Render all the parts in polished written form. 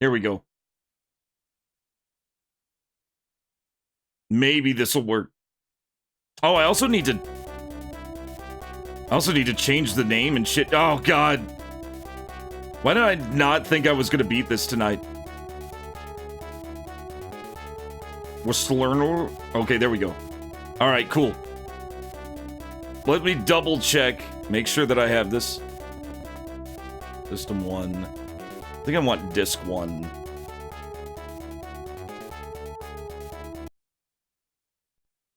Here we go. Maybe this will work. Oh, I also need to change the name and shit. Oh, God. Why did I not think I was going to beat this tonight? Whistler? Okay, there we go. All right, cool. Let me double check. Make sure that I have this. System 1. I think I want Disk 1.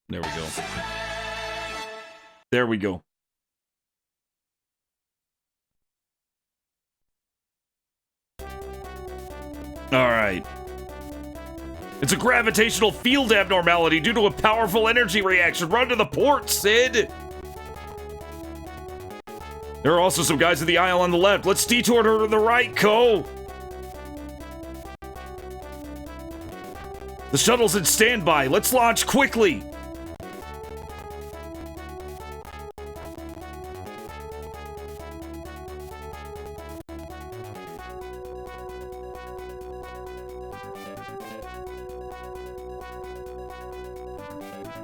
There we go. There we go. All right. It's a gravitational field abnormality due to a powerful energy reaction. Run to the port, Sid! There are also some guys in the aisle on the left. Let's detour to the right, Co! The shuttle's in standby. Let's launch quickly!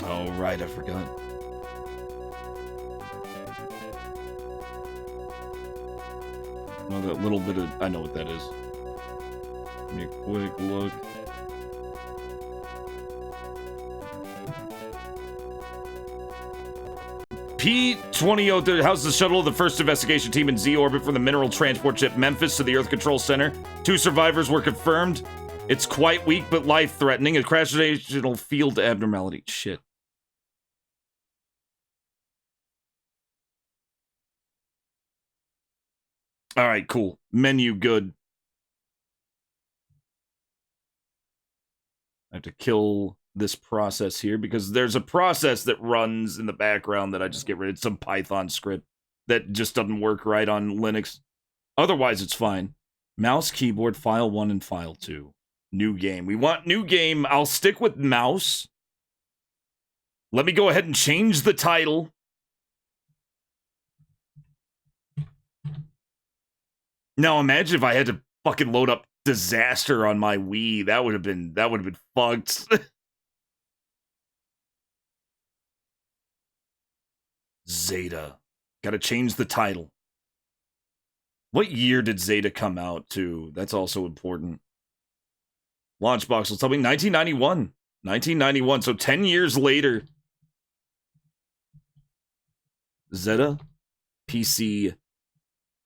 Oh, right, I forgot. Oh, that little bit of... I know what that is. Give me a quick look. P-2003 houses the shuttle of the first investigation team in Z-orbit from the mineral transport ship Memphis to the Earth Control Center. 2 survivors were confirmed. It's quite weak, but life-threatening. A gravitational field abnormality. Shit. All right, cool. Menu good. I have to kill this process here because there's a process that runs in the background that I just get rid of. Some Python script that just doesn't work right on Linux. Otherwise, it's fine. Mouse, keyboard, file 1 and file 2. New game. We want new game. I'll stick with mouse. Let me go ahead and change the title. Now imagine if I had to fucking load up Disaster on my Wii. That would have been fucked. ZETA. Gotta change the title. What year did ZETA come out to? That's also important. Launchbox will tell me 1991. 1991, so 10 years later. ZETA. PC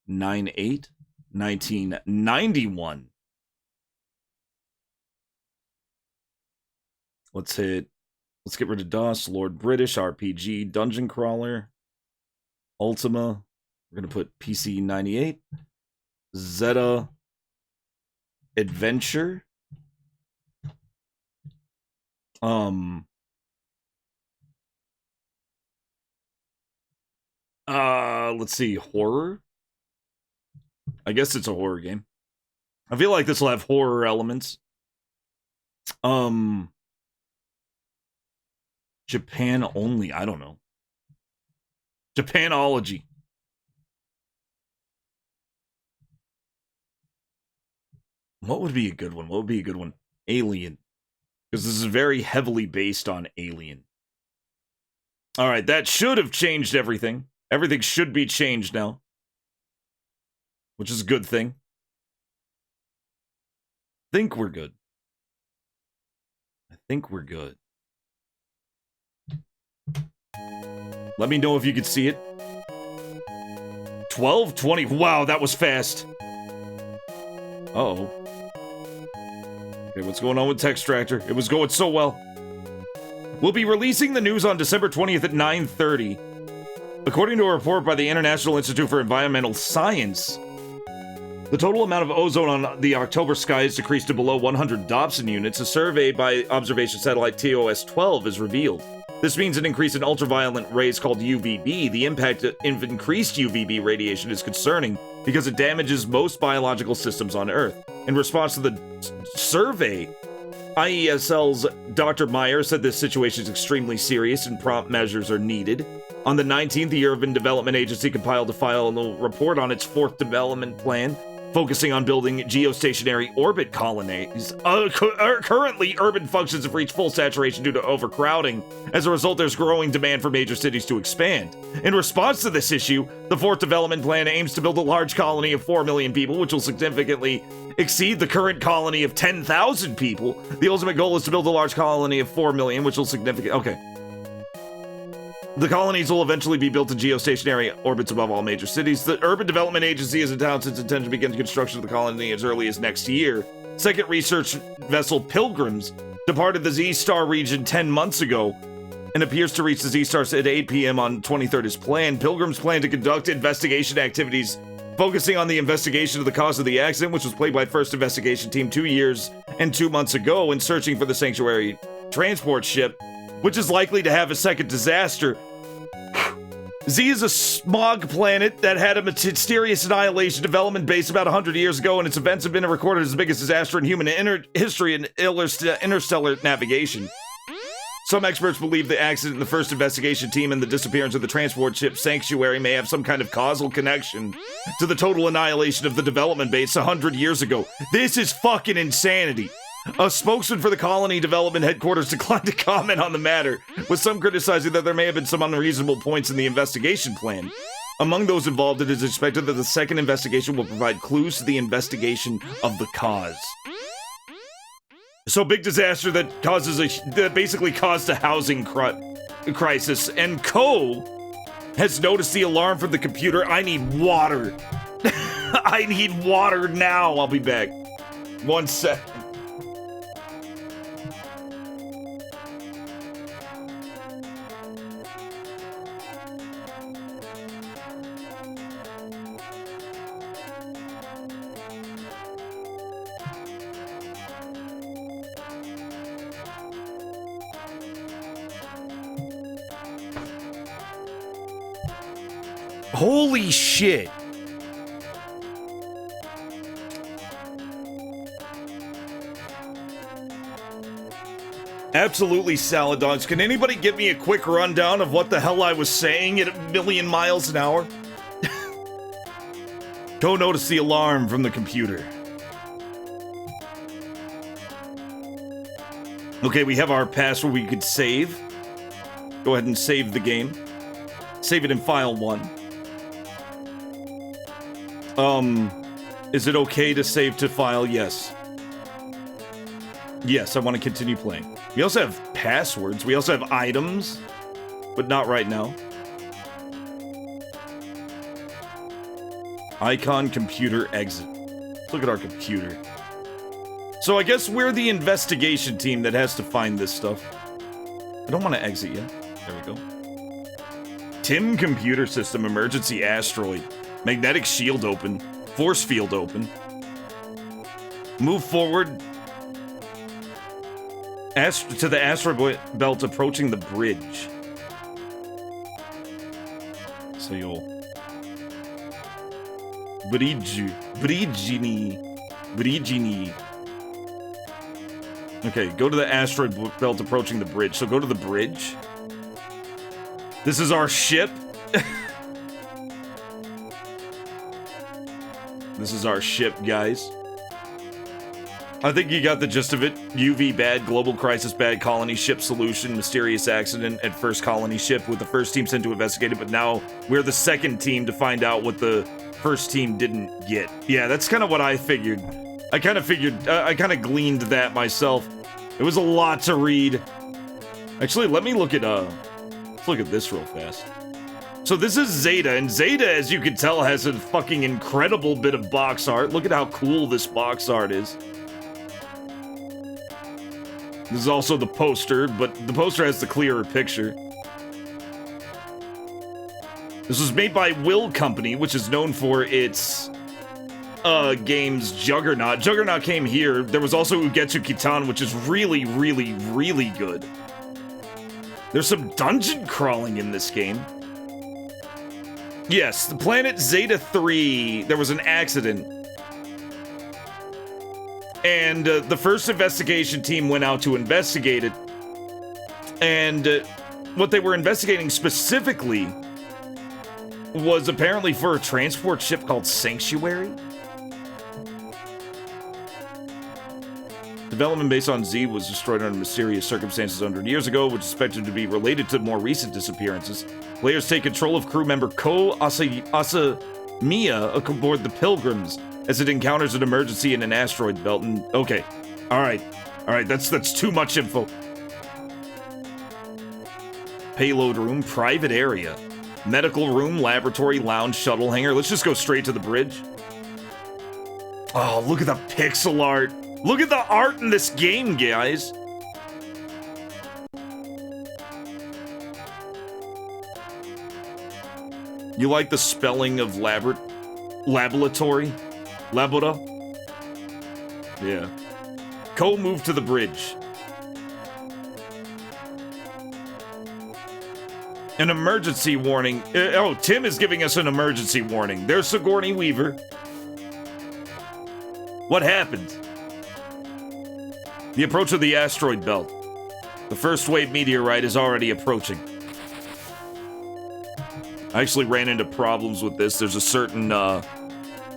98. 1991. Let's get rid of DOS, Lord British, RPG, Dungeon Crawler, Ultima. We're going to put PC 98. ZETA Adventure. Let's see, horror. I guess it's a horror game. I feel like this will have horror elements. Japan only. I don't know. Japanology. What would be a good one? What would be a good one? Alien. Because this is very heavily based on Alien. Alright, that should have changed everything. Everything should be changed now. Which is a good thing. I think we're good. I think we're good. Let me know if you can see it. 12:20. Wow, that was fast. Uh-oh. Okay, what's going on with Textractor? It was going so well. We'll be releasing the news on December 20th at 9:30. According to a report by the International Institute for Environmental Science, the total amount of ozone on the October sky is decreased to below 100 Dobson units. A survey by observation satellite TOS-12 is revealed. This means an increase in ultraviolet rays called UVB. The impact of increased UVB radiation is concerning because it damages most biological systems on Earth. In response to the survey, IESL's Dr. Meyer said this situation is extremely serious and prompt measures are needed. On the 19th, the Urban Development Agency compiled a final report on its 4th development plan. focusing on building geostationary orbit colonies. Currently, urban functions have reached full saturation due to overcrowding. As a result, there's growing demand for major cities to expand. In response to this issue, the fourth development plan aims to build a large colony of 4 million people, which will significantly exceed the current colony of 10,000 people. The ultimate goal is to build a large colony of 4 million, which will significantly... Okay. The colonies will eventually be built in geostationary orbits above all major cities. The Urban Development Agency has announced its intention to begin construction of the colony as early as next year. Second research vessel Pilgrims departed the Z-Star region 10 months ago and appears to reach the Z-Stars at 8 p.m. on 23rd as planned. Pilgrims plan to conduct investigation activities focusing on the investigation of the cause of the accident, which was played by First Investigation Team 2 years and 2 months ago, and searching for the Sanctuary transport ship, which is likely to have a second disaster. Z is a smog planet that had a mysterious annihilation development base about 100 years ago, and its events have been recorded as the biggest disaster in human history in interstellar navigation. Some experts believe the accident in the First Investigation Team and the disappearance of the transport ship Sanctuary may have some kind of causal connection to the total annihilation of the development base 100 years ago. This is fucking insanity. A spokesman for the colony development headquarters declined to comment on the matter, with some criticizing that there may have been some unreasonable points in the investigation plan. Among those involved, it is expected that the second investigation will provide clues to the investigation of the cause. So, big disaster that basically caused a housing crisis, and Co has noticed the alarm from the computer. I need water. I need water now. I'll be back. 1 sec. Holy shit. Absolutely, salad dogs. Can anybody give me a quick rundown of what the hell I was saying at 1,000,000 miles an hour? Go notice the alarm from the computer. Okay, we have our pass where we could save. Go ahead and save the game. Save it in file 1. Is it okay to save to file? Yes. Yes, I want to continue playing. We also have passwords. We also have items, but not right now. Icon, computer, exit. Let's look at our computer. So I guess we're the investigation team that has to find this stuff. I don't want to exit yet. There we go. Tim computer system, emergency asteroid. Magnetic shield open. Force field open. Move forward. To the asteroid belt approaching the bridge. So you'll... Bridgini. Okay, go to the asteroid belt approaching the bridge. So go to the bridge. This is our ship. This is our ship, guys. I think you got the gist of it. UV bad, global crisis bad, colony ship solution, mysterious accident at first colony ship with the first team sent to investigate it, but now we're the second team to find out what the first team didn't get. Yeah, that's kind of what I figured. I kind of gleaned that myself. It was a lot to read. Actually, let me look at, let's look at this real fast. So this is ZETA, and ZETA, as you can tell, has a fucking incredible bit of box art. Look at how cool this box art is. This is also the poster, but the poster has the clearer picture. This was made by Will Company, which is known for its games Juggernaut. Juggernaut came here. There was also Ugetsu Kitan, which is really, really, really good. There's some dungeon crawling in this game. Yes, the planet Zeta 3, there was an accident. And the first investigation team went out to investigate it. And what they were investigating specifically was apparently for a transport ship called Sanctuary. Development based on Z was destroyed under mysterious circumstances 100 years ago, which is expected to be related to more recent disappearances. Players take control of crew member Ko Asamiya aboard the Pilgrims as it encounters an emergency in an asteroid belt. And okay, all right, that's too much info. Payload room, private area, medical room, laboratory, lounge, shuttle hangar. Let's just go straight to the bridge. Oh, look at the pixel art. Look at the art in this game, guys. You like the spelling of laboratory? Labora? Yeah. Ko moved to the bridge. An emergency warning. Oh, Tim is giving us an emergency warning. There's Sigourney Weaver. What happened? The approach of the asteroid belt. The first wave meteorite is already approaching. I actually ran into problems with this. There's a certain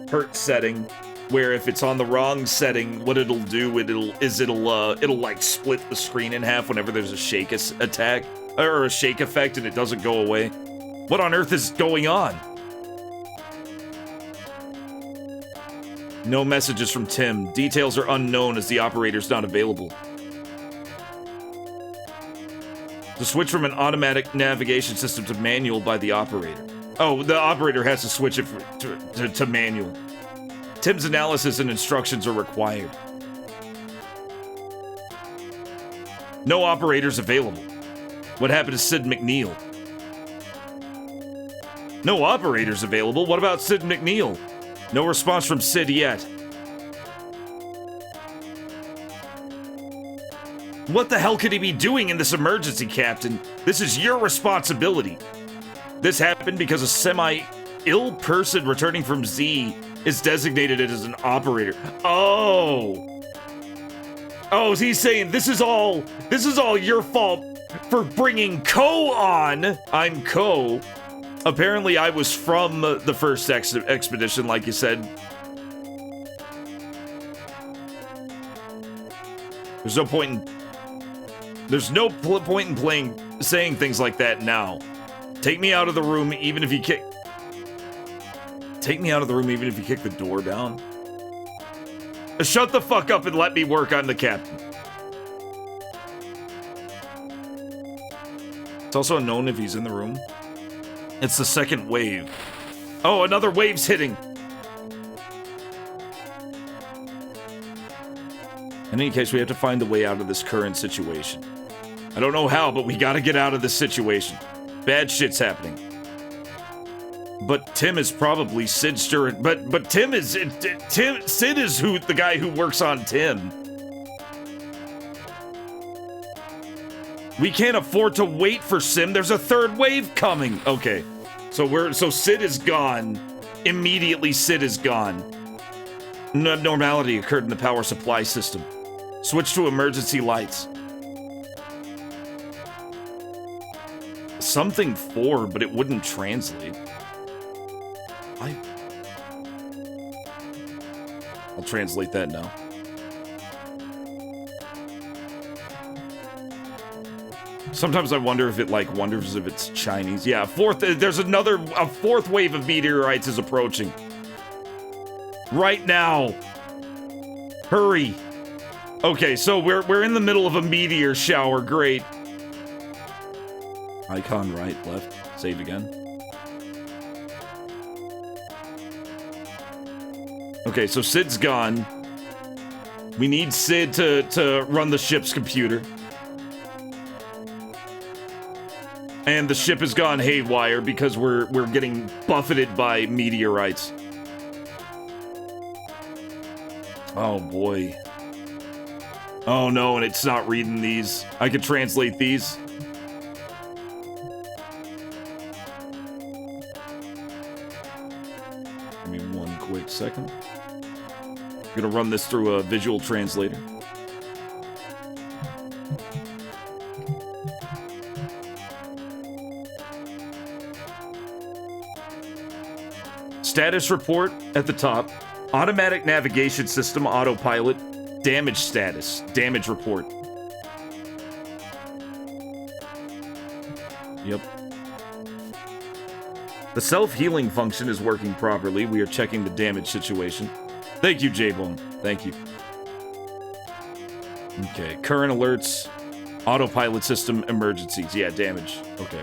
hertz setting where if it's on the wrong setting, what it'll do, it'll like split the screen in half whenever there's a shake attack or a shake effect and it doesn't go away. What on earth is going on? No messages from Tim. Details are unknown as the operator's not available. To switch from an automatic navigation system to manual by the operator. Oh, the operator has to switch it to manual. Tim's analysis and instructions are required. No operators available. What happened to Sid McNeil? No operators available? What about Sid McNeil? No response from Sid yet. What the hell could he be doing in this emergency, Captain? This is your responsibility. This happened because a semi-ill person returning from Z is designated as an operator. Oh. Oh, is he saying this is all your fault for bringing Ko on? I'm Ko. Apparently, I was from the first expedition, like you said. There's no point in saying things like that now. Take me out of the room, even if you kick. Take me out of the room, even if you kick the door down. Shut the fuck up and let me work. I'm the captain. It's also unknown if he's in the room. It's the second wave. Oh, another wave's hitting. In any case, we have to find a way out of this current situation. I don't know how, but we gotta get out of this situation. Bad shit's happening. But Tim is probably Sid's but Sid is the guy who works on Tim. We can't afford to wait for Sim. There's a third wave coming. Okay. So Sid is gone. Immediately Sid is gone. An abnormality occurred in the power supply system. Switch to emergency lights. Something 4, but it wouldn't translate. I'll translate that now. Sometimes I wonder if it wonders if it's Chinese. Yeah, there's a fourth wave of meteorites is approaching. Right now. Hurry. Okay, so we're in the middle of a meteor shower. Great. Icon right, left. Save again. Okay, so Sid's gone. We need Sid to run the ship's computer. And the ship has gone haywire because we're getting buffeted by meteorites. Oh boy. Oh no, and it's not reading these. I could translate these. Give me one quick second. I'm gonna run this through a visual translator. Status report at the top. Automatic navigation system autopilot damage status. Damage report. Yep. The self-healing function is working properly. We are checking the damage situation. Thank you, J-Bone. Thank you. Okay, current alerts. Autopilot system emergencies. Yeah, damage. Okay.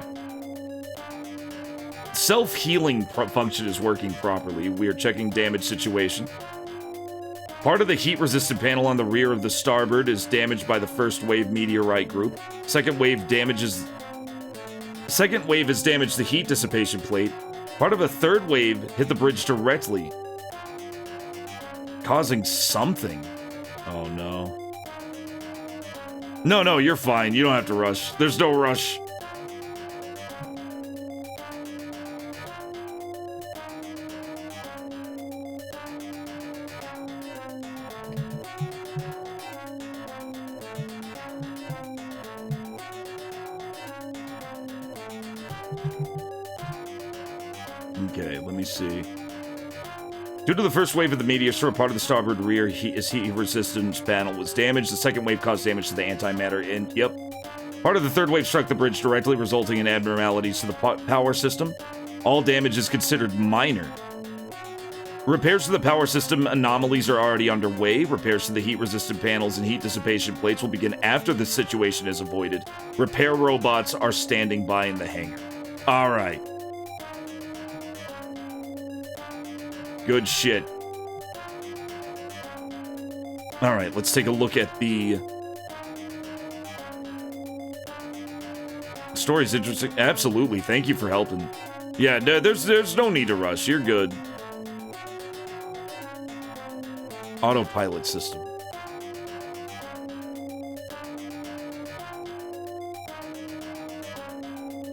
Self-healing function is working properly. We are checking damage situation. Part of the heat-resistant panel on the rear of the starboard is damaged by the first wave meteorite group. Second wave has damaged the heat dissipation plate. Part of a third wave hit the bridge directly, causing something. Oh no. No, you're fine. You don't have to rush. There's no rush. Okay, let me see. Due to the first wave of the meteor, part of the starboard rear heat resistance panel was damaged. The second wave caused damage to the antimatter, and yep. Part of the third wave struck the bridge directly, resulting in abnormalities to the power system. All damage is considered minor. Repairs to the power system anomalies are already underway. Repairs to the heat-resistant panels and heat dissipation plates will begin after the situation is avoided. Repair robots are standing by in the hangar. All right. Good shit. All right, let's take a look at the... Story's interesting. Absolutely. Thank you for helping. Yeah, no, there's no need to rush. You're good. Autopilot system.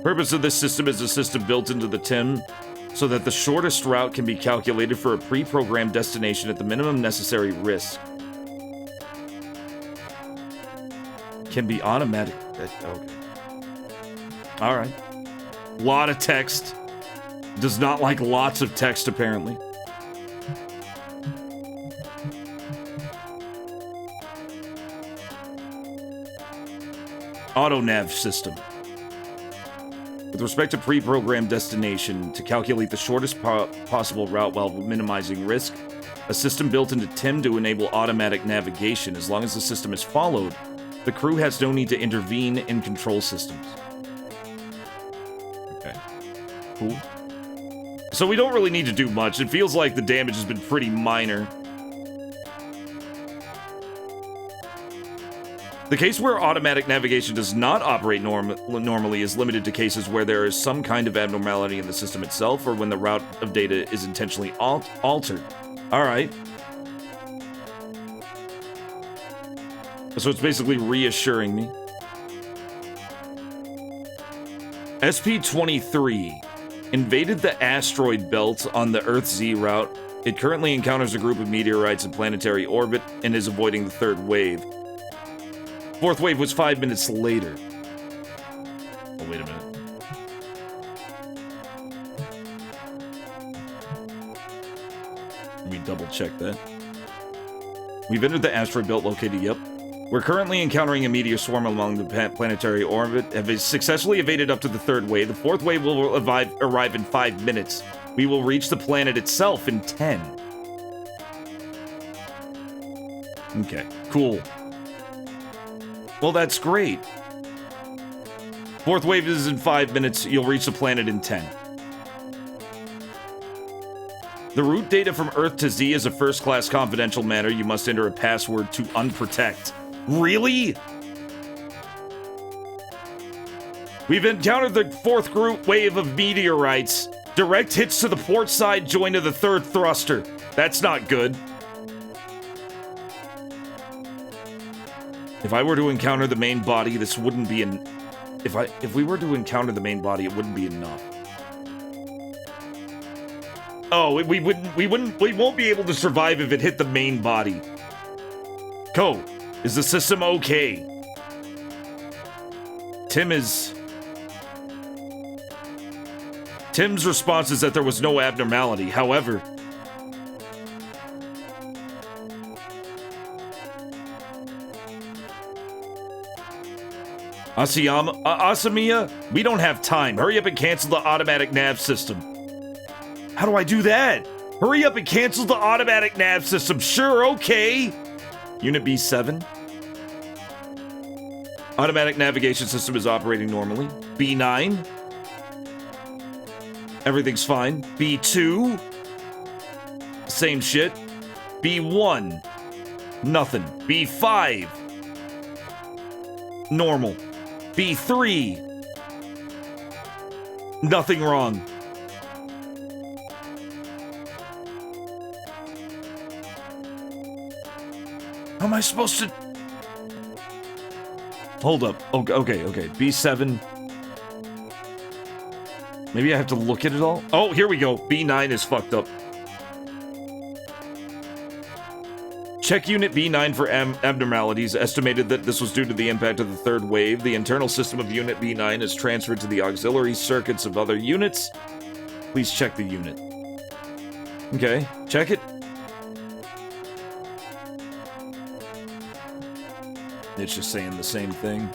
Purpose of this system is a system built into the TIM so that the shortest route can be calculated for a pre-programmed destination at the minimum necessary risk. Can be automatic. Okay. All right. Lot of text. Does not like lots of text, apparently. Auto-nav system. With respect to pre-programmed destination, to calculate the shortest possible route while minimizing risk, a system built into TIM to enable automatic navigation. As long as the system is followed, the crew has no need to intervene in control systems. Okay. Cool. So we don't really need to do much. It feels like the damage has been pretty minor. The case where automatic navigation does not operate normally is limited to cases where there is some kind of abnormality in the system itself or when the route of data is intentionally altered. All right. So it's basically reassuring me. SP-23 invaded the asteroid belt on the Earth-Z route. It currently encounters a group of meteorites in planetary orbit and is avoiding the third wave. Fourth wave was 5 minutes later. Oh, wait a minute. Let me double check that. We've entered the asteroid belt located, yep. We're currently encountering a meteor swarm along the planetary orbit. Have successfully evaded up to the third wave. The fourth wave will arrive in 5 minutes. We will reach the planet itself in 10. Okay, cool. Well, that's great. Fourth wave is in 5 minutes. You'll reach the planet in 10. The route data from Earth to Z is a first-class confidential matter. You must enter a password to unprotect. Really? We've encountered the fourth group wave of meteorites. Direct hits to the port side join to the third thruster. That's not good. If I were to encounter the main body, this wouldn't be an... If we were to encounter the main body, it wouldn't be enough. Oh, we won't be able to survive if it hit the main body. Code, is the system okay? Tim's response is that there was no abnormality. However, Asamiya, we don't have time. Hurry up and cancel the automatic nav system. How do I do that? Hurry up and cancel the automatic nav system. Sure, okay. Unit B7. Automatic navigation system is operating normally. B9. Everything's fine. B2. Same shit. B1. Nothing. B5. Normal. B3. Nothing wrong. How am I supposed to... Hold up. Okay. B7. Maybe I have to look at it all? Oh, here we go. B9 is fucked up. Check Unit B9 for abnormalities. Estimated that this was due to the impact of the third wave. The internal system of Unit B9 is transferred to the auxiliary circuits of other units. Please check the unit. Okay, check it. It's just saying the same thing.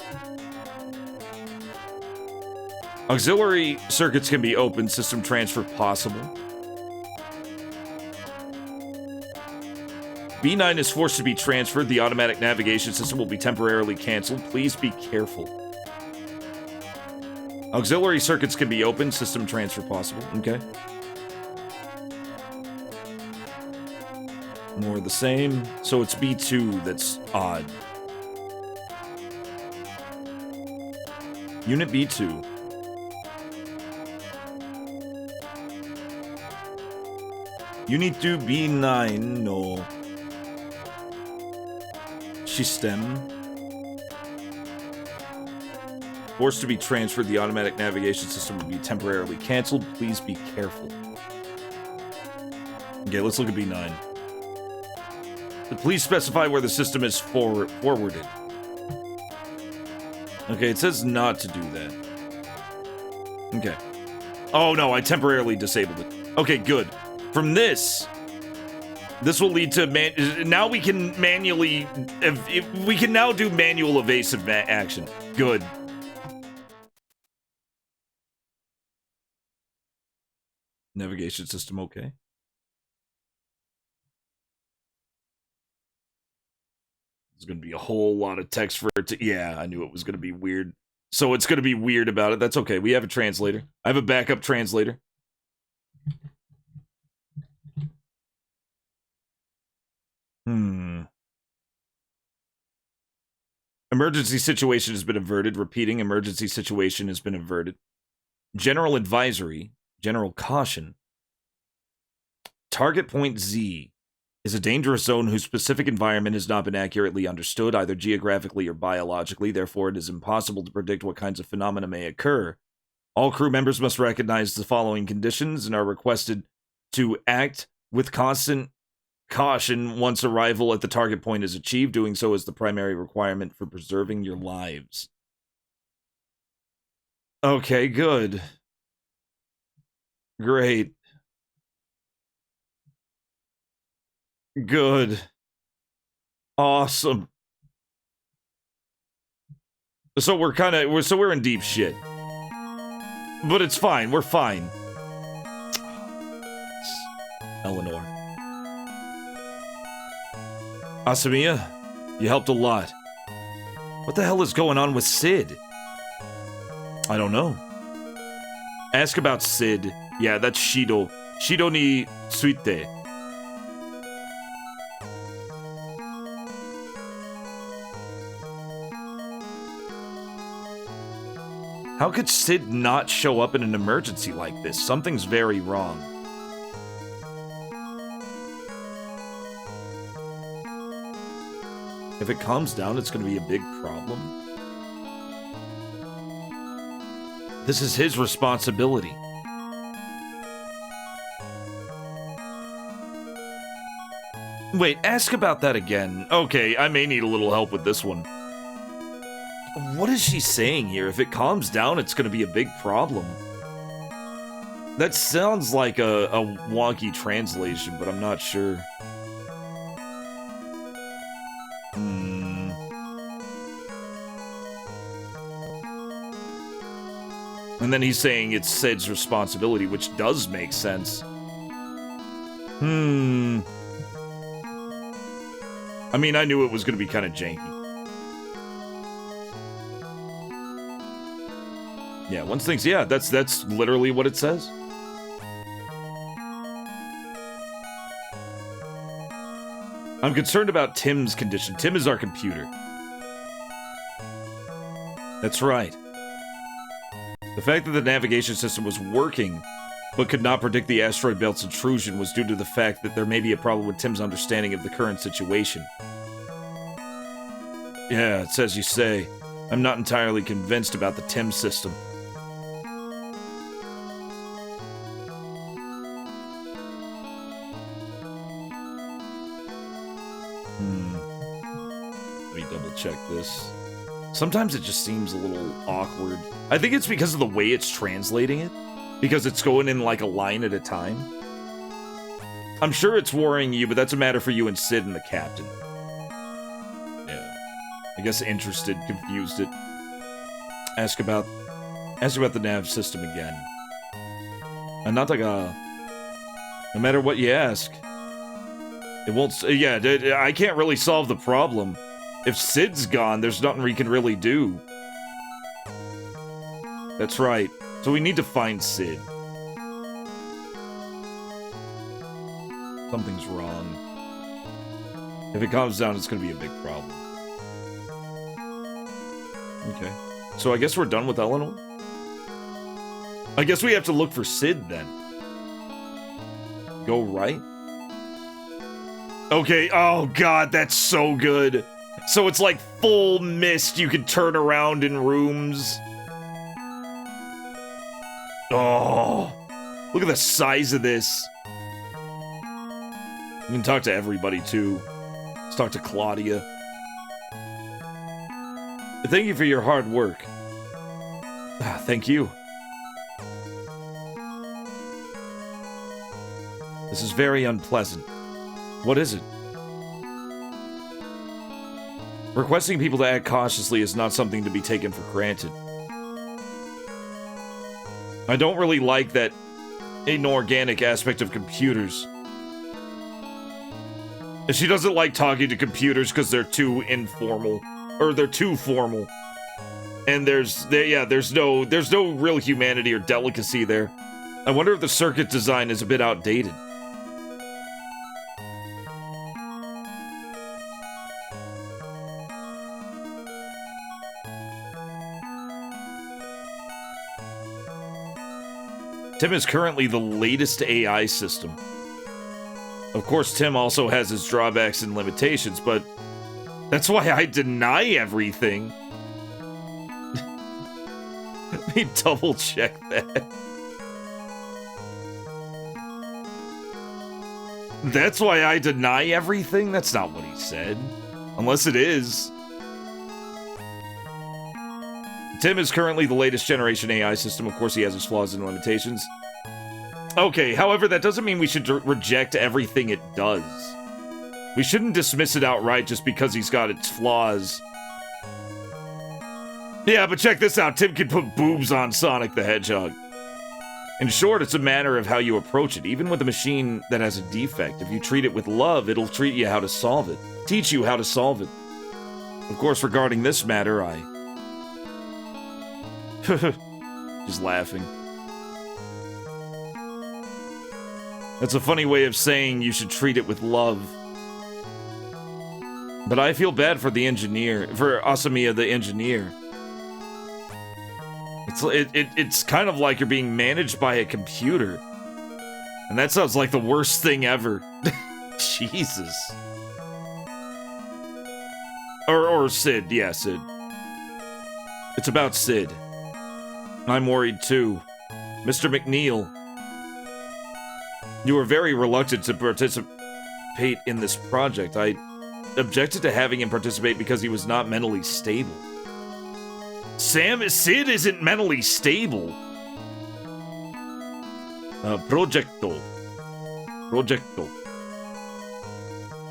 Auxiliary circuits can be opened. System transfer possible. B9 is forced to be transferred. The automatic navigation system will be temporarily canceled. Please be careful. Auxiliary circuits can be opened. System transfer possible. Okay. More of the same. So it's B2 that's odd. Unit B2. Unit 2 B9, no. System. Forced to be transferred, the automatic navigation system will be temporarily canceled. Please be careful. Okay, let's look at B9. Please specify where the system is forwarded. Okay, it says not to do that. Okay. Oh no, I temporarily disabled it. Okay, good. From this will lead to now we can manually we can now do manual evasive action. Good. Navigation system okay. There's going to be a whole lot of text for it to... Yeah, I knew it was going to be weird. So it's going to be weird about it. That's okay. We have a translator. I have a backup translator. Emergency situation has been averted. Repeating, emergency situation has been averted. General advisory. General caution. Target point Z is a dangerous zone whose specific environment has not been accurately understood, either geographically or biologically. Therefore, it is impossible to predict what kinds of phenomena may occur. All crew members must recognize the following conditions and are requested to act with constant caution once arrival at the target point is achieved. Doing so is the primary requirement for preserving your lives. Okay, good. Great. Good. Awesome. So we're in deep shit. But it's fine. We're fine. Eleanor. Asamiya, you helped a lot. What the hell is going on with Sid? I don't know. Ask about Sid. Yeah, that's Shido. Shido ni tsuite. How could Sid not show up in an emergency like this? Something's very wrong. If it calms down, it's going to be a big problem. This is his responsibility. Wait, ask about that again. Okay, I may need a little help with this one. What is she saying here? If it calms down, it's going to be a big problem. That sounds like a wonky translation, but I'm not sure. And then he's saying it's Sid's responsibility, which does make sense. I mean, I knew it was going to be kind of janky. Yeah, once things... Yeah, that's literally what it says. I'm concerned about Tim's condition. Tim is our computer. That's right. The fact that the navigation system was working, but could not predict the asteroid belt's intrusion was due to the fact that there may be a problem with Tim's understanding of the current situation. Yeah, it's as you say. I'm not entirely convinced about the Tim system. Let me double check this. Sometimes it just seems a little awkward. I think it's because of the way it's translating it. Because it's going in like a line at a time. I'm sure it's worrying you, but that's a matter for you and Sid and the captain. Yeah. I guess interested confused it. Ask about the nav system again. And not like no matter what you ask. It won't... Yeah, I can't really solve the problem. If Sid's gone, there's nothing we can really do. That's right. So we need to find Sid. Something's wrong. If it calms down, it's gonna be a big problem. Okay. So I guess we're done with Eleanor? I guess we have to look for Sid, then. Go right? Okay, oh god, that's so good. So it's like full mist, you can turn around in rooms. Oh, look at the size of this. You can talk to everybody, too. Let's talk to Claudia. Thank you for your hard work. Thank you. This is very unpleasant. What is it? Requesting people to act cautiously is not something to be taken for granted. I don't really like that inorganic aspect of computers. She doesn't like talking to computers because they're too informal. Or they're too formal. And there's no real humanity or delicacy there. I wonder if the circuit design is a bit outdated. Tim is currently the latest AI system. Of course, Tim also has his drawbacks and limitations, but that's why I deny everything. Let me double check that. That's why I deny everything? That's not what he said. Unless it is. Tim is currently the latest generation AI system. Of course, he has his flaws and limitations. Okay, however, that doesn't mean we should reject everything it does. We shouldn't dismiss it outright just because he's got its flaws. Yeah, but check this out. Tim can put boobs on Sonic the Hedgehog. In short, it's a matter of how you approach it. Even with a machine that has a defect, if you treat it with love, it'll treat you how to solve it. Teach you how to solve it. Of course, regarding this matter, She's laughing. That's a funny way of saying you should treat it with love. But I feel bad for the engineer, for Asamiya the engineer. It's kind of like you're being managed by a computer. And that sounds like the worst thing ever. Jesus. Or Sid, yeah, Sid. It's about Sid. I'm worried too. Mr. McNeil. You were very reluctant to participate in this project. I objected to having him participate because he was not mentally stable. Sid isn't mentally stable. Projecto.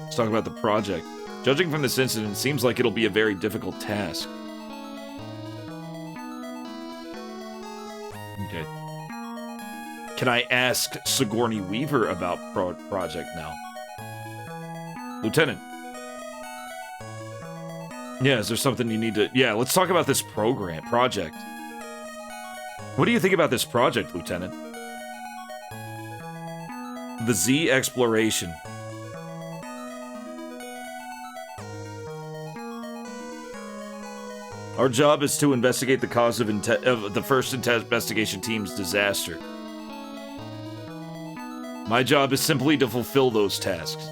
Let's talk about the project. Judging from this incident, it seems like it'll be a very difficult task. Okay. Can I ask Sigourney Weaver about project now? Lieutenant. Yeah, is there something you need to... Yeah, let's talk about this project. What do you think about this project, Lieutenant? The Z exploration. Our job is to investigate the cause of the first investigation team's disaster. My job is simply to fulfill those tasks.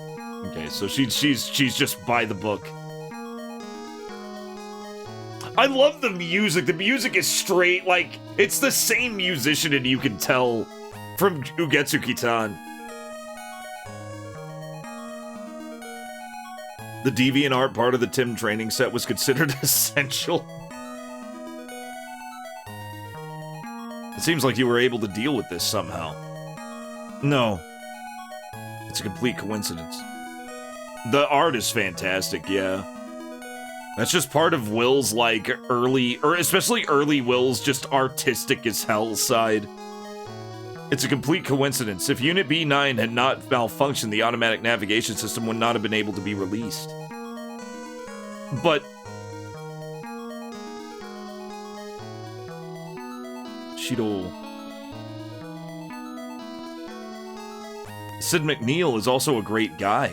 Okay, so she's just by the book. I love the music. The music is straight, like, it's the same musician, and you can tell from Ugetsuki-tan. The DeviantArt part of the Tim training set was considered essential. It seems like you were able to deal with this somehow. No. It's a complete coincidence. The art is fantastic, yeah. That's just part of Will's, like, early, or especially early Will's just artistic as hell side. It's a complete coincidence. If Unit B9 had not malfunctioned, the automatic navigation system would not have been able to be released. But... Shido... Sid McNeil is also a great guy.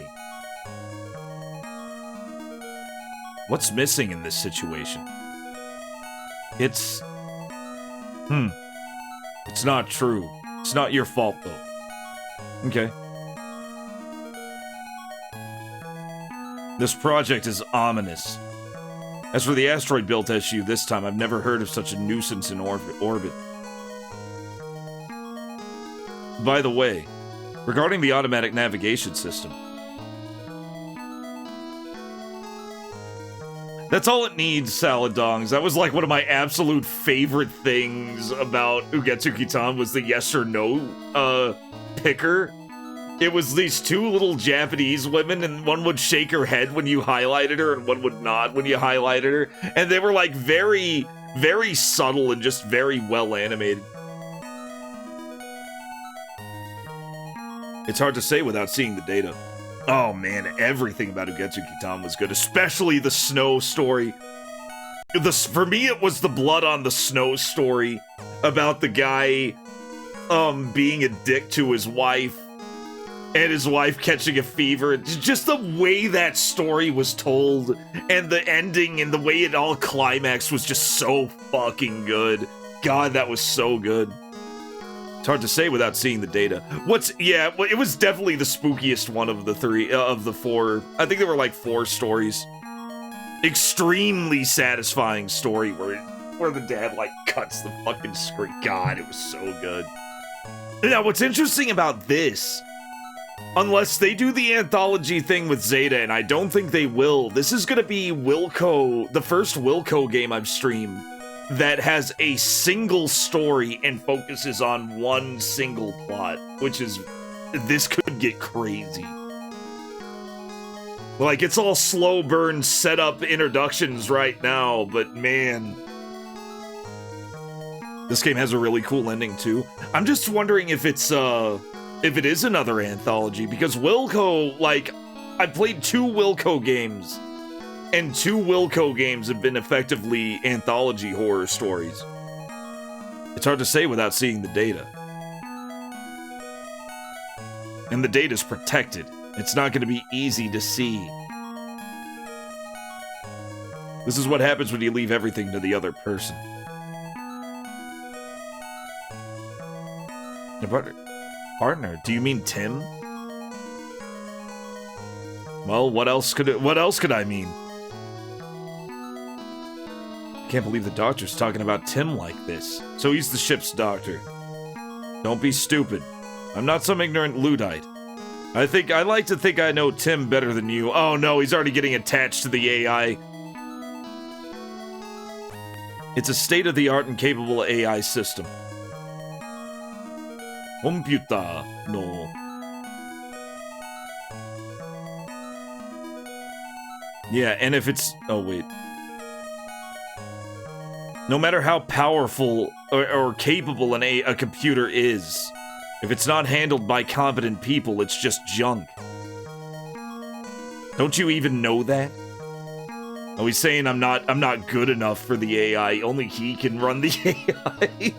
What's missing in this situation? It's... It's not true. It's not your fault, though. Okay. This project is ominous. As for the asteroid built SU this time, I've never heard of such a nuisance in orbit. By the way, regarding the automatic navigation system, that's all it needs, Salad Dongs. That was like one of my absolute favorite things about Ugetsuki-tan was the yes or no picker. It was these two little Japanese women, and one would shake her head when you highlighted her, and one would nod when you highlighted her. And they were like very, very subtle and just very well animated. It's hard to say without seeing the data. Oh man, everything about Ugetsuki-tan was good, especially the snow story. For me, it was the blood on the snow story about the guy being a dick to his wife and his wife catching a fever. Just the way that story was told and the ending and the way it all climaxed was just so fucking good. God, that was so good. It's hard to say without seeing the data. Yeah, it was definitely the spookiest one of the four. I think there were like 4 stories. Extremely satisfying story where the dad like cuts the fucking screen. God, it was so good. Now, what's interesting about this, unless they do the anthology thing with ZETA, and I don't think they will, this is gonna be Wilco, the first Wilco game I've streamed that has a single story and focuses on one single plot, which is, this could get crazy. Like, it's all slow burn setup introductions right now, but man, this game has a really cool ending too. I'm just wondering if it's, if it is another anthology, because Wilco, like, I played 2 Wilco games, and 2 Wilco games have been effectively anthology horror stories. It's hard to say without seeing the data. And the data's protected. It's not going to be easy to see. This is what happens when you leave everything to the other person. Your partner? Do you mean Tim? Well, what else could I mean? Can't believe the doctor's talking about Tim like this. So he's the ship's doctor. Don't be stupid. I'm not some ignorant Luddite. I like to think I know Tim better than you. Oh no, he's already getting attached to the AI. It's a state-of-the-art and capable AI system. Computer, no. Yeah, and if it's... Oh, wait. No matter how powerful or capable a computer is. If it's not handled by competent people, it's just junk. Don't you even know that? Oh, he's saying I'm not good enough for the AI. Only he can run the AI.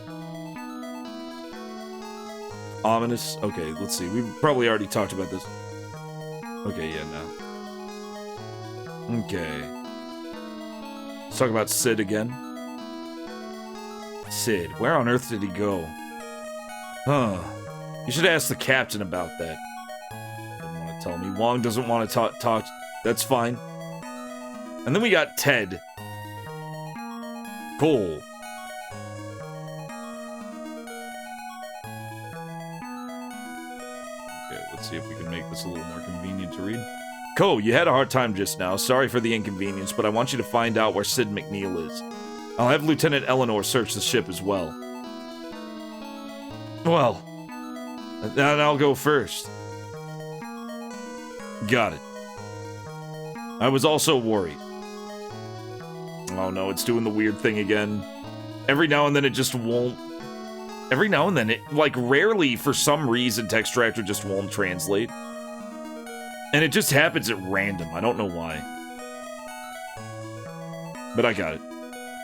Ominous. Okay, let's see. We've probably already talked about this. Okay, yeah, no. Okay. Let's talk about Sid again. Sid, where on earth did he go? Huh. You should ask the captain about that. Doesn't want to tell me. Wong doesn't want to talk. That's fine. And then we got Ted. Cool. Okay, let's see if we can make this a little more convenient to read. Ko, you had a hard time just now. Sorry for the inconvenience, but I want you to find out where Sid McNeil is. I'll have Lieutenant Eleanor search the ship as well. Well, then I'll go first. Got it. I was also worried. Oh no, it's doing the weird thing again. Every now and then it just won't... Every now and then it, like, rarely, for some reason, Textractor just won't translate. And it just happens at random. I don't know why. But I got it.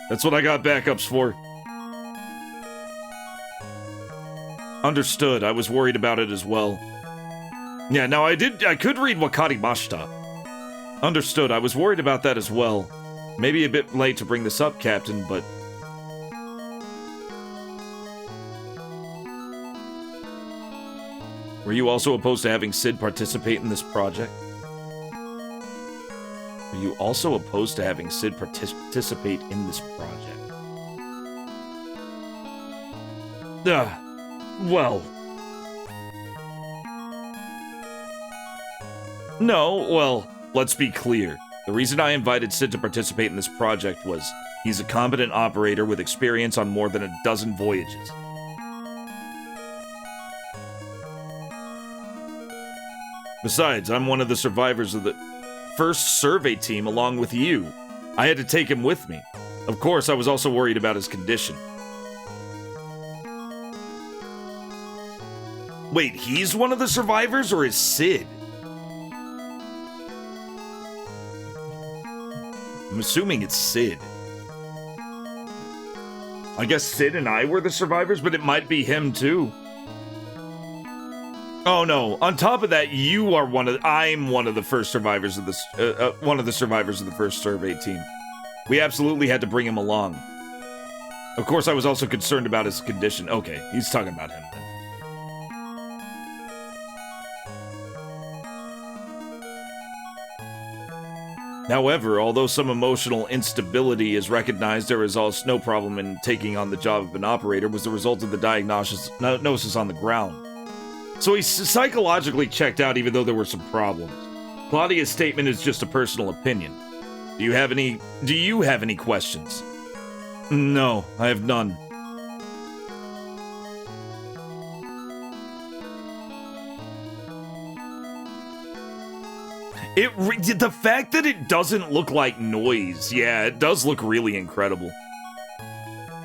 That's what I got backups for. Understood. I was worried about it as well. Yeah, now I could read Wakari Mashita. Understood. I was worried about that as well. Maybe a bit late to bring this up, Captain, but... Were you also opposed to having Sid participate in this project? Were you also opposed to having Sid participate in this project? Well... No, well, let's be clear. The reason I invited Sid to participate in this project was he's a competent operator with experience on more than a dozen voyages. Besides, I'm one of the survivors of the first survey team along with you. I had to take him with me. Of course, I was also worried about his condition. Wait, he's one of the survivors, or is Sid? I'm assuming it's Sid. I guess Sid and I were the survivors, but it might be him too. Oh no, on top of that, I'm one of the first survivors of this, one of the survivors of the first survey team. We absolutely had to bring him along. Of course, I was also concerned about his condition. Okay, he's talking about him then. However, although some emotional instability is recognized, there is also no problem in taking on the job of an operator was the result of the diagnosis on the ground. So he's psychologically checked out even though there were some problems. Claudia's statement is just a personal opinion. Do you have any questions? No, I have none. The fact that it doesn't look like noise, yeah, it does look really incredible.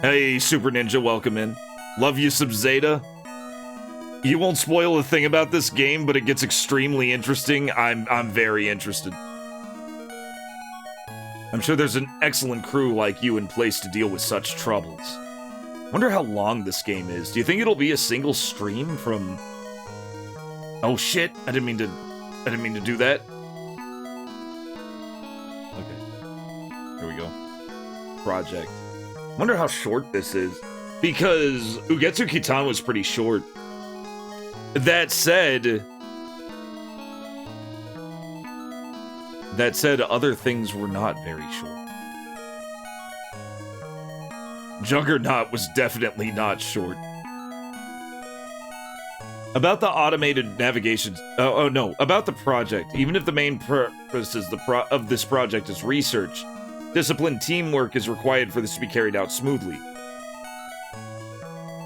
Hey, Super Ninja, welcome in. Love you some Zeta. You won't spoil a thing about this game, but it gets extremely interesting. I'm very interested. I'm sure there's an excellent crew like you in place to deal with such troubles. Wonder how long this game is. Do you think it'll be a single stream from... Oh shit, I didn't mean to do that. Okay. Here we go. Project. Wonder how short this is. Because Ugetsu Kitan was pretty short. That said, other things were not very short. Juggernaut was definitely not short. About the automated navigation... about the project. Even if the main purpose of this project is research, disciplined teamwork is required for this to be carried out smoothly.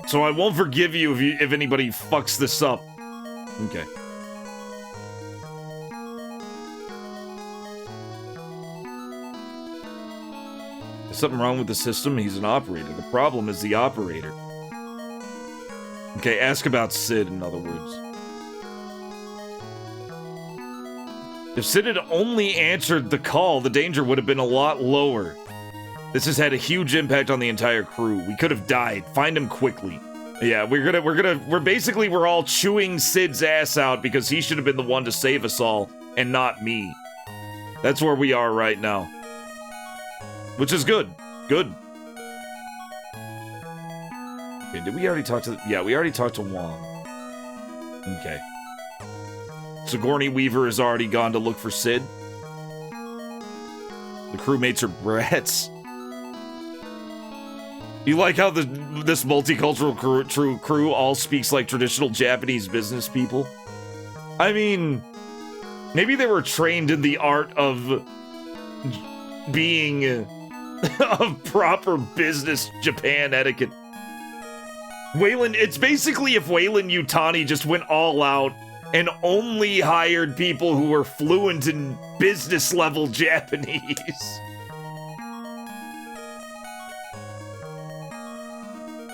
So I won't forgive you if anybody fucks this up. Okay. There's something wrong with the system. He's an operator. The problem is the operator. Okay, ask about Sid, in other words. If Sid had only answered the call, the danger would have been a lot lower. This has had a huge impact on the entire crew. We could have died. Find him quickly. Yeah, we're all chewing Sid's ass out because he should have been the one to save us all and not me. That's where we are right now. Which is good. Good. Okay, did we already talk to... Yeah, we already talked to Wong. Okay. Sigourney Weaver has already gone to look for Sid. The crewmates are brats. You like how this multicultural crew all speaks like traditional Japanese business people? I mean, maybe they were trained in the art of being of proper business Japan etiquette. Wayland, it's basically if Wayland Yutani just went all out and only hired people who were fluent in business level Japanese.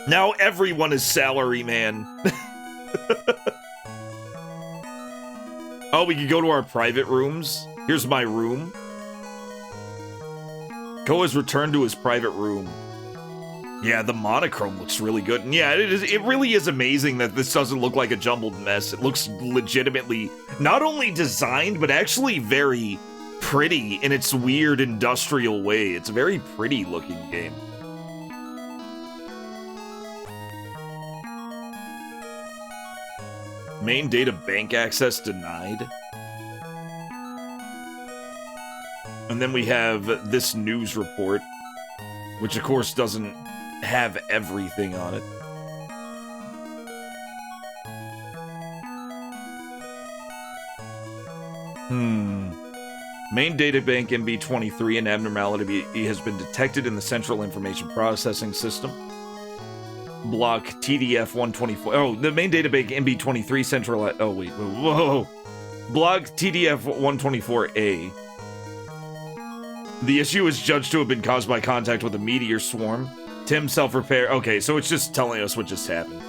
Now everyone is salaryman. Oh, we can go to our private rooms. Here's my room. Ko has returned to his private room. Yeah, the monochrome looks really good. And yeah, it really is amazing that this doesn't look like a jumbled mess. It looks legitimately not only designed, but actually very pretty in its weird industrial way. It's a very pretty looking game. Main data bank access denied. And then we have this news report, which of course doesn't have everything on it. Main databank MB23, an abnormality has been detected in the Central Information Processing System. Block TDF 124. Oh, the main databank MB23 central. Oh, wait. Whoa. Block TDF 124A. The issue is judged to have been caused by contact with a meteor swarm. Tim self-repair. Okay, so it's just telling us what just happened.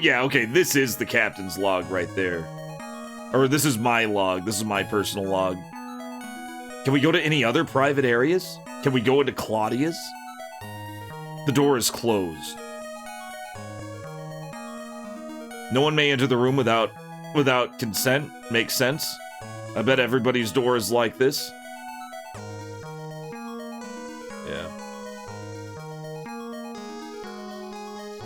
Yeah, okay, this is the captain's log right there. Or this is my log. This is my personal log. Can we go to any other private areas? Can we go into Claudia's? The door is closed. No one may enter the room without consent. Makes sense. I bet everybody's door is like this. Yeah.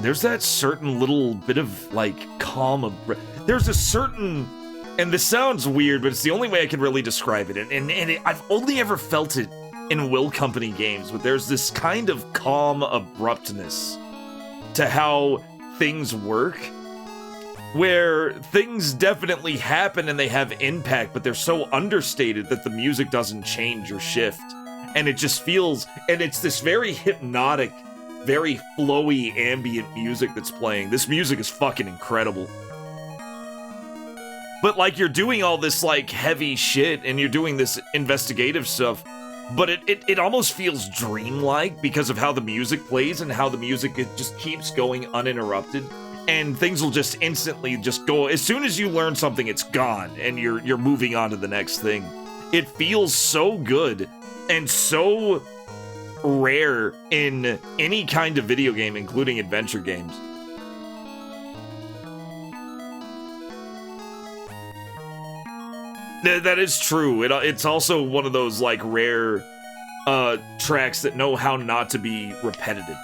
There's that certain little bit of, like, calm. There's a certain... And this sounds weird, but it's the only way I can really describe it. And I've only ever felt it in Will Company games, but there's this kind of calm abruptness to how things work, where things definitely happen and they have impact, but they're so understated that the music doesn't change or shift. And it just feels, and it's this very hypnotic, very flowy ambient music that's playing. This music is fucking incredible. But like you're doing all this like heavy shit and you're doing this investigative stuff, but it almost feels dreamlike because of how the music plays and how the music it just keeps going uninterrupted, and things will just instantly just go. As soon as you learn something, it's gone and you're moving on to the next thing. It feels so good and so rare in any kind of video game, including adventure games. That is true. It's also one of those, like, rare tracks that know how not to be repetitive.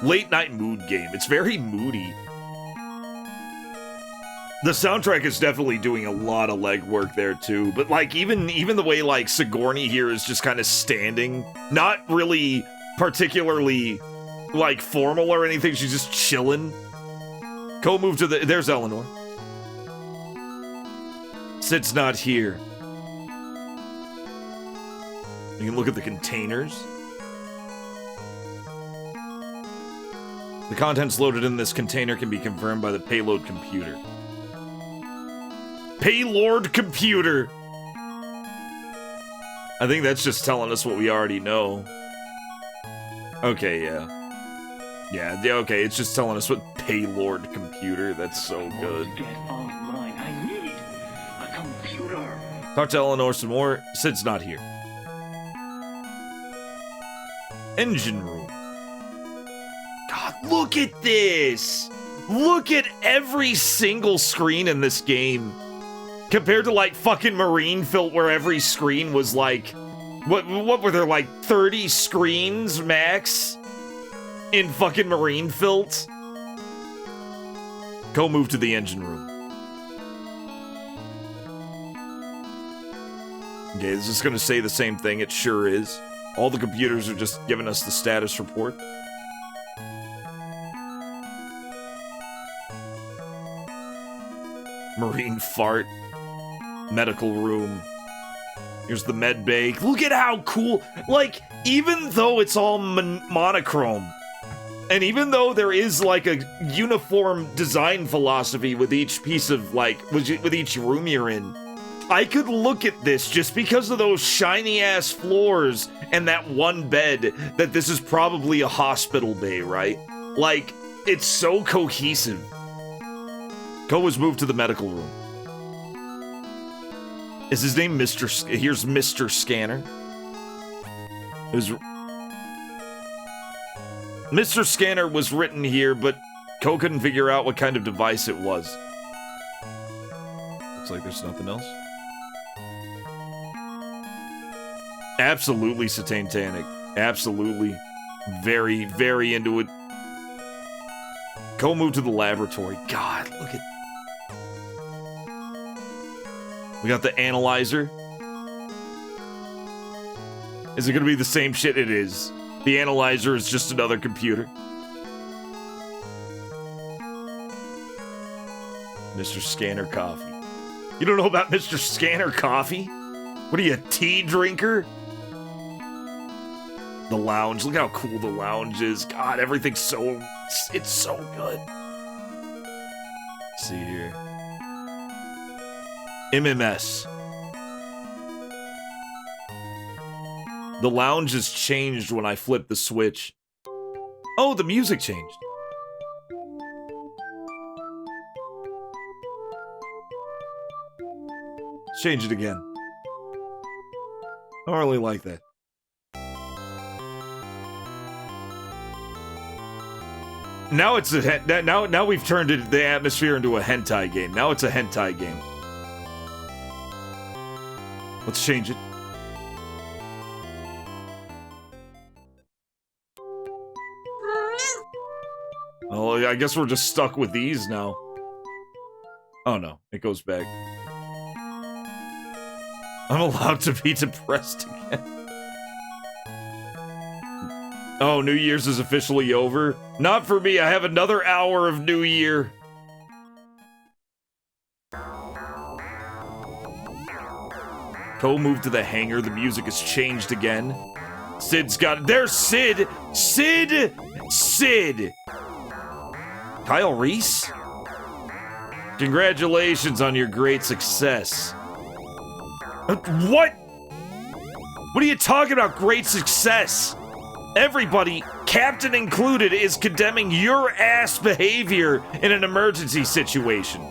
Late night mood game. It's very moody. The soundtrack is definitely doing a lot of legwork there, too. But, like, even the way, like, Sigourney here is just kind of standing, not really particularly, like, formal or anything. She's just chilling. Go move to the... There's Eleanor. Sid's not here. You can look at the containers. The contents loaded in this container can be confirmed by the payload computer. Payload computer! I think that's just telling us what we already know. Okay, yeah. Yeah, okay, it's just telling us what Paylord computer. That's so good. Get online. I need a computer. Talk to Eleanor some more. Sid's not here. Engine room. God, look at this! Look at every single screen in this game. Compared to, like, fucking Marine Filt, where every screen was, like... What were there, like, 30 screens, max? In fucking Marine Filt? Go move to the engine room. Okay, is this gonna say the same thing? It sure is. All the computers are just giving us the status report. Marine fart. Medical room. Here's the med bay. Look at how cool. Like, even though it's all monochrome, and even though there is, like, a uniform design philosophy with each piece of, like, with each room you're in, I could look at this just because of those shiny-ass floors and that one bed that this is probably a hospital bay, right? Like, it's so cohesive. Ko was moved to the medical room. Is his name Mr. Here's Mr. Scanner. It was... Mr. Scanner was written here, but Ko couldn't figure out what kind of device it was. Looks like there's nothing else. Absolutely satanic. Absolutely. Very, very into it. Ko moved to the laboratory. God, look at... We got the analyzer. Is it gonna be the same shit? It is. The analyzer is just another computer. Mr. Scanner coffee. You don't know about Mr. Scanner coffee? What are you, a tea drinker? The lounge. Look how cool the lounge is. God, everything's so... It's so good. Let's see here. MMS. The lounge has changed when I flipped the switch. Oh, the music changed. Let's change it again. I don't really like that. Now it's a now we've turned the atmosphere into a hentai game. Now it's a hentai game. Let's change it. Oh, I guess we're just stuck with these now. Oh no, it goes back. I'm allowed to be depressed again. Oh, New Year's is officially over? Not for me, I have another hour of New Year. Ko moved to the hangar, the music has changed again. Sid's got it. There's Sid! Sid! Sid! Kyle Reese? Congratulations on your great success. What? What are you talking about, great success? Everybody, Captain included, is condemning your ass behavior in an emergency situation.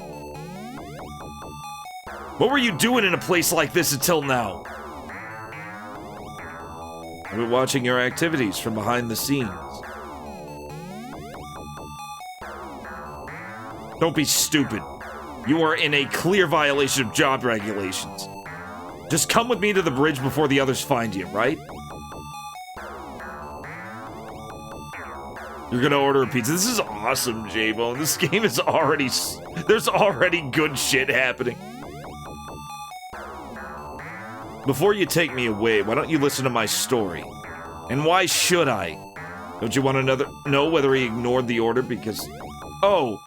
What were you doing in a place like this until now? I've been watching your activities from behind the scenes. Don't be stupid. You are in a clear violation of job regulations. Just come with me to the bridge before the others find you, right? You're gonna order a pizza. This is awesome, J-Bone. This game is already... There's already good shit happening. Before you take me away, why don't you listen to my story? And why should I? Don't you want to know whether he ignored the order because... Oh!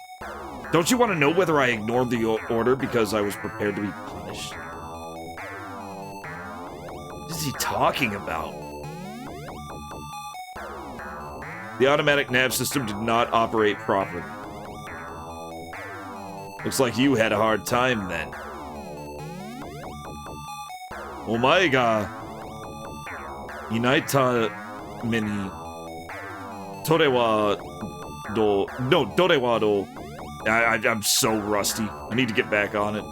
Don't you want to know whether I ignored the order because I was prepared to be punished? What is he talking about? The automatic nav system did not operate properly. Looks like you had a hard time then. Oh my god. Inaita mini. Tore wa do. No, dore wa do. I'm so rusty. I need to get back on it.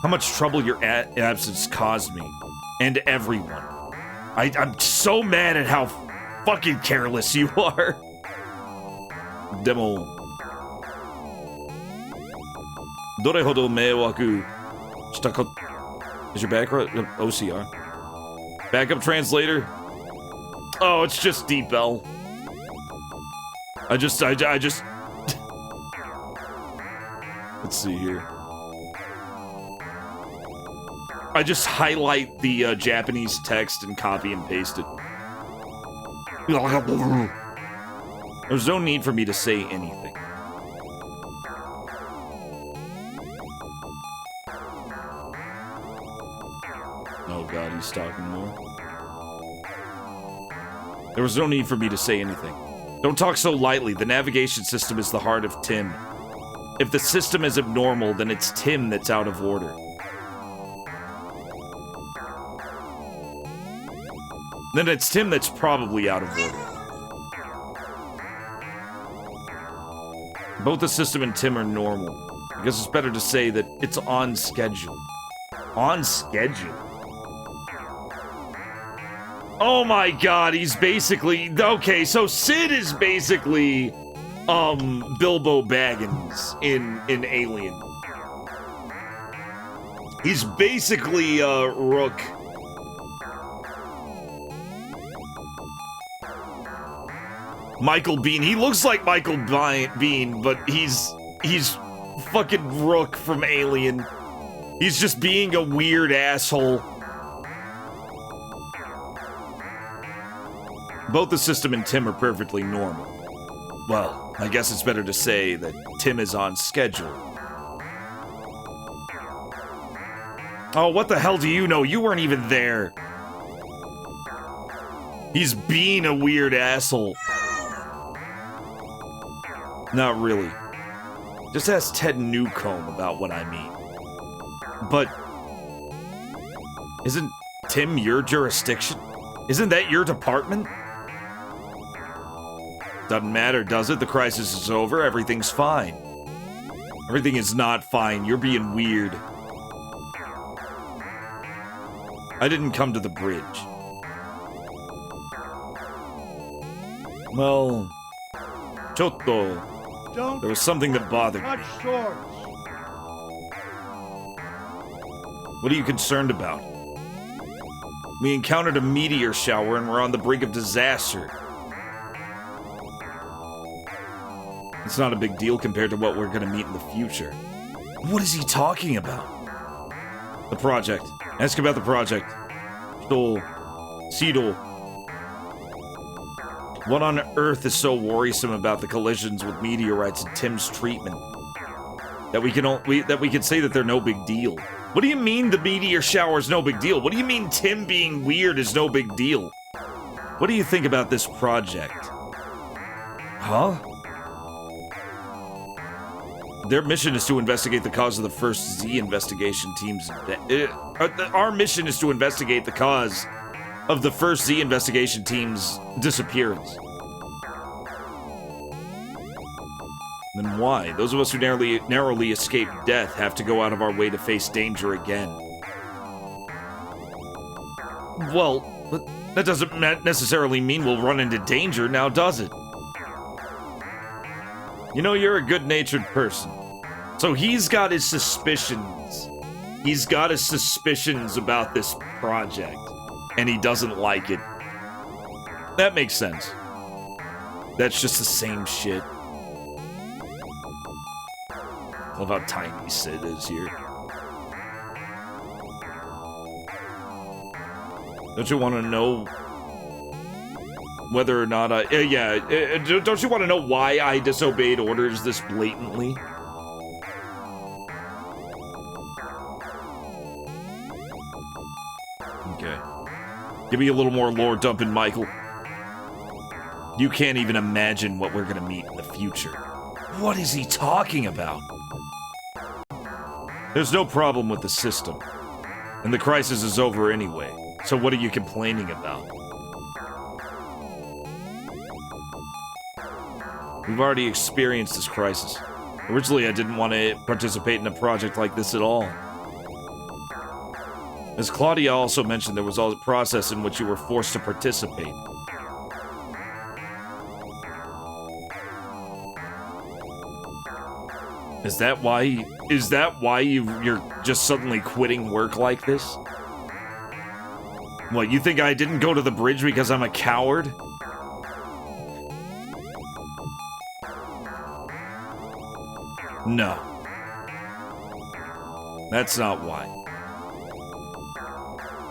How much trouble your absence caused me. And everyone. I'm so mad at how fucking careless you are. Demo. Dore hodo meiwaku shita ko... Is your background OCR? Backup translator? Oh, it's just Deep L. I just... Let's see here. I just highlight the Japanese text and copy and paste it. There's no need for me to say anything. Oh god, he's talking more. There was no need for me to say anything. Don't talk so lightly. The navigation system is the heart of Tim. If the system is abnormal, then it's Tim that's out of order. Then it's Tim that's probably out of order. Both the system and Tim are normal. I guess it's better to say that it's on schedule. On schedule? Oh my god, he's basically... Okay, so Sid is basically... Bilbo Baggins in Alien. He's basically, Rook. Michael Biehn. He looks like Michael Biehn, but he's fucking Rook from Alien. He's just being a weird asshole. Both the system and Tim are perfectly normal. Well, I guess it's better to say that Tim is on schedule. Oh, what the hell do you know? You weren't even there. He's being a weird asshole. Not really. Just ask Ted Newcomb about what I mean. But... isn't Tim your jurisdiction? Isn't that your department? Doesn't matter, does it? The crisis is over. Everything's fine. Everything is not fine. You're being weird. I didn't come to the bridge. Well... Chotto. There was something that bothered me. What are you concerned about? We encountered a meteor shower and we're on the brink of disaster. It's not a big deal compared to what we're gonna meet in the future. What is he talking about? The project. Ask about the project. Sido. What on earth is so worrisome about the collisions with meteorites and Tim's treatment? That we can say that they're no big deal. What do you mean the meteor shower is no big deal? What do you mean Tim being weird is no big deal? What do you think about this project? Huh? Their mission is to investigate the cause of the first Z investigation team's... our mission is to investigate the cause of the first Z investigation team's disappearance. Then why? Those of us who narrowly escaped death have to go out of our way to face danger again. Well, that doesn't necessarily mean we'll run into danger, now does it? You know, you're a good-natured person. So he's got his suspicions. He's got his suspicions about this project. And he doesn't like it. That makes sense. That's just the same shit. Love how tiny Sid is here. Don't you want to know whether or not I... don't you want to know why I disobeyed orders this blatantly? Okay. Give me a little more lore dumping, Michael. You can't even imagine what we're gonna meet in the future. What is he talking about? There's no problem with the system. And the crisis is over anyway. So what are you complaining about? We've already experienced this crisis. Originally, I didn't want to participate in a project like this at all. As Claudia also mentioned, there was a process in which you were forced to participate. Is that why you're just suddenly quitting work like this? What, you think I didn't go to the bridge because I'm a coward? No. That's not why.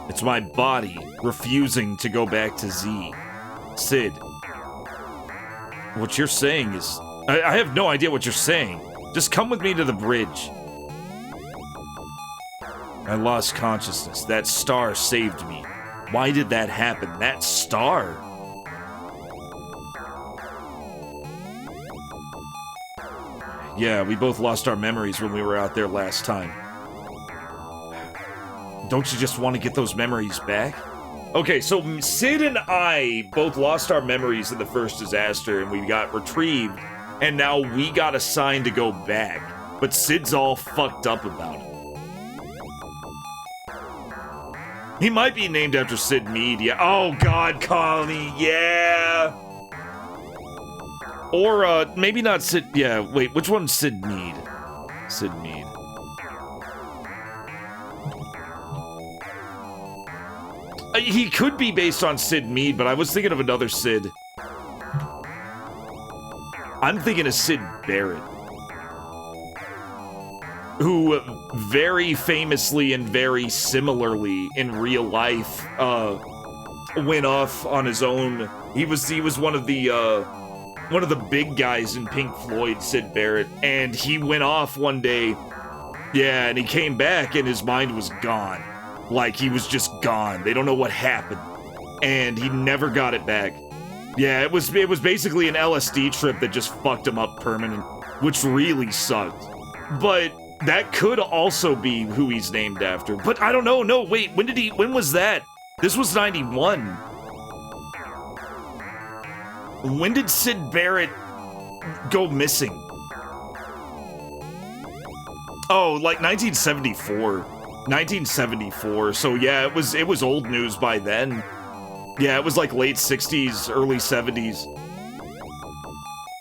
It's my body refusing to go back to Z. Sid. What you're saying is... I have no idea what you're saying. Just come with me to the bridge. I lost consciousness. That star saved me. Why did that happen? That star? Yeah, we both lost our memories when we were out there last time. Don't you just want to get those memories back? Okay, so Sid and I both lost our memories in the first disaster, and we got retrieved, and now we got assigned to go back. But Sid's all fucked up about it. He might be named after Sid Mead, yeah. Oh god, Connie, yeah! Or, maybe not Sid... Yeah, wait, which one's Sid Mead? Sid Mead. He could be based on Sid Mead, but I was thinking of another Sid. I'm thinking of Sid Barrett. Who very famously and very similarly in real life, went off on his own. He was one of the big guys in Pink Floyd, Sid Barrett, and he went off one day, yeah, and he came back and his mind was gone. Like, he was just gone. They don't know what happened. And he never got it back. Yeah, it was basically an LSD trip that just fucked him up permanent, which really sucked. But that could also be who he's named after. But I don't know, no, wait, when was that? This was 91. When did Sid Barrett go missing? Oh, like 1974. 1974. So yeah, it was old news by then. Yeah, it was like late 60s, early 70s.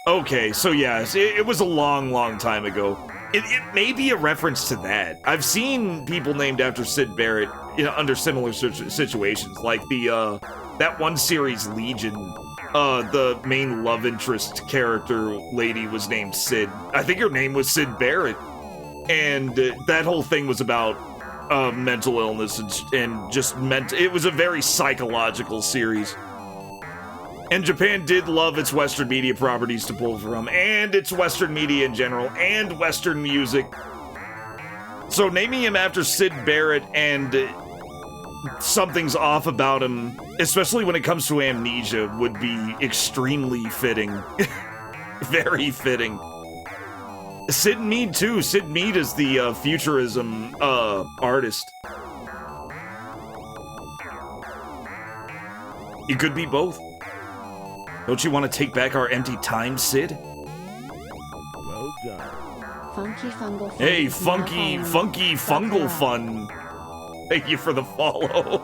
Okay, so yeah, it was a long, long time ago. It may be a reference to that. I've seen people named after Sid Barrett under similar situations, like that one series Legion. The main love interest character lady was named Sid. I think her name was Sid Barrett. And that whole thing was about mental illness and just it was a very psychological series. And Japan did love its Western media properties to pull from, and its Western media in general, and Western music. So naming him after Sid Barrett and something's off about him, especially when it comes to amnesia, would be extremely fitting. Very fitting. Sid Mead, too. Sid Mead is the futurism artist. It could be both. Don't you want to take back our empty time, Sid? Well done. Funky Fungal Fun. Hey, funky fungal fun. Thank you for the follow.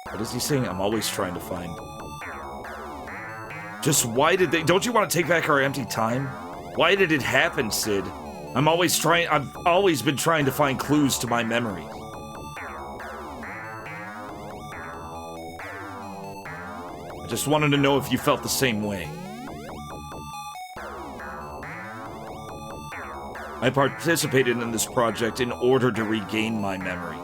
What is he saying? I'm always trying to find. Just why did they... Don't you want to take back our empty time? Why did it happen, Sid? I've always been trying to find clues to my memories. I just wanted to know if you felt the same way. I participated in this project in order to regain my memories.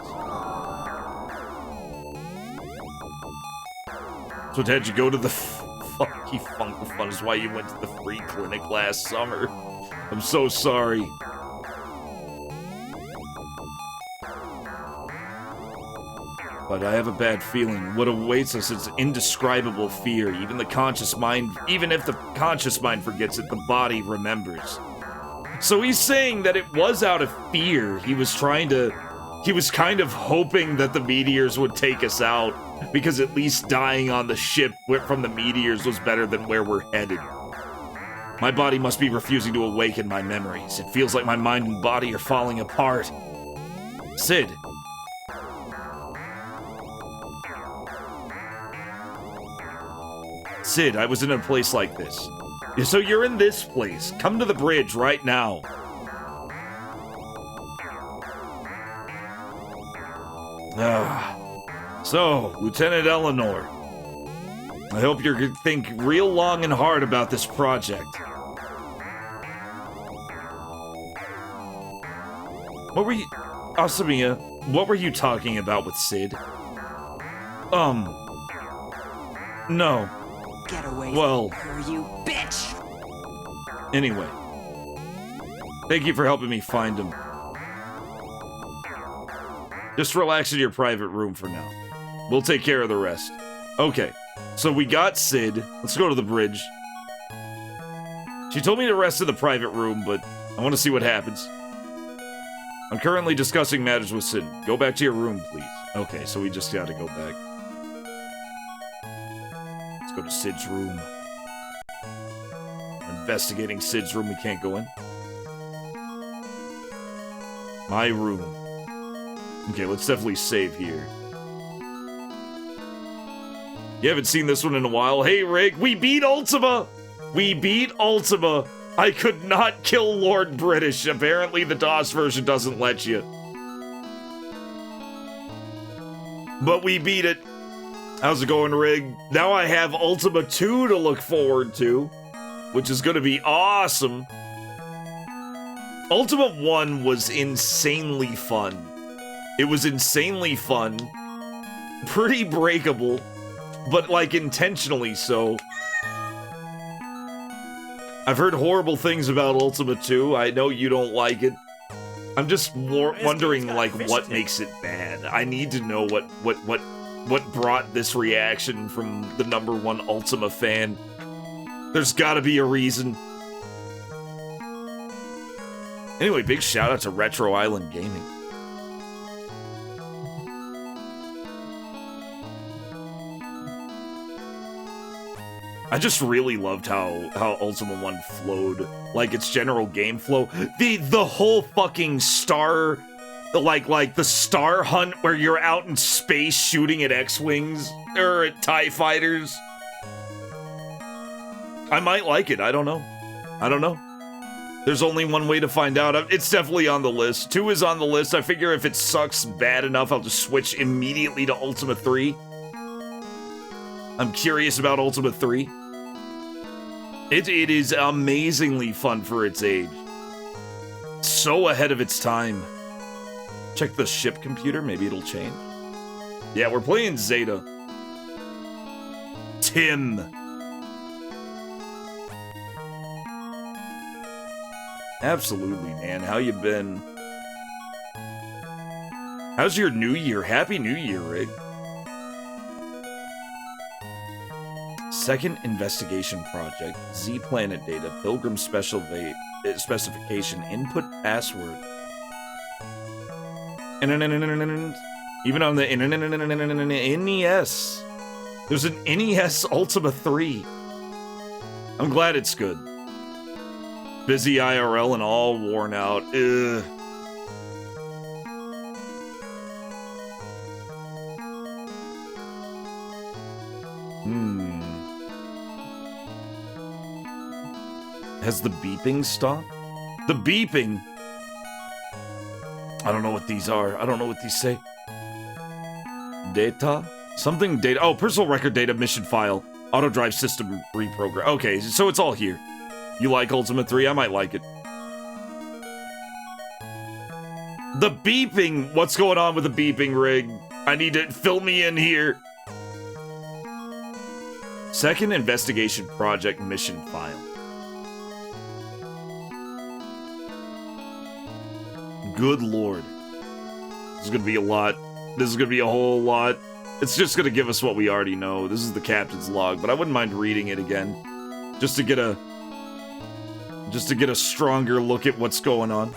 So had you go to the Funky Fungal Fun is why you went to the free clinic last summer. I'm so sorry. But I have a bad feeling. What awaits us is indescribable fear. Even if the conscious mind forgets it, the body remembers. So he's saying that it was out of fear. He was kind of hoping that the meteors would take us out, because at least dying on the ship from the meteors was better than where we're headed. My body must be refusing to awaken my memories. It feels like my mind and body are falling apart. Sid. Sid, I was in a place like this. So you're in this place. Come to the bridge right now. So, Lieutenant Eleanor, I hope you're gonna think real long and hard about this project. What were you... Asamiya, what were you talking about with Sid? No. Get away Well... from her, you bitch! Anyway. Thank you for helping me find him. Just relax in your private room for now. We'll take care of the rest. Okay, so we got Sid. Let's go to the bridge. She told me to rest in the private room, but I want to see what happens. I'm currently discussing matters with Sid. Go back to your room, please. Okay, so we just gotta go back. Let's go to Sid's room. We're investigating Sid's room. We can't go in. My room. Okay, let's definitely save here. You haven't seen this one in a while. Hey, Rig, we beat Ultima! We beat Ultima! I could not kill Lord British. Apparently the DOS version doesn't let you. But we beat it. How's it going, Rig? Now I have Ultima 2 to look forward to, which is gonna be awesome. Ultima 1 was insanely fun. It was insanely fun. Pretty breakable, but like intentionally so. I've heard horrible things about Ultima 2. I know you don't like it. I'm just wondering, like, what makes it bad. I need to know what brought this reaction from the #1 Ultima fan. There's gotta be a reason. Anyway, big shout out to Retro Island Gaming. I just really loved how Ultima 1 flowed, like its general game flow. The whole fucking star, like the star hunt where you're out in space shooting at X-Wings or at TIE fighters. I might like it, I don't know. I don't know. There's only one way to find out. It's definitely on the list. 2 is on the list. I figure if it sucks bad enough, I'll just switch immediately to Ultima 3. I'm curious about Ultima 3. It is amazingly fun for its age. So ahead of its time. Check the ship computer, maybe it'll change. Yeah, we're playing ZETA. Tim. Absolutely, man. How you been? How's your new year? Happy New Year, Rig. Second investigation project, Z Planet data, Pilgrim specification, input password. Even on the NES. There's an NES Ultima 3. I'm glad it's good. Busy IRL and all worn out. Ugh. Has the beeping stopped? The beeping? I don't know what these are. I don't know what these say. Data? Something data. Oh, personal record data mission file. Auto drive system reprogram. Okay, so it's all here. You like Ultima 3? I might like it. The beeping! What's going on with the beeping, Rig? I need to fill me in here. Second investigation project mission file. Good lord. This is gonna be a lot. This is gonna be a whole lot. It's just gonna give us what we already know. This is the captain's log, but I wouldn't mind reading it again. Just to get a just to get a stronger look at what's going on.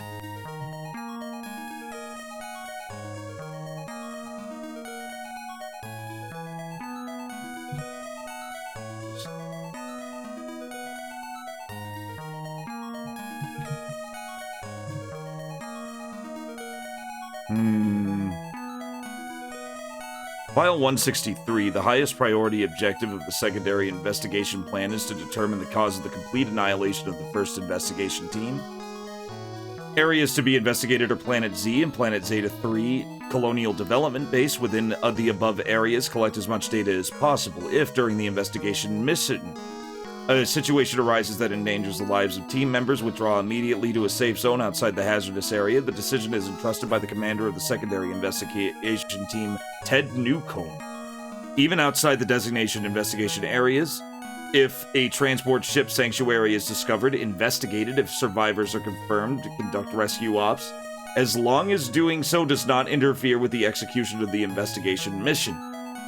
File 163, the highest priority objective of the secondary investigation plan is to determine the cause of the complete annihilation of the first investigation team. Areas to be investigated are Planet Z and Planet Zeta 3 Colonial Development Base. Within the above areas, collect as much data as possible. If, during the investigation mission, a situation arises that endangers the lives of team members, withdraw immediately to a safe zone outside the hazardous area. The decision is entrusted by the commander of the secondary investigation team, Ted Newcomb. Even outside the designation investigation areas, if a transport ship sanctuary is discovered, investigated. If survivors are confirmed, conduct rescue ops, as long as doing so does not interfere with the execution of the investigation mission.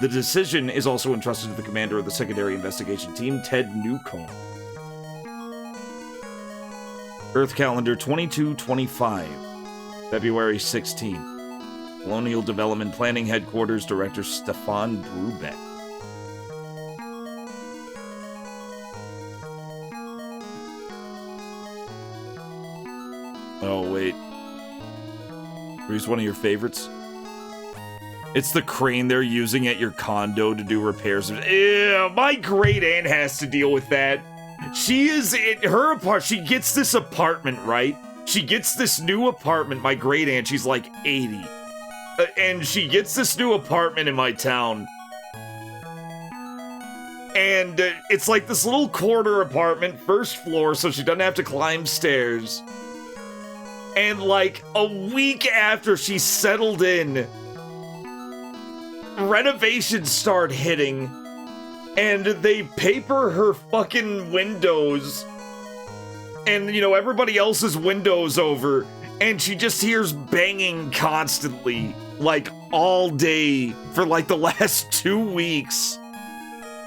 The decision is also entrusted to the commander of the secondary investigation team, Ted Newcomb. Earth calendar 2225, February 16. Colonial Development Planning Headquarters Director Stefan Brubeck. Oh, wait. Here's one of your favorites. It's the crane they're using at your condo to do repairs. Ew, my great aunt has to deal with that. She is in her apartment. She gets this apartment, right? She gets this new apartment. My great aunt, she's like 80. And she gets this new apartment in my town. And it's like this little corner apartment, first floor, so she doesn't have to climb stairs. And like a week after she settled in, renovations start hitting, and they paper her fucking windows, and, you know, everybody else's windows over, and she just hears banging constantly, like, all day, for, like, the last 2 weeks.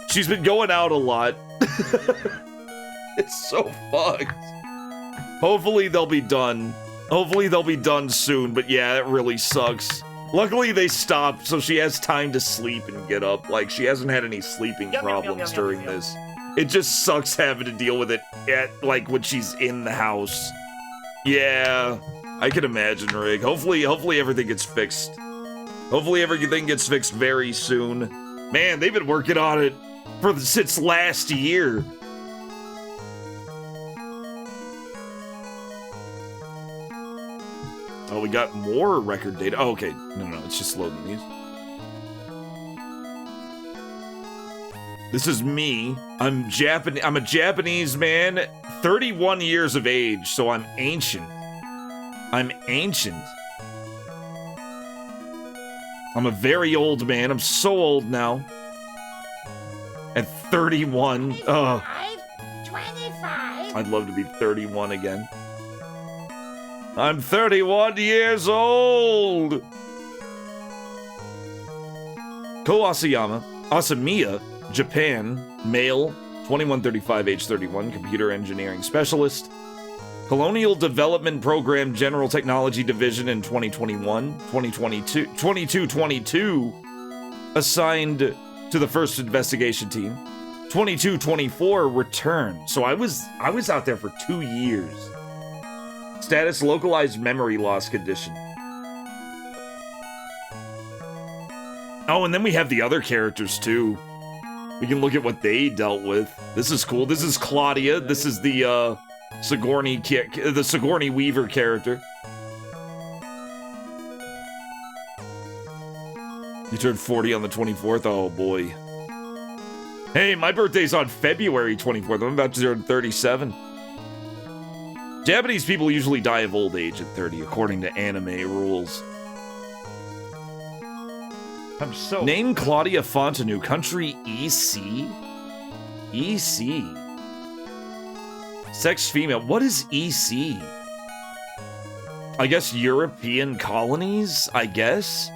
She's been going out a lot. It's so fucked. Hopefully they'll be done. Hopefully they'll be done soon, but yeah, it really sucks. Luckily, they stopped, so she has time to sleep and get up. Like, she hasn't had any sleeping problems during this. It just sucks having to deal with it like, when she's in the house. Yeah, I can imagine, Rig. Hopefully everything gets fixed. Hopefully everything gets fixed very soon. Man, they've been working on it since last year. Oh, we got more record data. Oh, okay. No, it's just loading these. This is me. I'm a Japanese man, 31 years of age, so I'm ancient. I'm ancient. I'm a very old man. I'm so old now. At 31. 25. I'd love to be 31 again. I'm 31 years old! Ko Asamiya, Japan, male, 2135, age 31, computer engineering specialist. Colonial Development Program General Technology Division in 2021, 2222, assigned to the first investigation team. 2224, returned. So I was out there for 2 years. Status, localized memory loss condition. Oh, and then we have the other characters, too. We can look at what they dealt with. This is cool. This is Claudia. This is the, Sigourney Weaver character. You turned 40 on the 24th? Oh, boy. Hey, my birthday's on February 24th. I'm about to turn 37. Japanese people usually die of old age at 30, according to anime rules. Name Claudia Fontenot, country EC? EC. Sex female. What is EC? I guess European colonies, I guess?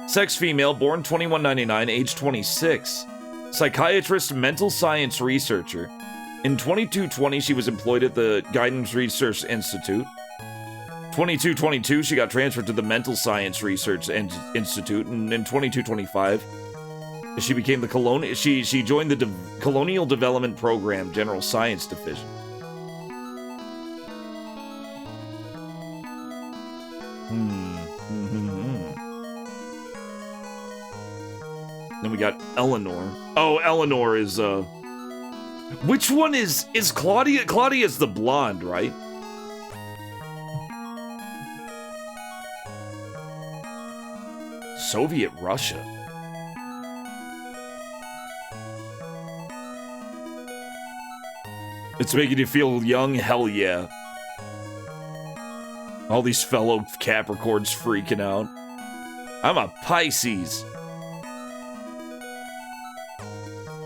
Sex female, born 2199, age 26. Psychiatrist, mental science researcher. In 2220, she was employed at the Guidance Research Institute. 2222, she got transferred to the Mental Science Research Institute, and in 2225, she became the she joined the Colonial Development Program General Science Division. Then we got Eleanor. Oh, Eleanor is which one is Claudia? Claudia's the blonde, right? Soviet Russia. It's making you feel young? Hell yeah. All these fellow Capricorns freaking out. I'm a Pisces.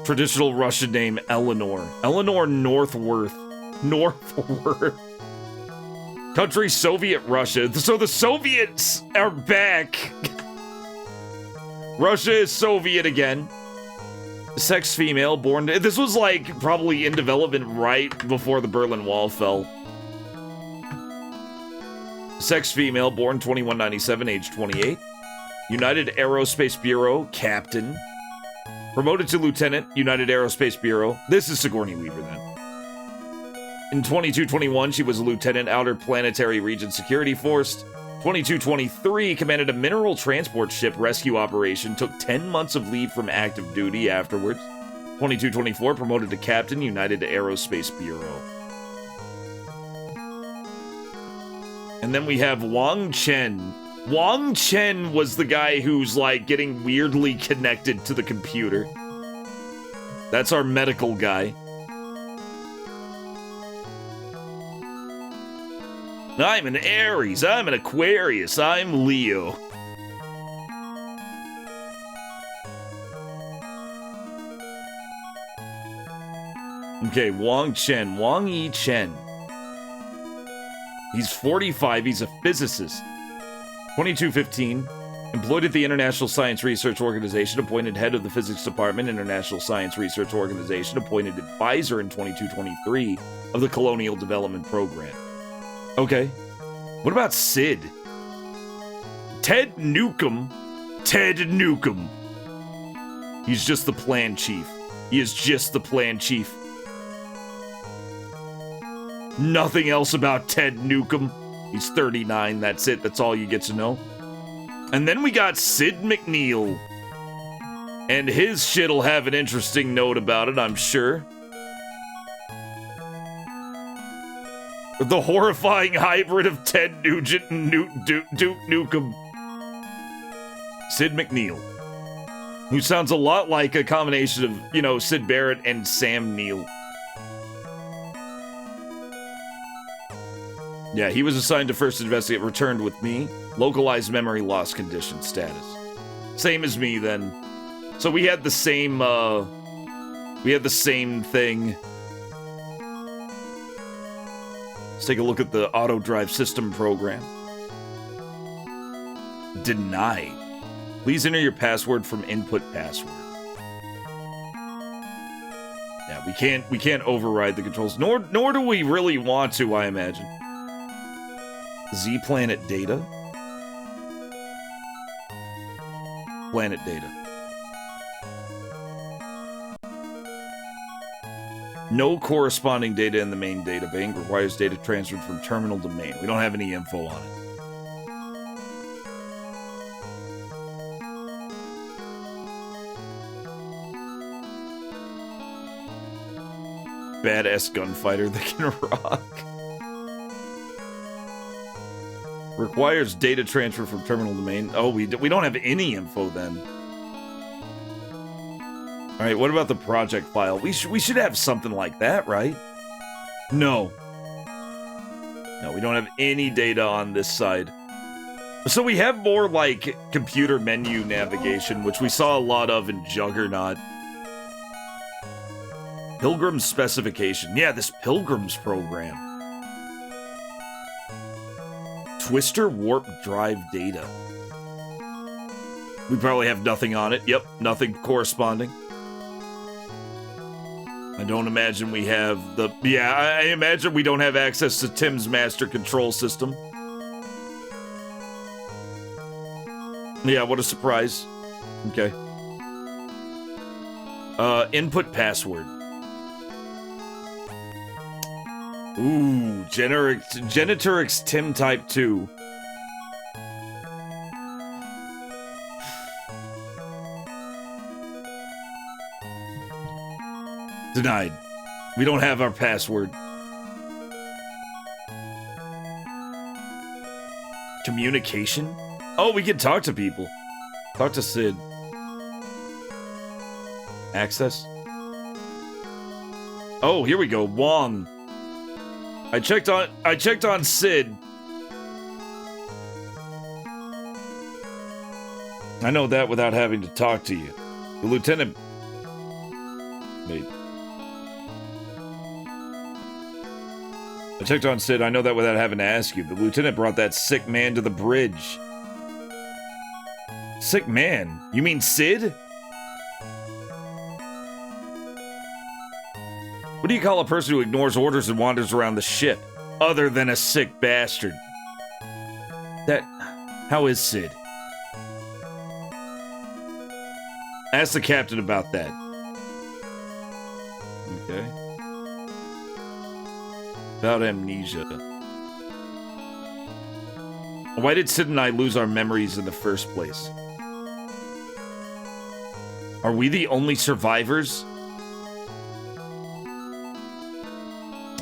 Traditional Russian name, Eleanor. Eleanor Northworth. Northworth. Country, Soviet Russia. So the Soviets are back. Russia is Soviet again. Sex female, born... This was like probably in development right before the Berlin Wall fell. Sex female, born 2197, age 28. United Aerospace Bureau, captain. Promoted to lieutenant, United Aerospace Bureau. This is Sigourney Weaver then. In 2221, she was a lieutenant, Outer Planetary Region Security Force. 2223, commanded a mineral transport ship rescue operation, took 10 months of leave from active duty afterwards. 2224, promoted to captain, United Aerospace Bureau. And then we have Wang Chen. Wang Chen was the guy who's, like, getting weirdly connected to the computer. That's our medical guy. I'm an Aries, I'm an Aquarius, I'm Leo. Okay, Wang Chen, Wang Yi Chen. He's 45, he's a physicist. 2215, employed at the International Science Research Organization, appointed head of the Physics Department, International Science Research Organization, appointed advisor in 2223 of the Colonial Development Program. Okay. What about Sid? Ted Newcomb. Ted Newcomb. He's just the plan chief. He is just the plan chief. Nothing else about Ted Newcomb. He's 39, that's it. That's all you get to know. And then we got Sid McNeil. And his shit'll have an interesting note about it, I'm sure. The horrifying hybrid of Ted Nugent and Duke Nukem. Sid McNeil. Who sounds a lot like a combination of, you know, Sid Barrett and Sam Neill. Yeah, he was assigned to first investigate, returned with me. Localized memory loss condition status. Same as me then. So we had the same, thing. Let's take a look at the auto drive system program. Deny. Please enter your password from input password. Yeah, we can't override the controls, nor do we really want to, I imagine. Z Planet data. Planet data. No corresponding data in the main data bank. Requires data transferred from terminal to main. We don't have any info on it. Badass gunfighter that can rock. Requires data transfer from terminal to main. Oh, we don't have any info then. All right, what about the project file? We should have something like that, right? No. No, we don't have any data on this side. So we have more like computer menu navigation, which we saw a lot of in Juggernaut. Pilgrim's specification. Yeah, this Pilgrim's program. Twister warp drive data. We probably have nothing on it. Yep, nothing corresponding. I don't imagine we have the... Yeah, I imagine we don't have access to Tim's master control system. Yeah, what a surprise. Okay. Input password. Ooh, Genitorix Tim Type 2. Denied. We don't have our password. Communication? Oh, we can talk to people. Talk to Sid. Access? Oh, here we go. Wong. I checked on Sid. I know that without having to talk to you. The lieutenant... Wait. I checked on Sid. I know that without having to ask you. The lieutenant brought that sick man to the bridge. Sick man? You mean Sid? What do you call a person who ignores orders and wanders around the ship, other than a sick bastard? How is Sid? Ask the captain about that. Okay. About amnesia. Why did Sid and I lose our memories in the first place? Are we the only survivors?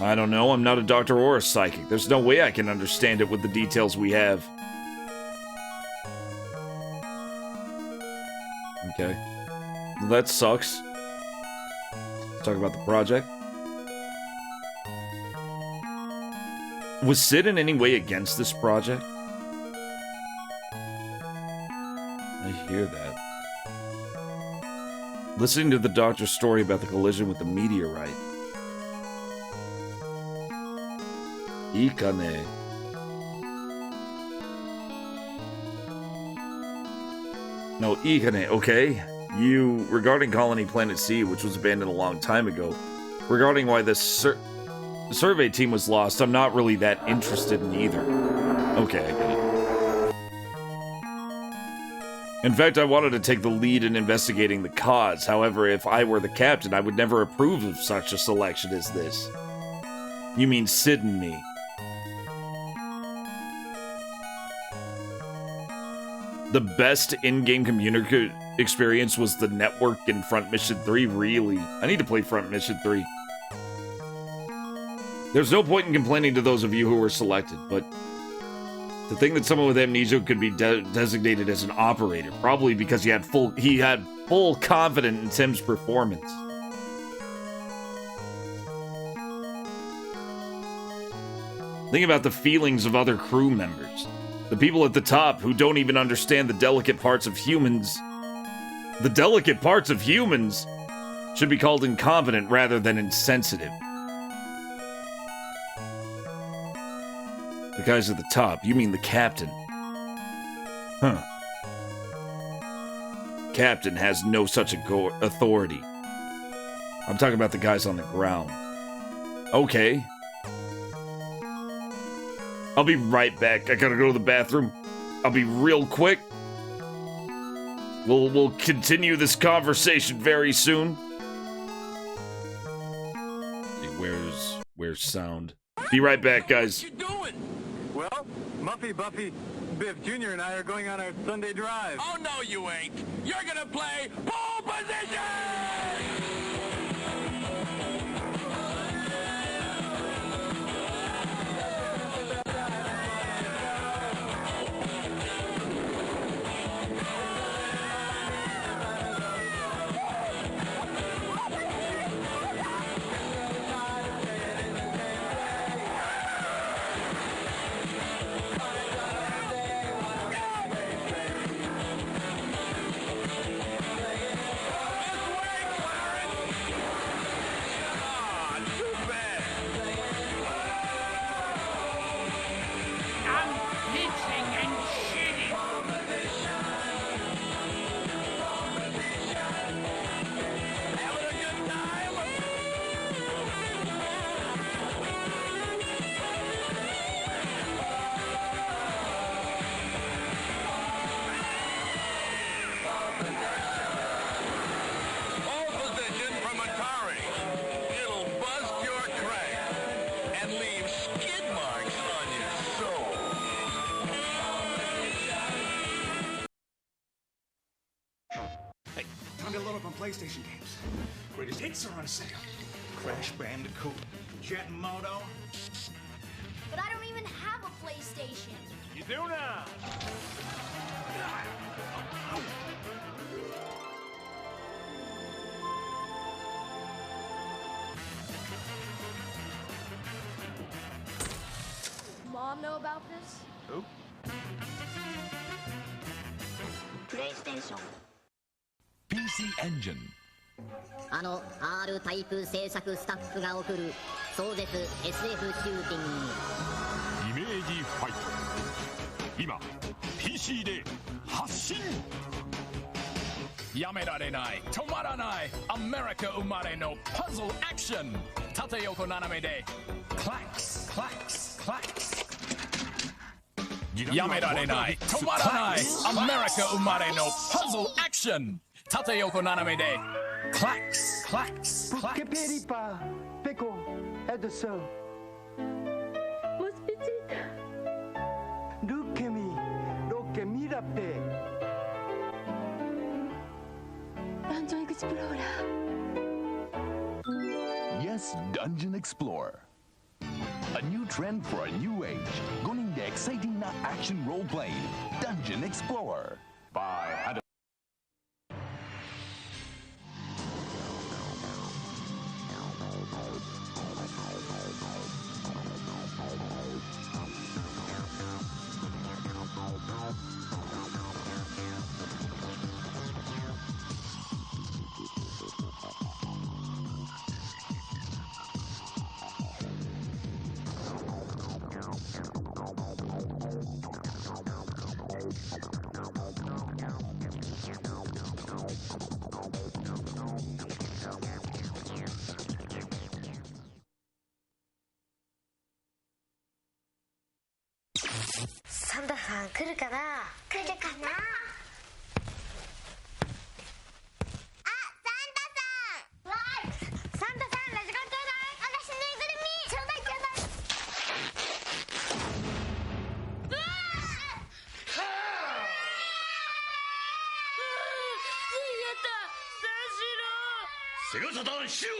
I don't know. I'm not a doctor or a psychic. There's no way I can understand it with the details we have. Okay. Well, that sucks. Let's talk about the project. Was Sid in any way against this project? I hear that. Listening to the doctor's story about the collision with the meteorite. Ikane. No, Ikane, okay. Regarding Colony Planet C, which was abandoned a long time ago, regarding why the survey team was lost, I'm not really that interested in either. Okay, I get it. In fact, I wanted to take the lead in investigating the cause. However, if I were the captain, I would never approve of such a selection as this. You mean Sid and me? The best in-game community experience was the network in Front Mission 3, really. I need to play Front Mission 3. There's no point in complaining to those of you who were selected, but to think that someone with amnesia could be designated as an operator, probably because he had full confidence in Tim's performance. Think about the feelings of other crew members. The people at the top who don't even understand the delicate parts of humans. The delicate parts of humans should be called incompetent rather than insensitive. The guys at the top, you mean the captain? Huh. Captain has no such authority. I'm talking about the guys on the ground. Okay. I'll be right back. I gotta go to the bathroom. I'll be real quick. We'll continue this conversation very soon. Where's sound? Be right back, guys. What you doing? Well, Muffy, Buffy, Biff Jr. and I are going on our Sunday drive. Oh, no, you ain't. You're gonna play pole position! PlayStation games. Greatest hits are on sale. Crash Bandicoot, Jet Moto. But I don't even have a PlayStation. You do now. Mom know about this? Who? PlayStation. PC Engine R タイプ制作スタッフが送る壮絶 SF シューティングイメージファイト今 PC で発信やめられない止まらないアメリカ生まれのパズルアクション縦横斜めでクラックスクラックスクラックスやめられない止まらないアメリカ生まれのパズルアクション縦横斜めでクラックスクラックスクラックス Pickle at the show. What's Petita? Look at me. Look at me, la pe. Dungeon Explorer. Yes, Dungeon Explorer. A new trend for a new age. Going the exciting action role-playing Dungeon Explorer by Adam. サンタさん来るかな？来るかな？あ、サンタさん！わーい！サンタさん、ラジコンちょうだい！私のぬいぐるみ！ちょうだいちょうだい！うわー！やった！三四郎！セガサタンシロ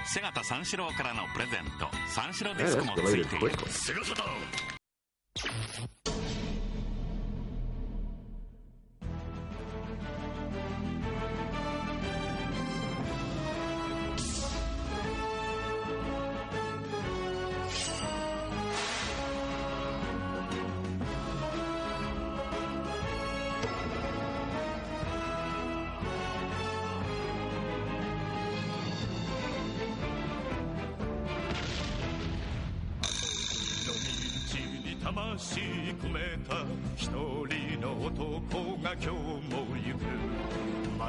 セガタ三四郎からのプレゼント三四郎ディスクもついているセガサタン魂込めた一人の男が今日も行く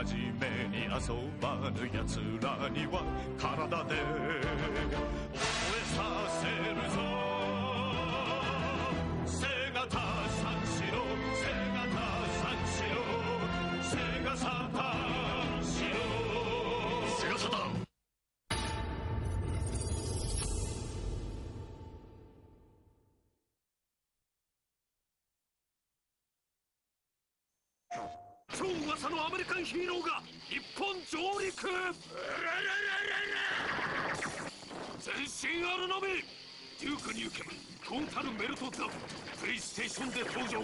真面目に遊ばぬ奴らには体で覚えさせるぞセガタ三四郎セガタ三四郎セガサタン四郎セガサタン超噂のアメリカンヒーローが日本上陸全身アルナミデュークニューケムトータルメルトダウンプレイステーションで登場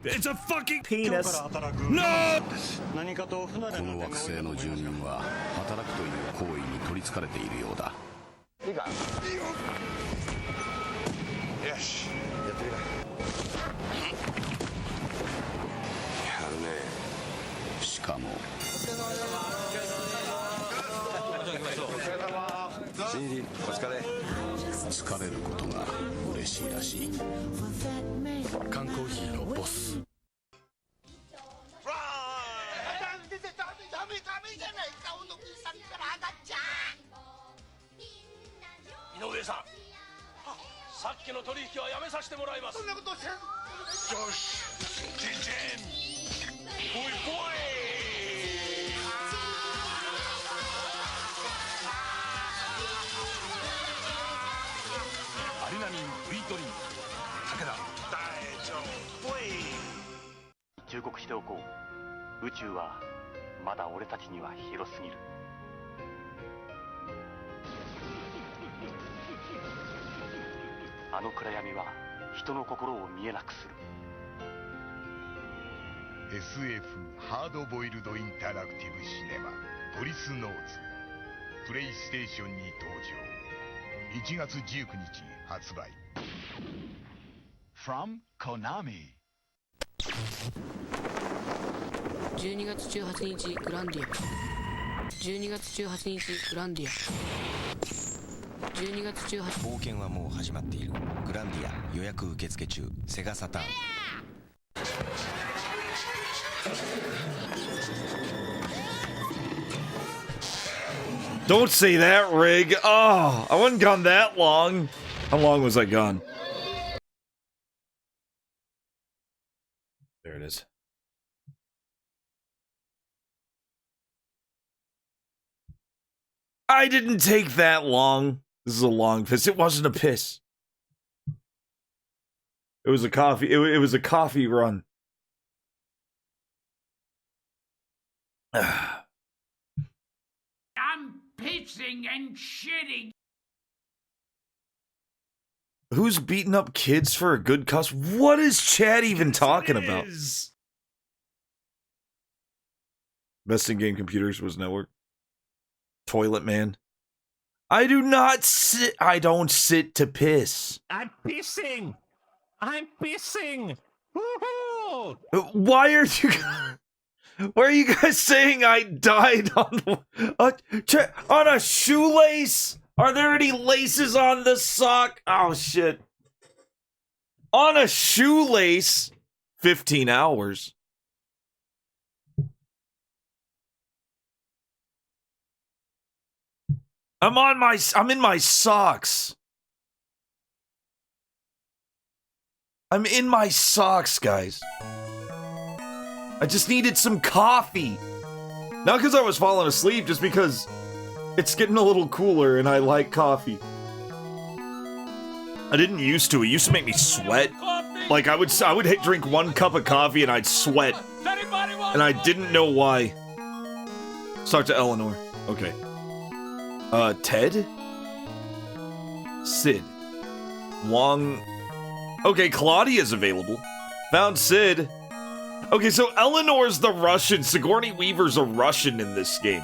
It's a fucking penis. No! 何かと不慣れなこの惑星の住民は働くという行為に取りつかれているようだ。いいか。よし、やってみな。やるね。しかも。新入りお疲れ。疲れることが嬉しいらしい。缶コーヒーのボス。の取引はやめさせてもらいます。そんなことをせん。よし、チンチン。ボイボイ。アリナミン V ドリンク武田大丈夫忠告しておこう。宇宙はまだ俺たちには広すぎる。あの暗闇は人の心を見えなくする。 SF ハードボイルドインタラクティブシネマポリスノーツプレイステーションに登場。1月19日発売。 From Konami 12月18日グランディア。12月18日グランディア。12月18日。冒険はもう始まっている。グランディア予約受付中。セガサターン。Don't say that, Rig. Oh, I wasn't gone that long. How long was I gone? There it is. I didn't take that long. This is a long piss. It wasn't a piss. It was a coffee. It was a coffee run. I'm pissing and shitting. Who's beating up kids for a good cause? What is Chad even talking about? Best in game computers was network. Toilet man. I do not sit. I don't sit to piss. I'm pissing. I'm pissing. Woohoo! Why are you? Why are you guys saying I died on a shoelace? Are there any laces on the sock? Oh shit! On a shoelace. 15 hours. I'm in my socks. I'm in my socks, guys. I just needed some coffee. Not because I was falling asleep, just because it's getting a little cooler and I like coffee. I didn't used to. It used to make me sweat. Like I would drink 1 cup of coffee and I'd sweat. And I didn't know why. Let's talk to Eleanor. Okay. Ted? Sid. Wong. Okay, Claudia's available. Found Sid. Okay, so Eleanor's the Russian. Sigourney Weaver's a Russian in this game.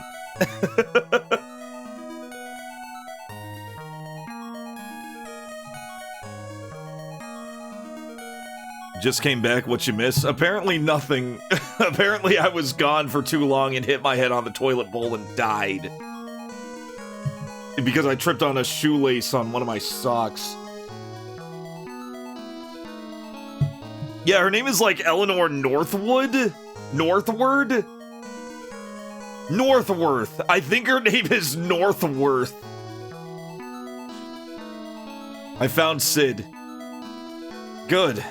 Just came back, what you miss? Apparently nothing. Apparently I was gone for too long and hit my head on the toilet bowl and died. Because I tripped on a shoelace on one of my socks. Yeah, her name is like Eleanor Northwood? Northward? Northworth. I think her name is Northworth. I found Sid. Good.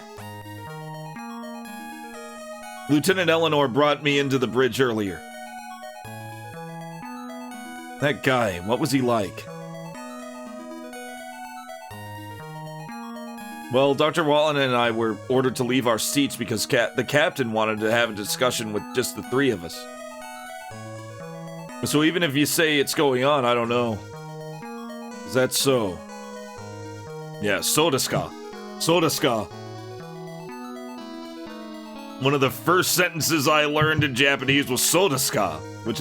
Lieutenant Eleanor brought me into the bridge earlier. That guy, what was he like? Well, Dr. Wallen and I were ordered to leave our seats because the captain wanted to have a discussion with just the 3 of us. So even if you say it's going on, I don't know. Is that so? Yeah, Sodaska. Sodaska. One of the first sentences I learned in Japanese was Sodaska, which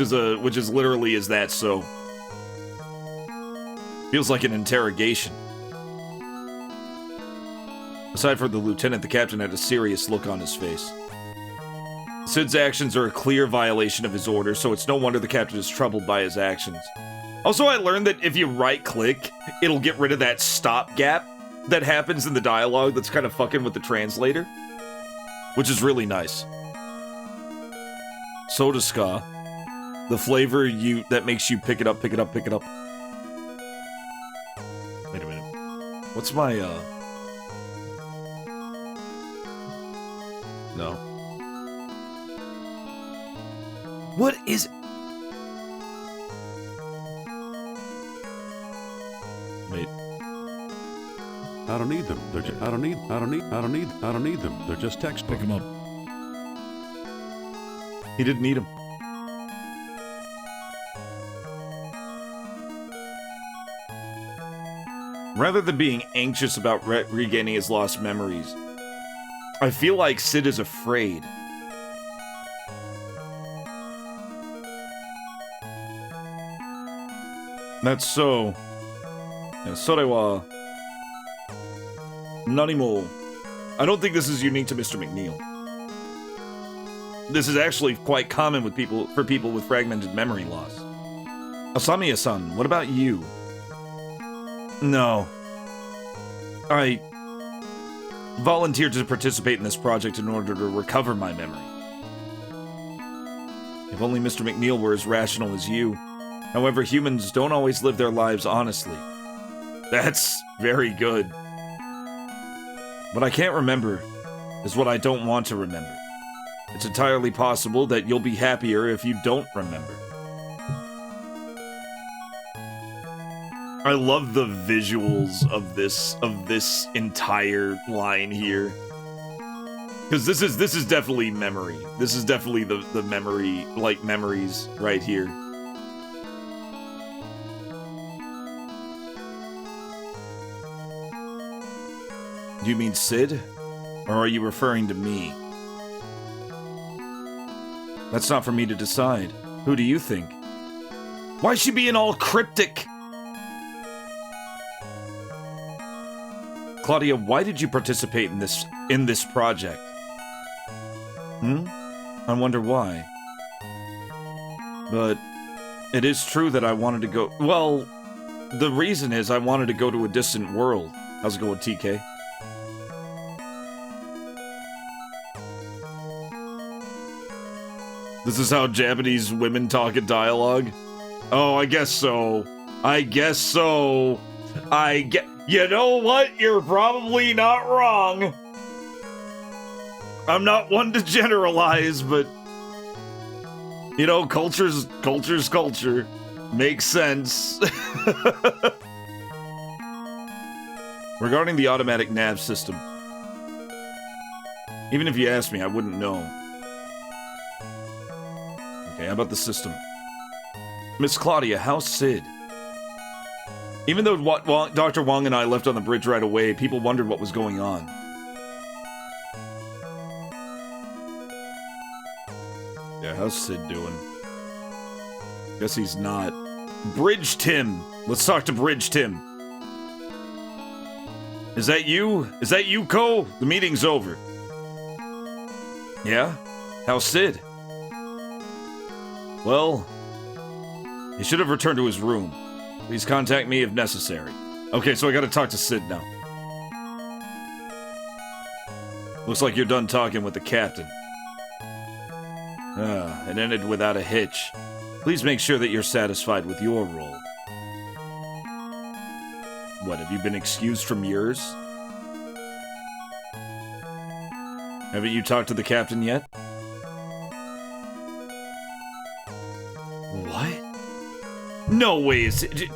is literally is that so. Feels like an interrogation. Aside from the lieutenant, the captain had a serious look on his face. Sid's actions are a clear violation of his orders, so it's no wonder the captain is troubled by his actions. Also, I learned that if you right-click, it'll get rid of that stopgap that happens in the dialogue that's kind of fucking with the translator. Which is really nice. Sodaska. The flavor that makes you pick it up, pick it up, pick it up. Wait a minute. What's my, No. What is... Wait. I don't need them. They're just, I don't need them. They're just textbook. Pick them up. He didn't need them. Rather than being anxious about regaining his lost memories, I feel like Sid is afraid. That's so. Yeah, それは 何も. I don't think this is unique to Mr. McNeil. This is actually quite common with people with fragmented memory loss. Asamiya-san, what about you? No. I volunteered to participate in this project in order to recover my memory. If only Mr. McNeil were as rational as you. However, humans don't always live their lives honestly. That's very good. What I can't remember is what I don't want to remember. It's entirely possible that you'll be happier if you don't remember. I love the visuals of this entire line here. Because this is definitely memory. This is definitely the memory, like memories right here. Do you mean Sid? Or are you referring to me? That's not for me to decide. Who do you think? Why is she being all cryptic? Claudia, why did you participate in this project? I wonder why. But it is true that I wanted to go... Well, the reason is I wanted to go to a distant world. How's it going, TK? This is how Japanese women talk in dialogue? Oh, I guess so. I guess so. You know what? You're probably not wrong. I'm not one to generalize, but... You know, culture's culture. Makes sense. Regarding the automatic nav system. Even if you asked me, I wouldn't know. Okay, how about the system? Miss Claudia, how's Sid? Even though Dr. Wong and I left on the bridge right away, people wondered what was going on. Yeah, how's Sid doing? Guess he's not. Bridge Tim! Let's talk to Bridge Tim. Is that you? Is that you, Ko? The meeting's over. Yeah? How's Sid? Well, he should have returned to his room. Please contact me if necessary. Okay, so I gotta talk to Sid now. Looks like you're done talking with the captain. It ended without a hitch. Please make sure that you're satisfied with your role. What, have you been excused from yours? Haven't you talked to the captain yet? What? No way is it...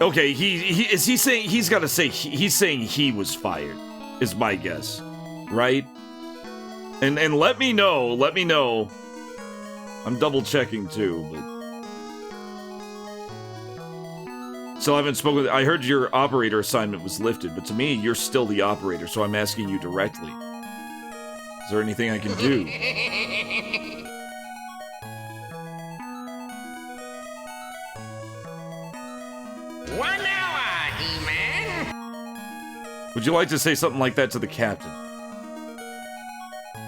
Okay, is he saying... He's gotta say... He's saying he was fired, is my guess. Right? And let me know. I'm double checking too, but... Still haven't spoken... I heard your operator assignment was lifted, but to me, you're still the operator, so I'm asking you directly. Is there anything I can do? Would you like to say something like that to the captain?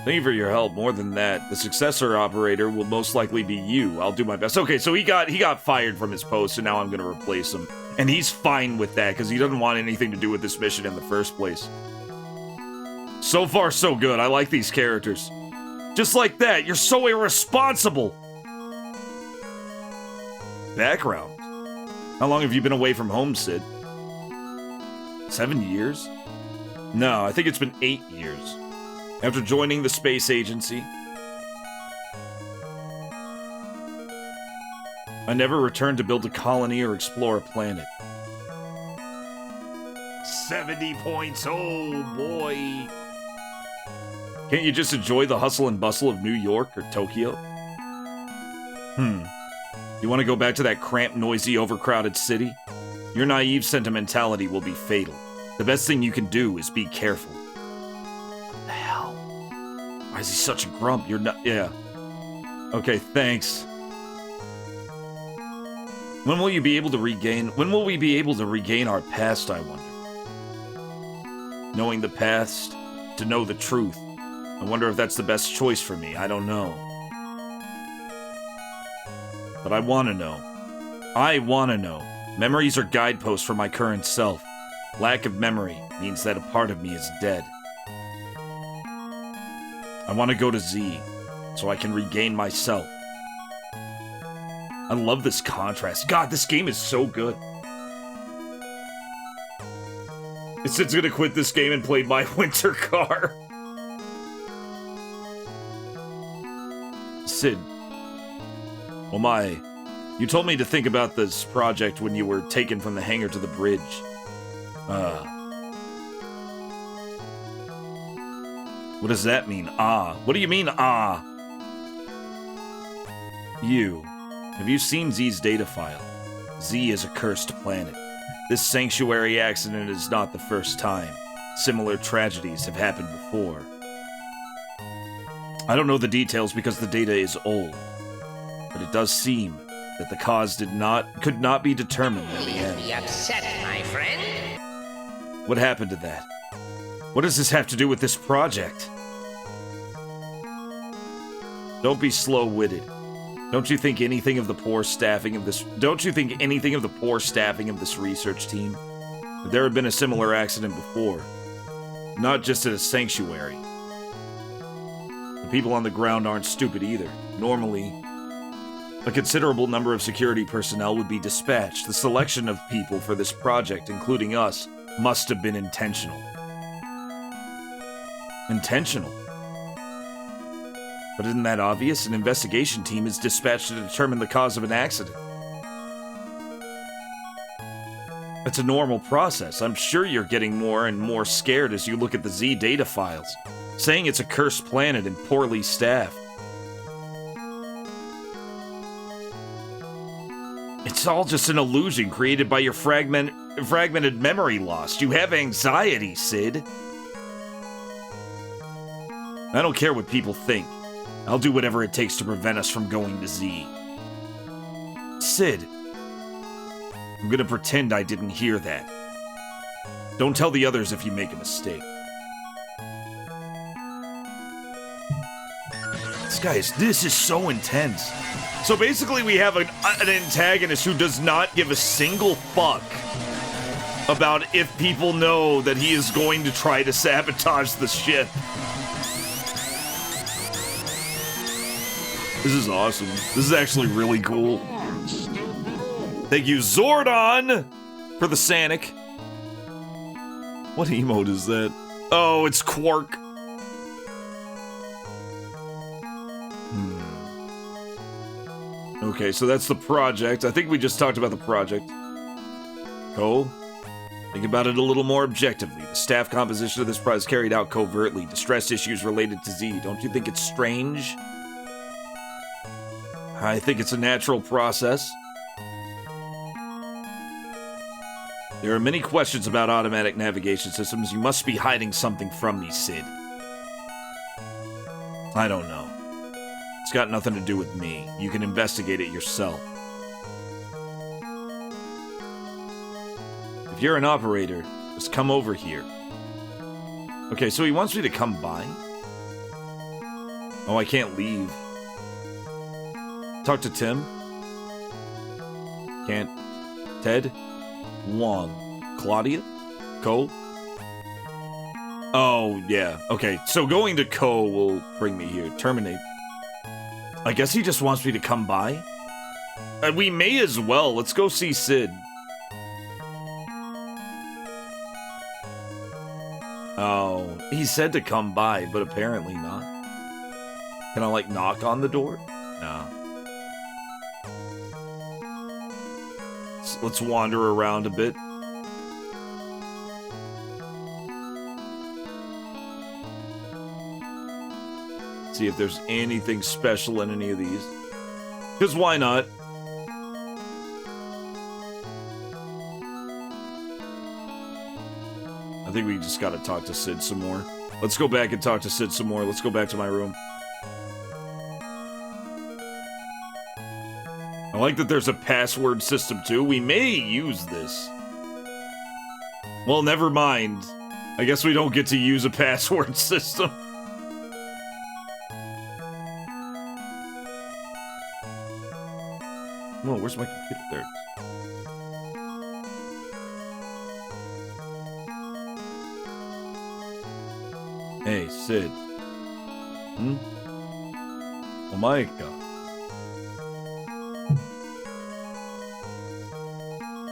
Thank you for your help. More than that, the successor operator will most likely be you. I'll do my best. Okay, so he got fired from his post, and now I'm gonna replace him. And he's fine with that, because he doesn't want anything to do with this mission in the first place. So far, so good. I like these characters. Just like that, you're so irresponsible! Background. How long have you been away from home, Sid? 7 years? No, I think it's been 8 years. After joining the space agency, I never returned to build a colony or explore a planet. 70 points, oh boy. Can't you just enjoy the hustle and bustle of New York or Tokyo? You want to go back to that cramped, noisy, overcrowded city? Your naive sentimentality will be fatal. The best thing you can do is be careful. What the hell? Why is he such a grump? You're not... Yeah. Okay, thanks. When will you be able to regain... When will we be able to regain our past, I wonder? Knowing the past, to know the truth. I wonder if that's the best choice for me. I don't know. But I want to know. I want to know. Memories are guideposts for my current self. Lack of memory means that a part of me is dead. I want to go to Z, so I can regain myself. I love this contrast. God, this game is so good. Sid's gonna quit this game and play My Winter Car. Sid. Oh my. You told me to think about this project when you were taken from the hangar to the bridge. What does that mean? What do you mean, Have you seen Z's data file? Z is a cursed planet. This sanctuary accident is not the first time. Similar tragedies have happened before. I don't know the details because the data is old, but it does seem that the cause could not be determined in the end. Be upset, my friend. What happened to that? What does this have to do with this project? Don't be slow-witted. Don't you think anything of the poor staffing of this research team? There had been a similar accident before. Not just at a sanctuary. The people on the ground aren't stupid either. Normally, a considerable number of security personnel would be dispatched. The selection of people for this project, including us, must have been intentional. Intentional? But isn't that obvious? An investigation team is dispatched to determine the cause of an accident. It's a normal process. I'm sure you're getting more and more scared as you look at the Z data files, saying it's a cursed planet and poorly staffed. It's all just an illusion created by your fragmented memory loss. You have anxiety, Sid. I don't care what people think. I'll do whatever it takes to prevent us from going to Z. Sid. I'm gonna pretend I didn't hear that. Don't tell the others if you make a mistake. This is so intense. So basically we have an antagonist who does not give a single fuck about if people know that he is going to try to sabotage the ship. This is awesome. This is actually really cool. Thank you, Zordon, for the Sanic. What emote is that? Oh, it's Quark. Okay, so that's the project. I think we just talked about the project. Cole? Think about it a little more objectively. The staff composition of this project is carried out covertly. Distress issues related to Z. Don't you think it's strange? I think it's a natural process. There are many questions about automatic navigation systems. You must be hiding something from me, Sid. I don't know. It's got nothing to do with me. You can investigate it yourself. If you're an operator, just come over here. Okay, so he wants me to come by? Oh, I can't leave. Talk to Tim? Can't. Ted? Wong. Claudia? Ko? Oh, yeah. Okay, so going to Ko will bring me here. Terminate. I guess he just wants me to come by? We may as well. Let's go see Sid. Oh, he said to come by, but apparently not. Can I, like, knock on the door? No. Let's wander around a bit. See if there's anything special in any of these. Because why not? I think we just gotta talk to Sid some more. Let's go back and talk to Sid some more. Let's go back to my room. I like that there's a password system too. We may use this. Well, never mind. I guess we don't get to use a password system. Whoa, where's my computer? There it is. Hey, Sid. Oh my god.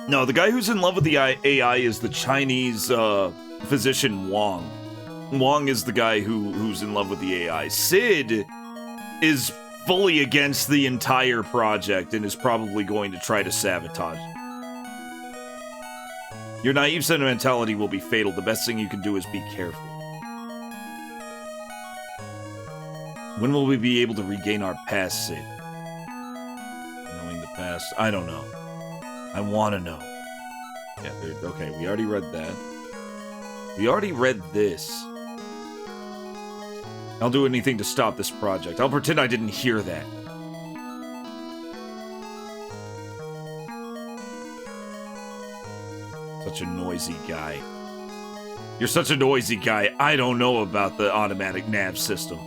No, the guy who's in love with the AI is the Chinese physician Wong. Wong is the guy who's in love with the AI. Sid is fully against the entire project and is probably going to try to sabotage it. Your naive sentimentality will be fatal. The best thing you can do is be careful. When will we be able to regain our past, Sid? Knowing the past? I don't know. I want to know. Yeah, okay, we already read that. We already read this. I'll do anything to stop this project. I'll pretend I didn't hear that. Such a noisy guy. You're such a noisy guy. I don't know about the automatic nav system.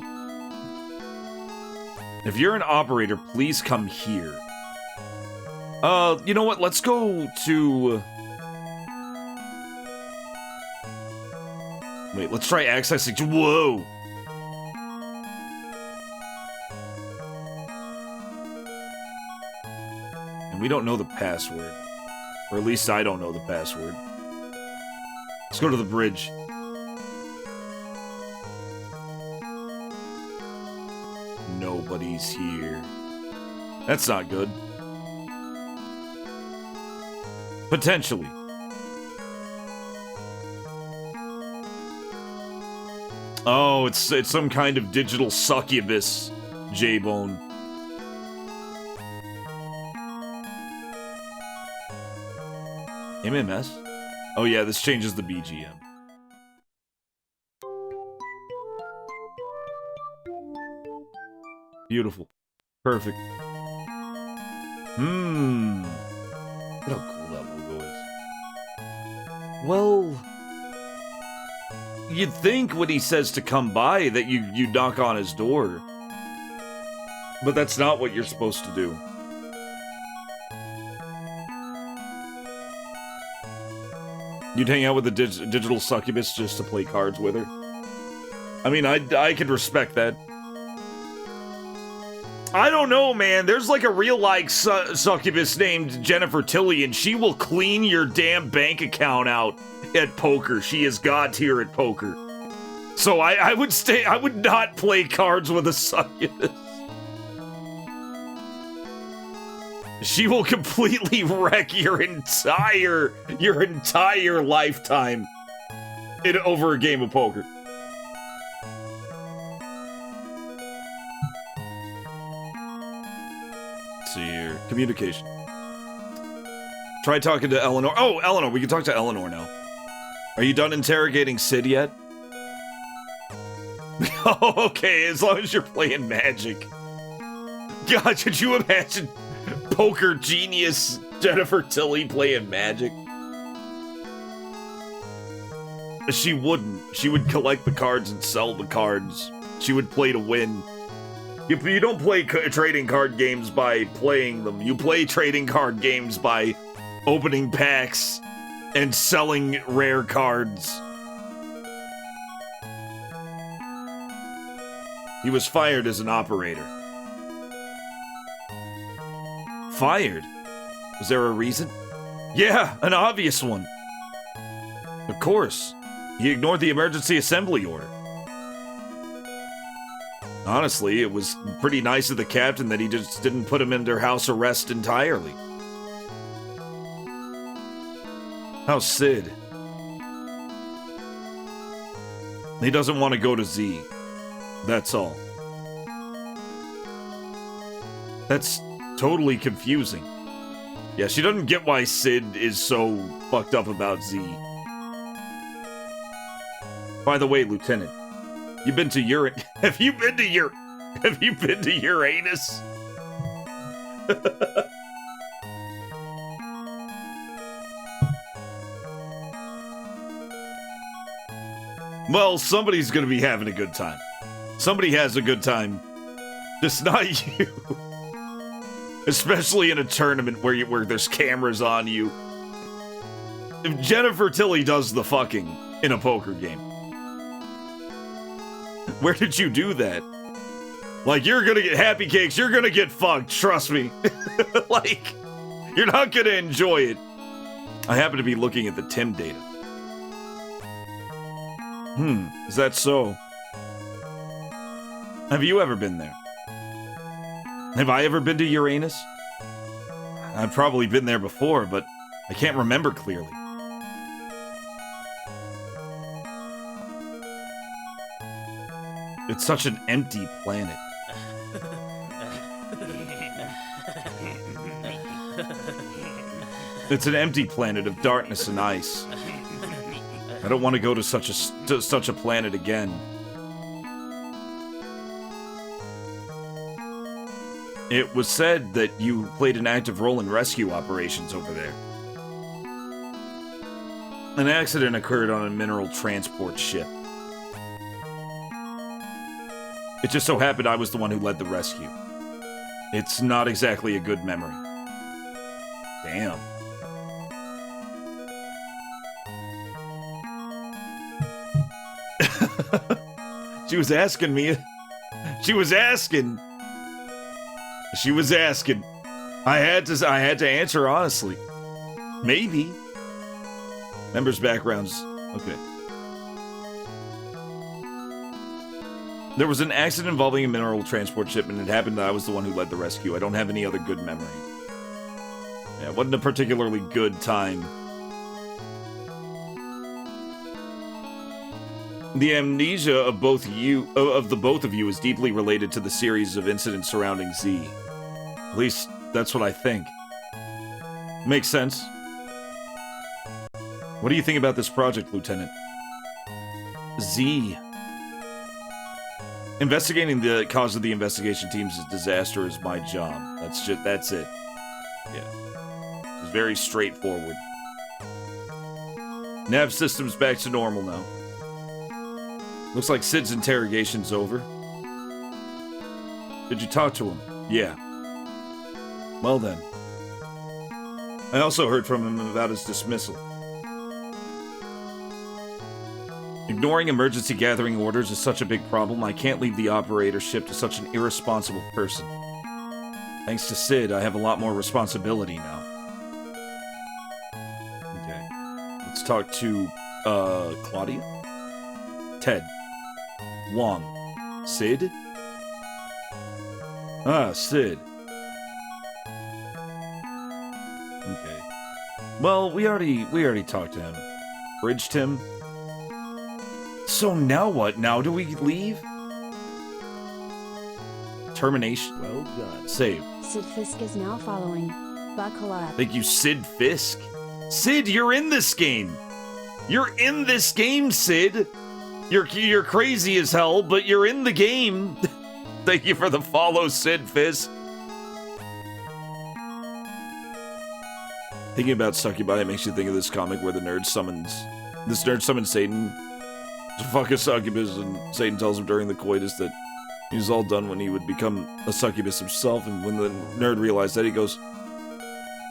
If you're an operator, please come here. You know what? Let's go to... Wait, let's try accessing... Whoa! And we don't know the password. Or at least I don't know the password. Let's go to the bridge. Nobody's here. That's not good. Potentially. Oh, it's some kind of digital succubus, J-Bone. MMS? Oh yeah, this changes the BGM. Beautiful. Perfect. Look how cool that logo is. Well, you'd think when he says to come by that you knock on his door. But that's not what you're supposed to do. You'd hang out with the digital succubus just to play cards with her? I mean, I could respect that. I don't know, man. There's like a real-life succubus named Jennifer Tilly, and she will clean your damn bank account out at poker. She is god tier at poker. So I would not play cards with a succubus. She will completely wreck your entire lifetime over a game of poker. Let's see here. Communication. Try talking to Eleanor. Oh, Eleanor. We can talk to Eleanor now. Are you done interrogating Sid yet? Okay, as long as you're playing Magic. God, could you imagine poker genius Jennifer Tilly playing Magic? She wouldn't. She would collect the cards and sell the cards. She would play to win. You don't play trading card games by playing them. You play trading card games by opening packs and selling rare cards. He was fired as an operator. Fired? Was there a reason? Yeah, an obvious one. Of course. He ignored the emergency assembly order. Honestly, it was pretty nice of the captain that he just didn't put him under house arrest entirely. How's Sid? He doesn't want to go to Z. That's all. That's totally confusing. Yeah, she doesn't get why Sid is so fucked up about Z. By the way, Lieutenant, you've been to Have you been to Uranus? Well, somebody's gonna be having a good time. Somebody has a good time. Just not you. Especially in a tournament where there's cameras on you. If Jennifer Tilly does the fucking in a poker game. Where did you do that? Like, you're gonna get happy cakes, you're gonna get fucked, trust me. Like, you're not gonna enjoy it. I happen to be looking at the Tim data. Is that so? Have you ever been there? Have I ever been to Uranus? I've probably been there before, but I can't remember clearly. It's such an empty planet. It's an empty planet of darkness and ice. I don't want to go to such a planet again. It was said that you played an active role in rescue operations over there. An accident occurred on a mineral transport ship. It just so happened I was the one who led the rescue. It's not exactly a good memory. Damn. She was asking me. She was asking. I had to answer honestly. Maybe. Members' backgrounds. Okay. There was an accident involving a mineral transport ship, and it happened that I was the one who led the rescue. I don't have any other good memory. Yeah, it wasn't a particularly good time. The amnesia of both the both of you is deeply related to the series of incidents surrounding Z. At least, that's what I think. Makes sense. What do you think about this project, Lieutenant? Z. Investigating the cause of the investigation team's disaster is my job. That's it. Yeah. It's very straightforward. Nav system's back to normal now. Looks like Sid's interrogation's over. Did you talk to him? Yeah. Well then. I also heard from him about his dismissal. Ignoring emergency gathering orders is such a big problem, I can't leave the operator ship to such an irresponsible person. Thanks to Sid, I have a lot more responsibility now. Okay. Let's talk to, Claudia? Ted. Wong. Sid? Ah, Sid. Okay. Well, we already talked to him. Bridged him. So now what? Now do we leave? Termination. Well done. Save. Sid Fisk is now following. Buckle up. Thank you, Sid Fisk. Sid, you're in this game. You're in this game, Sid. You're crazy as hell, but you're in the game. Thank you for the follow, Sid Fisk. Thinking about Succubi, it makes you think of this comic where the nerd summons Satan to fuck a succubus, and Satan tells him during the coitus that he was all done when he would become a succubus himself, and when the nerd realized that, he goes,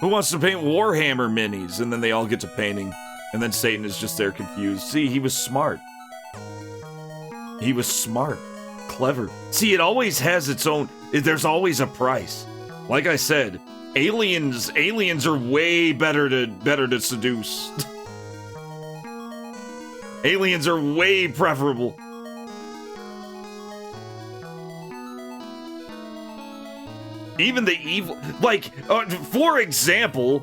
"Who wants to paint Warhammer minis?" And then they all get to painting, and then Satan is just there confused. See, he was smart. He was smart. Clever. See, it always has its own... There's always a price. Like I said, aliens are way better to seduce. Aliens are way preferable. Even the evil, like, for example,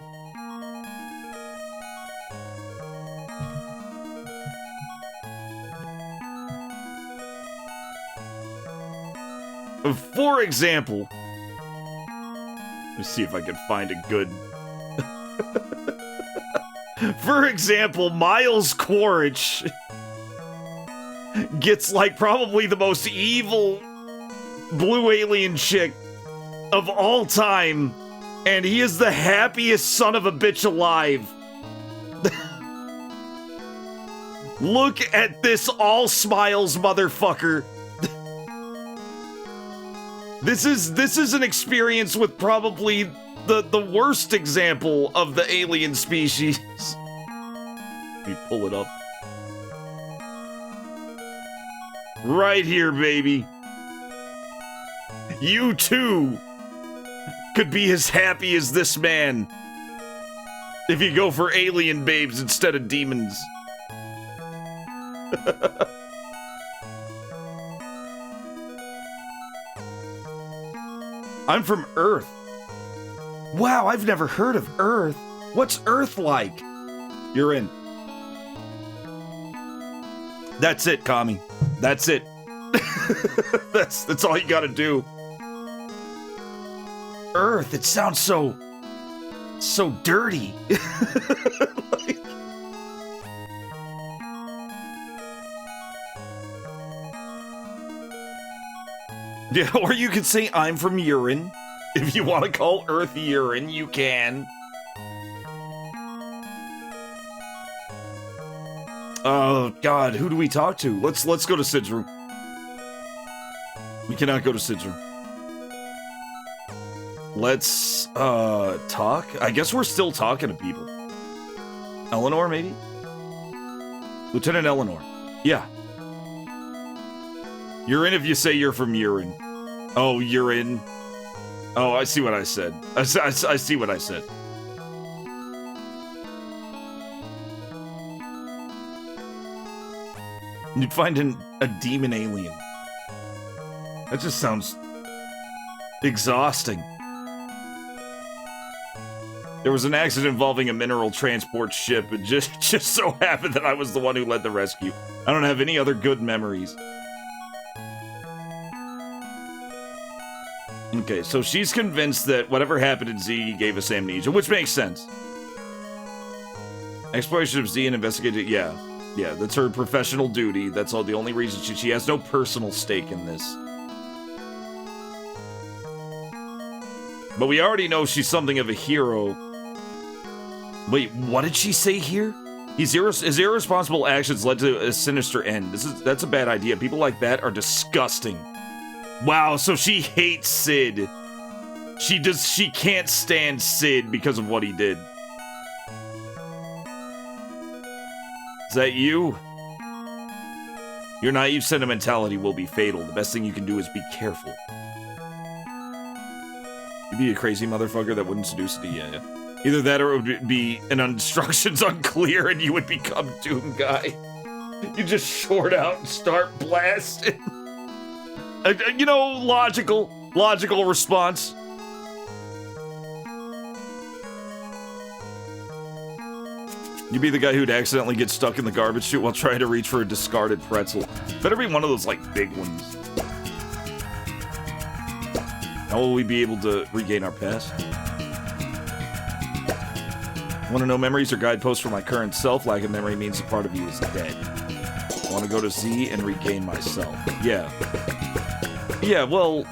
let me see if I can find a good. For example, Miles Quaritch gets like probably the most evil blue alien chick of all time, and he is the happiest son of a bitch alive. Look at this all smiles motherfucker. This is an experience with probably the worst example of the alien species. Let me pull it up. Right here, baby. You too could be as happy as this man if you go for alien babes instead of demons. I'm from Earth. Wow, I've never heard of Earth. What's Earth like? You're in. That's it, Kami. That's it. That's all you gotta do. Earth, it sounds so dirty. Like, yeah, or you could say I'm from urine. If you want to call Earth urine, you can. Oh God, who do we talk to? Let's go to Sid's room. We cannot go to Sid's room. Let's talk. I guess we're still talking to people. Eleanor, maybe? Lieutenant Eleanor. Yeah. You're in if you say you're from urine. Oh, you're in. Oh, I see what I said. I see what I said. You'd find a demon alien. That just sounds exhausting. There was an accident involving a mineral transport ship. It just so happened that I was the one who led the rescue. I don't have any other good memories. Okay, so she's convinced that whatever happened in Z gave us amnesia, which makes sense. Exploration of Z and investigation, yeah, that's her professional duty. That's all the only reason she has no personal stake in this. But we already know she's something of a hero. Wait, what did she say here? His irresponsible actions led to a sinister end. That's a bad idea. People like that are disgusting. Wow, so she hates Sid. She can't stand Sid because of what he did. Is that you? Your naive sentimentality will be fatal. The best thing you can do is be careful. You'd be a crazy motherfucker that wouldn't seduce the yeah. Either that or it would be an instructions unclear and you would become Doom Guy. You just short out and start blasting. You know, logical response. You'd be the guy who'd accidentally get stuck in the garbage chute while trying to reach for a discarded pretzel. Better be one of those, like, big ones. How will we be able to regain our past? Want to know memories or guideposts for my current self? Lack of memory means a part of you is dead. I want to go to Z and regain myself. Yeah. Yeah, well...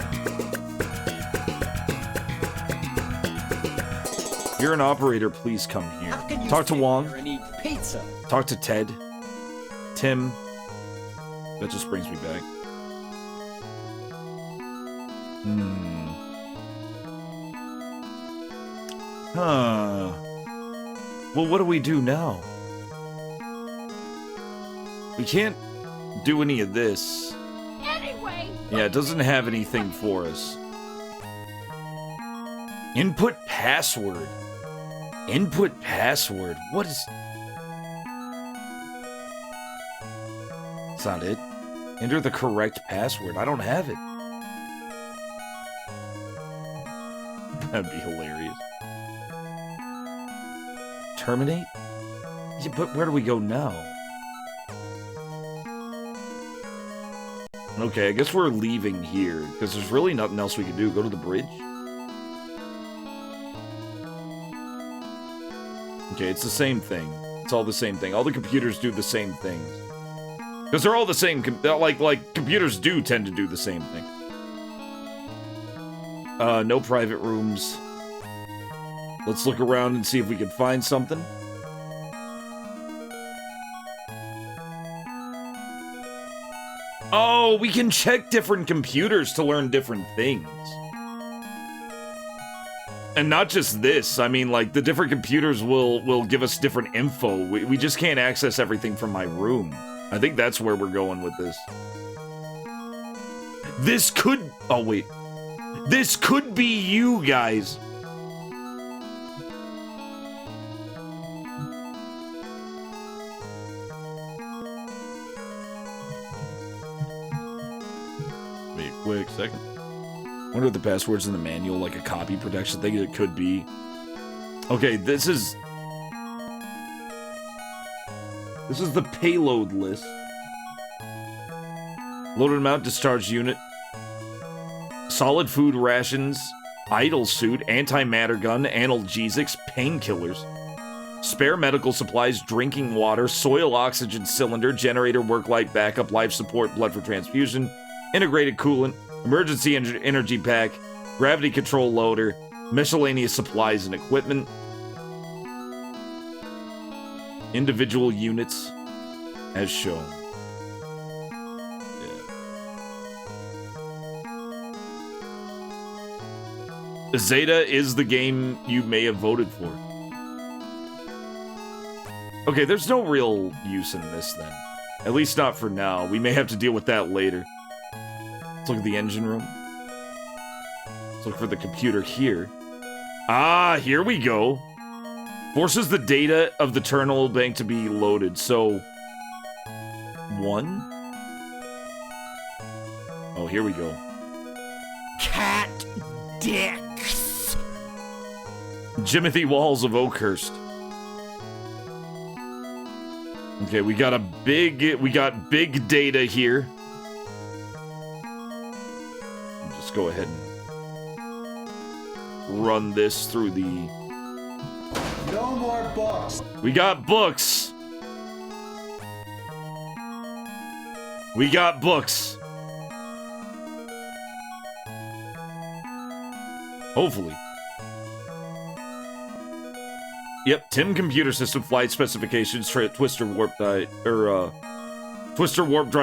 You're an operator, please come here. Talk to Wong. Pizza. Talk to Ted. Tim. That just brings me back. Huh. Well, what do we do now? We can't do any of this. Anyway. Yeah, it doesn't have anything for us. Input password. Input password. What is... That's not it. Enter the correct password. I don't have it. That'd be hilarious. Terminate? Yeah, but where do we go now? Okay, I guess we're leaving here, because there's really nothing else we can do. Go to the bridge? Okay, it's the same thing. It's all the same thing. All the computers do the same things. Because they're all the same, like, computers do tend to do the same thing. No private rooms. Let's look around and see if we can find something. Oh, we can check different computers to learn different things. And not just this, I mean, like, the different computers will give us different info. We just can't access everything from my room. I think that's where we're going with this. This could... Oh, wait. This could be you guys. Wait a quick second. I wonder if the password's in the manual, like a copy protection thing. It could be. Okay, this is the payload list. Loaded amount, discharge unit. Solid food rations, idle suit, antimatter gun, analgesics, painkillers. Spare medical supplies, drinking water, soil oxygen cylinder, generator, work light, backup, life support, blood for transfusion, integrated coolant, emergency energy pack, gravity control loader, miscellaneous supplies and equipment, individual units, as shown. Yeah. ZETA is the game you may have voted for. Okay, there's no real use in this then. At least not for now. We may have to deal with that later. Let's look at the engine room. Let's look for the computer here. Ah, here we go. Forces the data of the terminal bank to be loaded. So, 1? Oh, here we go. Cat dicks. Jimothy Walls of Oakhurst. Okay, we got big data here. Just go ahead and run this through the... No more books. We got books. We got books. Hopefully. Yep, TIM computer system flight specifications, twister warp drive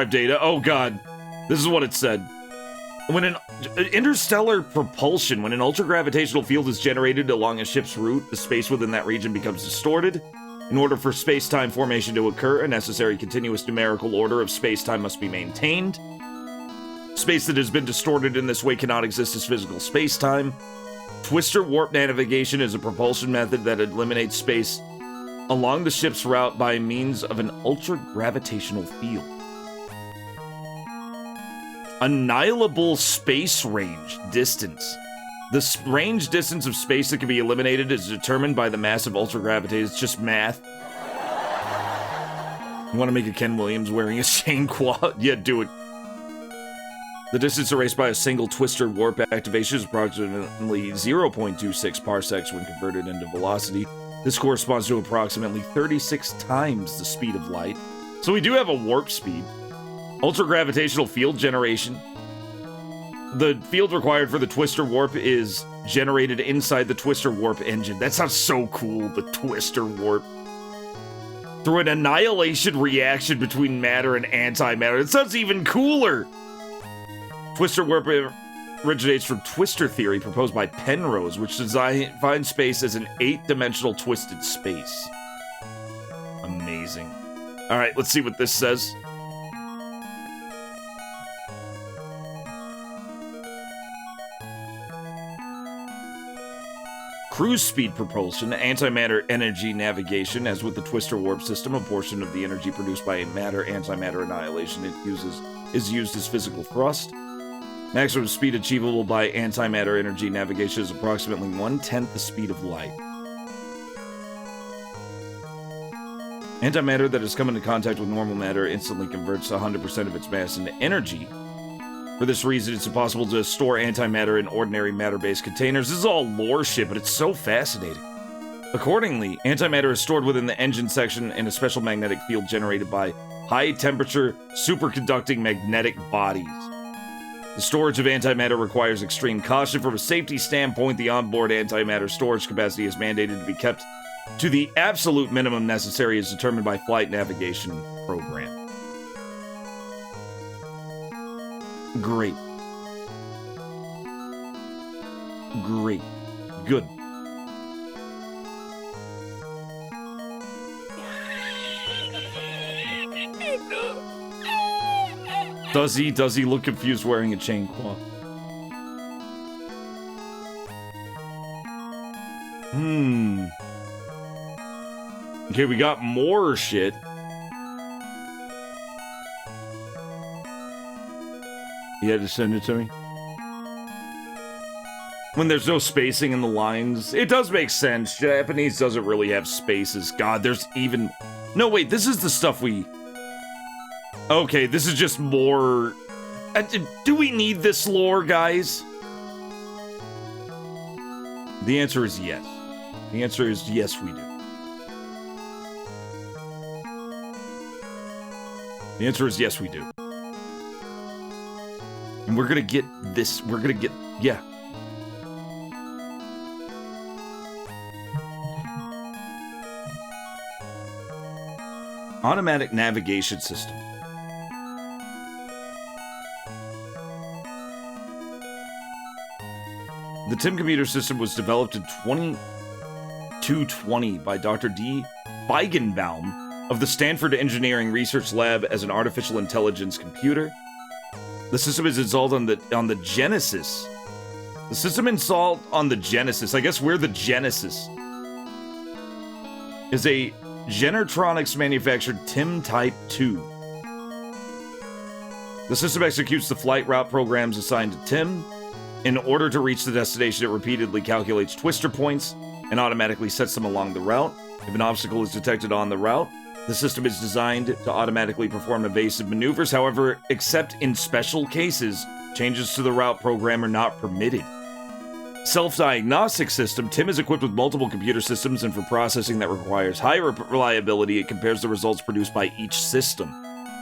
data. Oh god, this is what it said. When an interstellar propulsion, when an ultra-gravitational field is generated along a ship's route, the space within that region becomes distorted. In order for space-time formation to occur, a necessary continuous numerical order of space-time must be maintained. Space that has been distorted in this way cannot exist as physical space-time. Twister warp navigation is a propulsion method that eliminates space along the ship's route by means of an ultra-gravitational field. Annihilable space range distance. The range distance of space that can be eliminated is determined by the mass of ultragravitation. It's just math. You want to make a Ken Williams wearing a chain quad? Yeah, do it. The distance erased by a single twister warp activation is approximately 0.26 parsecs when converted into velocity. This corresponds to approximately 36 times the speed of light. So we do have a warp speed. Ultra-gravitational field generation. The field required for the twister warp is generated inside the twister warp engine. That sounds so cool, the twister warp. Through an annihilation reaction between matter and antimatter. It sounds even cooler! Twister warp originates from twister theory proposed by Penrose, which defines space as an 8-dimensional twisted space. Amazing. Alright, let's see what this says. cruise speed propulsion, antimatter energy navigation, as with the twister warp system, a portion of the energy produced by matter-antimatter annihilation is used as physical thrust. Maximum speed achievable by antimatter energy navigation is approximately 1/10 the speed of light. Antimatter that has come into contact with normal matter instantly converts 100% of its mass into energy. For this reason, it's impossible to store antimatter in ordinary matter-based containers. This is all lore shit, but it's so fascinating. Accordingly, antimatter is stored within the engine section in a special magnetic field generated by high-temperature, superconducting magnetic bodies. The storage of antimatter requires extreme caution. From a safety standpoint, the onboard antimatter storage capacity is mandated to be kept to the absolute minimum necessary as determined by Flight Navigation Program. Great. Great. Good. Does he look confused wearing a chain claw? Okay, we got more shit. You had to send it to me? When there's no spacing in the lines, it does make sense. Japanese doesn't really have spaces. God, there's even... No, wait, this is the stuff we... Okay, this is just more... Do we need this lore, guys? The answer is yes. The answer is yes, we do. The answer is yes, we do. And we're gonna get this, yeah. Automatic navigation system. The TIM computer system was developed in 2220 by Dr. D. Feigenbaum of the Stanford Engineering Research Lab as an artificial intelligence computer. The system is installed on the Genesis. The system installed on the Genesis, I guess we're the Genesis, is a Genertronics manufactured TIM Type 2. The system executes the flight route programs assigned to TIM. In order to reach the destination, it repeatedly calculates twister points and automatically sets them along the route. If an obstacle is detected on the route, the system is designed to automatically perform evasive maneuvers. However, except in special cases, changes to the route program are not permitted. Self-diagnostic system. TIM is equipped with multiple computer systems, and for processing that requires high reliability, it compares the results produced by each system.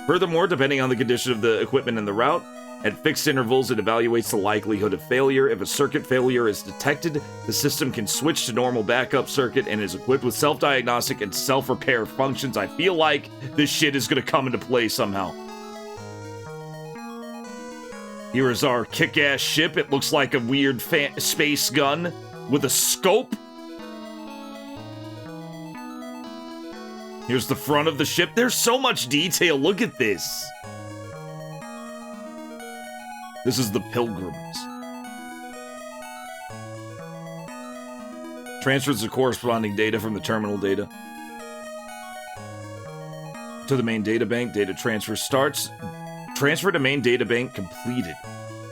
Furthermore, depending on the condition of the equipment and the route, at fixed intervals, it evaluates the likelihood of failure. If a circuit failure is detected, the system can switch to normal backup circuit and is equipped with self-diagnostic and self-repair functions. I feel like this shit is going to come into play somehow. Here is our kick-ass ship. It looks like a weird space gun with a scope. Here's the front of the ship. There's so much detail. Look at this. This is the Pilgrims. Transfers the corresponding data from the terminal data to the main data bank. Data transfer starts. Transfer to main data bank completed.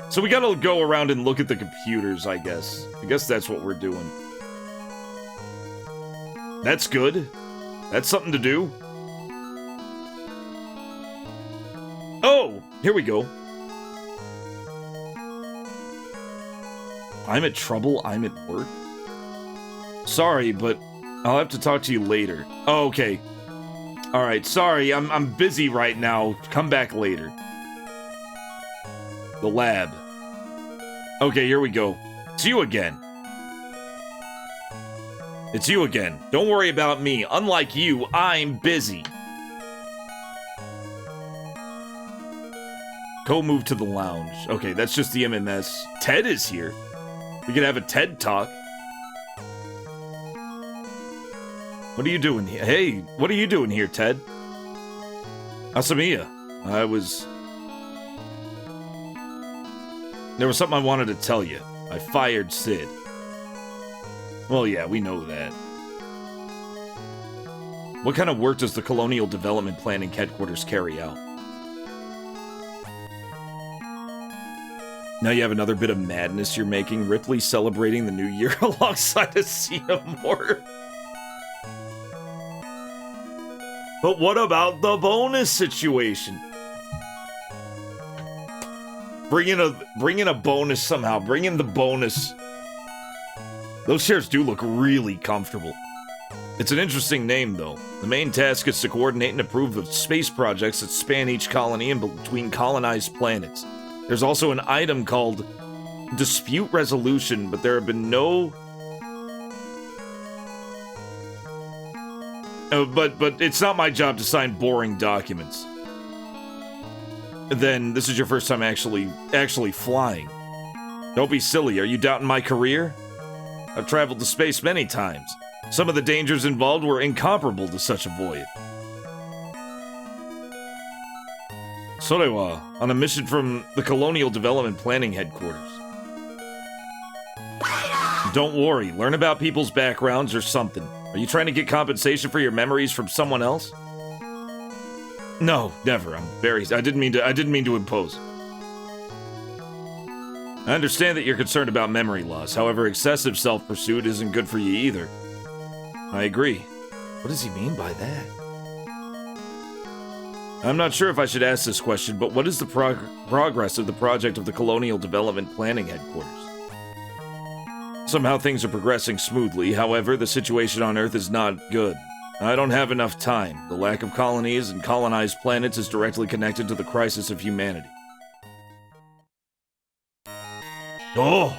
So we gotta go around and look at the computers, I guess. I guess that's what we're doing. That's good. That's something to do. Oh, here we go. I'm at trouble, I'm at work. Sorry, but I'll have to talk to you later. Oh, okay. Alright, sorry, I'm busy right now. Come back later. The lab. Okay, here we go. It's you again. It's you again. Don't worry about me. Unlike you, I'm busy. Go move to the lounge. Okay, that's just the MMS. Ted is here. We could have a TED Talk. What are you doing here? Hey, what are you doing here, Ted? Asamiya, there was something I wanted to tell you. I fired Sid. Well, yeah, we know that. What kind of work does the Colonial Development Planning Headquarters carry out? Now you have another bit of madness you're making. Ripley celebrating the new year alongside a Xenomorph. But what about the bonus situation? Bring in a bonus somehow. Bring in the bonus. Those chairs do look really comfortable. It's an interesting name, though. The main task is to coordinate and approve of space projects that span each colony and between colonized planets. There's also an item called Dispute Resolution, but there have been no... But it's not my job to sign boring documents. Then this is your first time actually flying. Don't be silly, are you doubting my career? I've traveled to space many times. Some of the dangers involved were incomparable to such a voyage. Sorewa, on a mission from the Colonial Development Planning Headquarters. Don't worry, learn about people's backgrounds or something. Are you trying to get compensation for your memories from someone else? No, never. I didn't mean to impose. I understand that you're concerned about memory loss. However, excessive self-pursuit isn't good for you either. I agree. What does he mean by that? I'm not sure if I should ask this question, but what is the progress of the project of the Colonial Development Planning Headquarters? Somehow things are progressing smoothly, however, the situation on Earth is not good. I don't have enough time. The lack of colonies and colonized planets is directly connected to the crisis of humanity. Oh!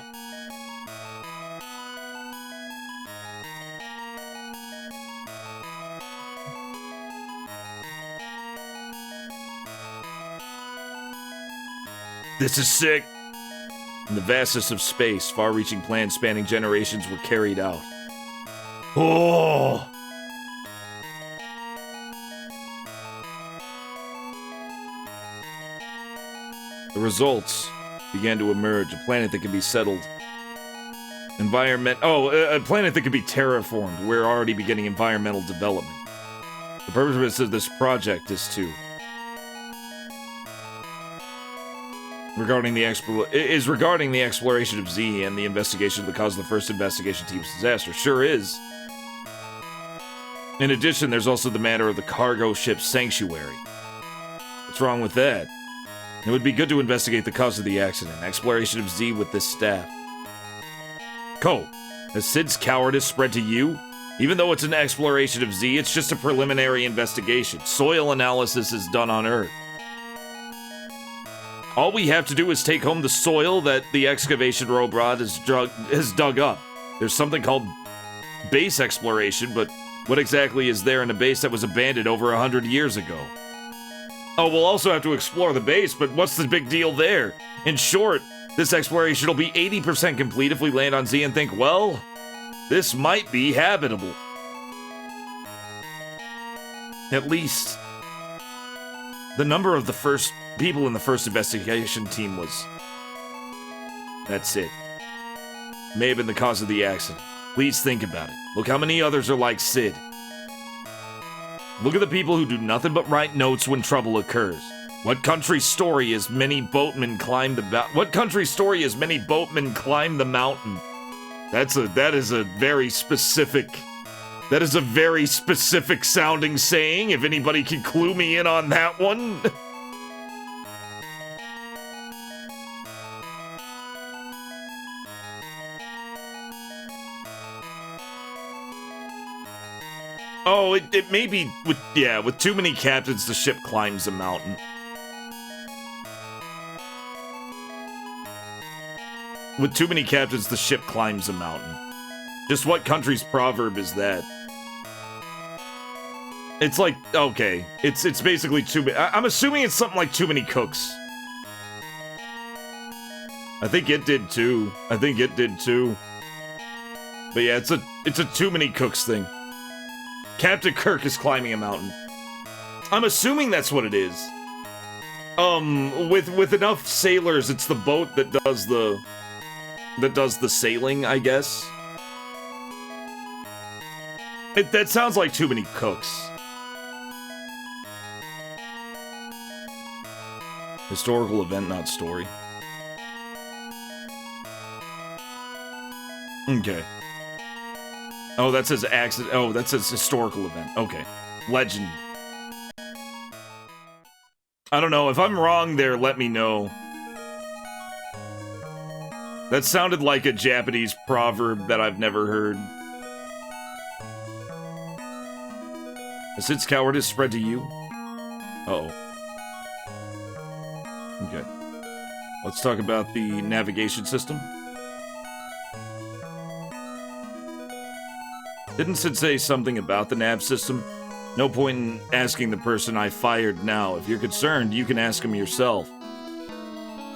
This is sick! In the vastness of space, far-reaching plans spanning generations were carried out. Oh! The results began to emerge. A planet that can be settled. A planet that can be terraformed. We're already beginning environmental development. The purpose of this project is to... regarding the exploration of Z and the investigation of the cause of the first investigation team's disaster. Sure is. In addition, there's also the matter of the cargo ship Sanctuary. What's wrong with that? It would be good to investigate the cause of the accident. Exploration of Z with this staff. Ko, has Sid's cowardice spread to you? Even though it's an exploration of Z, it's just a preliminary investigation. Soil analysis is done on Earth. All we have to do is take home the soil that the excavation robot has dug up. There's something called base exploration, but what exactly is there in a base that was abandoned over 100 years ago? Oh, we'll also have to explore the base, but what's the big deal there? In short, this exploration will be 80% complete if we land on Z and think, well, this might be habitable. At least, the number of the first people in the first investigation team was... that's it. May have been the cause of the accident. Please think about it. Look how many others are like Sid. Look at the people who do nothing but write notes when trouble occurs. What country's story is many boatmen climb the mountain? That is a very specific sounding saying, if anybody can clue me in on that one. Oh, it may be with too many captains, the ship climbs a mountain. With too many captains, the ship climbs a mountain. Just what country's proverb is that? It's like, okay, it's basically too many. I'm assuming it's something like too many cooks. I think it did too. But yeah, it's a too many cooks thing. Captain Kirk is climbing a mountain. I'm assuming that's what it is. With enough sailors, it's the boat that does the sailing, I guess. That sounds like too many cooks. Historical event, not story. Okay. Oh, that says accident. Oh, that says historical event. Okay. Legend. I don't know. If I'm wrong there, let me know. That sounded like a Japanese proverb that I've never heard. Has its cowardice spread to you? Uh-oh. Okay. Let's talk about the navigation system. Didn't Sid say something about the nav system? No point in asking the person I fired now. If you're concerned, you can ask him yourself.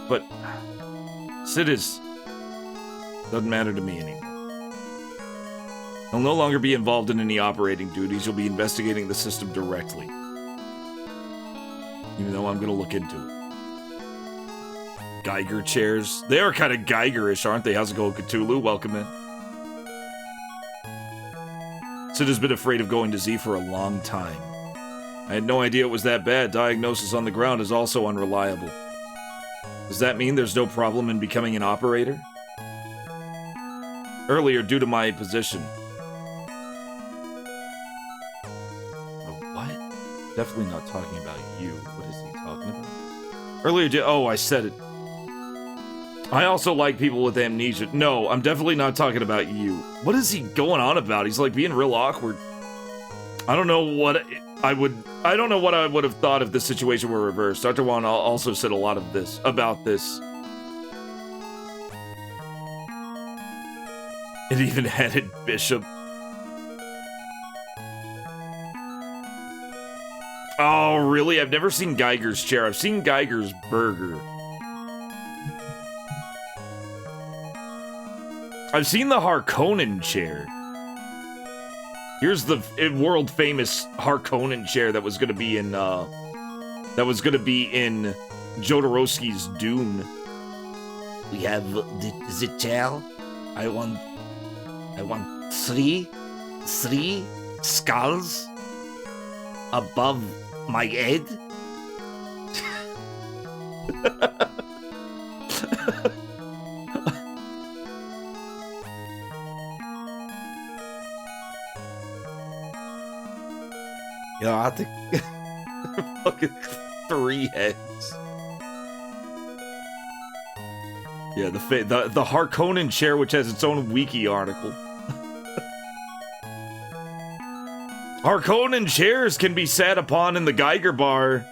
But Sid is... doesn't matter to me anymore. He'll no longer be involved in any operating duties. You'll be investigating the system directly. Even though I'm gonna look into it. Geiger chairs. They are kind of Geiger-ish, aren't they? How's it going, Cthulhu? Welcome in. Sid has been afraid of going to Z for a long time. I had no idea it was that bad. Diagnosis on the ground is also unreliable. Does that mean there's no problem in becoming an operator? Earlier, due to my position. Oh, what? Definitely not talking about you. What is he talking about? Earlier, oh, I said it. I also like people with amnesia. No, I'm definitely not talking about you. What is he going on about? He's like being real awkward. I don't know what I would have thought if the situation were reversed. Dr. Wan also said a lot of this, about this. It even added Bishop. Oh, really? I've never seen Geiger's chair. I've seen Geiger's burger. I've seen the Harkonnen chair. Here's the world famous Harkonnen chair that was gonna be in Jodorowsky's Dune. We have the chair. I want three skulls above my head. Yeah, I think fucking 3 heads. Yeah, the Harkonnen chair, which has its own wiki article. Harkonnen chairs can be sat upon in the Geiger bar.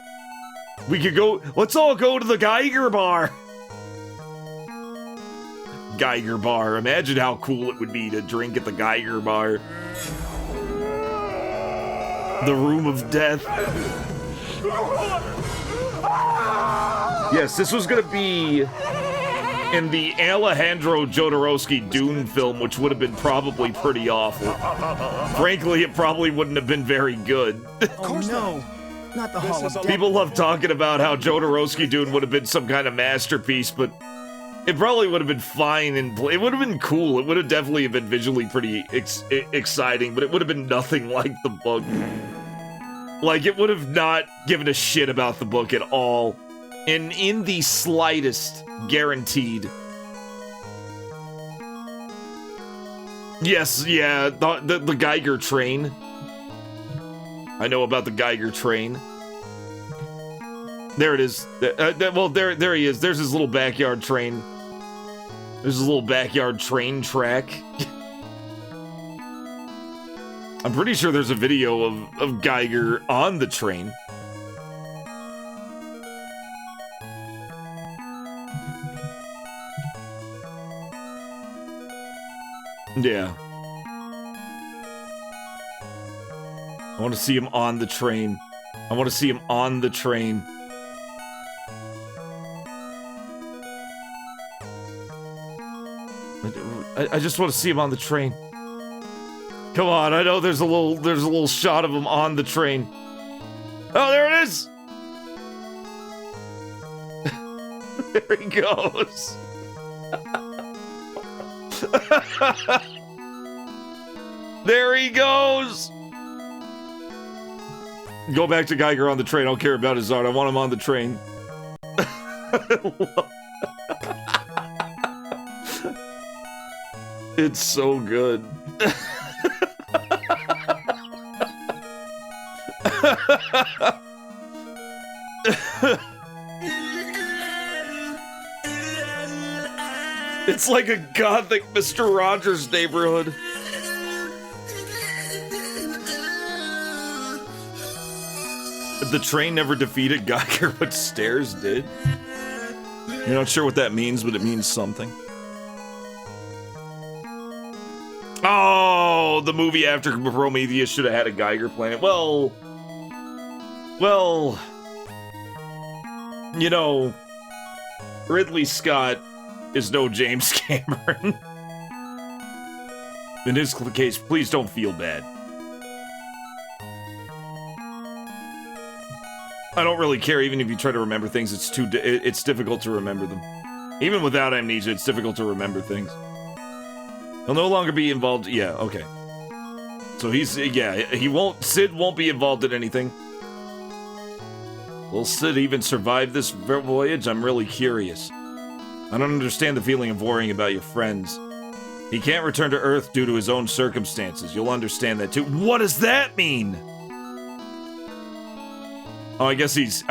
We could go. Let's all go to the Geiger bar. Geiger bar. Imagine how cool it would be to drink at the Geiger bar. The room of death. Yes, this was gonna be in the Alejandro Jodorowsky Dune film, which would have been probably pretty awful. Frankly, it probably wouldn't have been very good. Oh no, not the Hall of Death. People love talking about how Jodorowsky Dune would have been some kind of masterpiece, but it probably would have been fine and it would have been cool. It would have definitely been visually pretty exciting, but it would have been nothing like the book. Like, it would have not given a shit about the book at all. In the slightest, guaranteed. Yes, yeah, the Geiger train. I know about the Geiger train. There it is. Well, there he is. There's his little backyard train. There's his little backyard train track. I'm pretty sure there's a video of Geiger on the train. Yeah. I want to see him on the train. I want to see him on the train. I just want to see him on the train. Come on, I know there's a little shot of him on the train. Oh, there it is! There he goes. There he goes! Go back to Geiger on the train. I don't care about his art. I want him on the train. It's so good. It's like a gothic Mr. Rogers neighborhood. The train never defeated Geiger, but Stairs did. You're not sure what that means, but it means something. Oh, the movie after Prometheus should have had a Geiger planet. Well, you know, Ridley Scott is no James Cameron. In his case, please don't feel bad. I don't really care, even if you try to remember things, it's difficult to remember them. Even without amnesia, it's difficult to remember things. He'll no longer be involved. Yeah, okay. So Sid won't be involved in anything. Will Sid even survive this voyage? I'm really curious. I don't understand the feeling of worrying about your friends. He can't return to Earth due to his own circumstances. You'll understand that too. What does that mean? Oh, I guess he's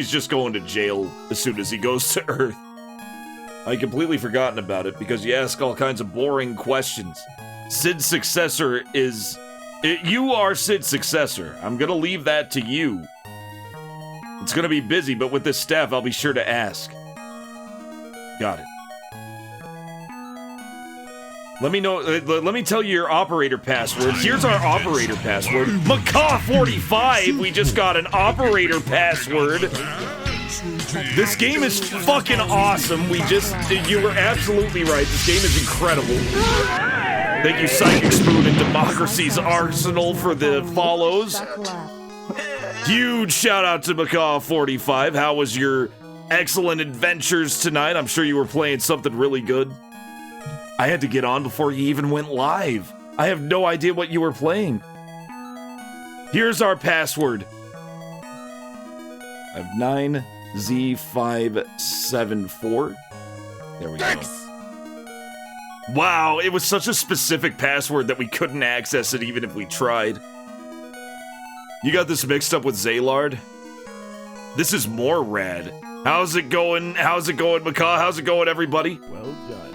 just going to jail as soon as he goes to Earth. I completely forgotten about it because you ask all kinds of boring questions. Sid's successor is... You are Sid's successor. I'm gonna leave that to you. It's gonna be busy, but with this staff, I'll be sure to ask. Got it. Let me know. Let me tell you your operator password. Here's our operator password. Macaw45. We just got an operator password. This game is fucking awesome. You were absolutely right. This game is incredible. Thank you, Psychic Spoon and Democracy's Arsenal for the follows. Huge shout out to Macaw45. How was your excellent adventures tonight? I'm sure you were playing something really good. I had to get on before you even went live. I have no idea what you were playing. Here's our password. I have 9Z574. There we go. Wow, it was such a specific password that we couldn't access it even if we tried. You got this mixed up with Zaylard? This is more rad. How's it going? How's it going, Macaw? How's it going, everybody? Well done.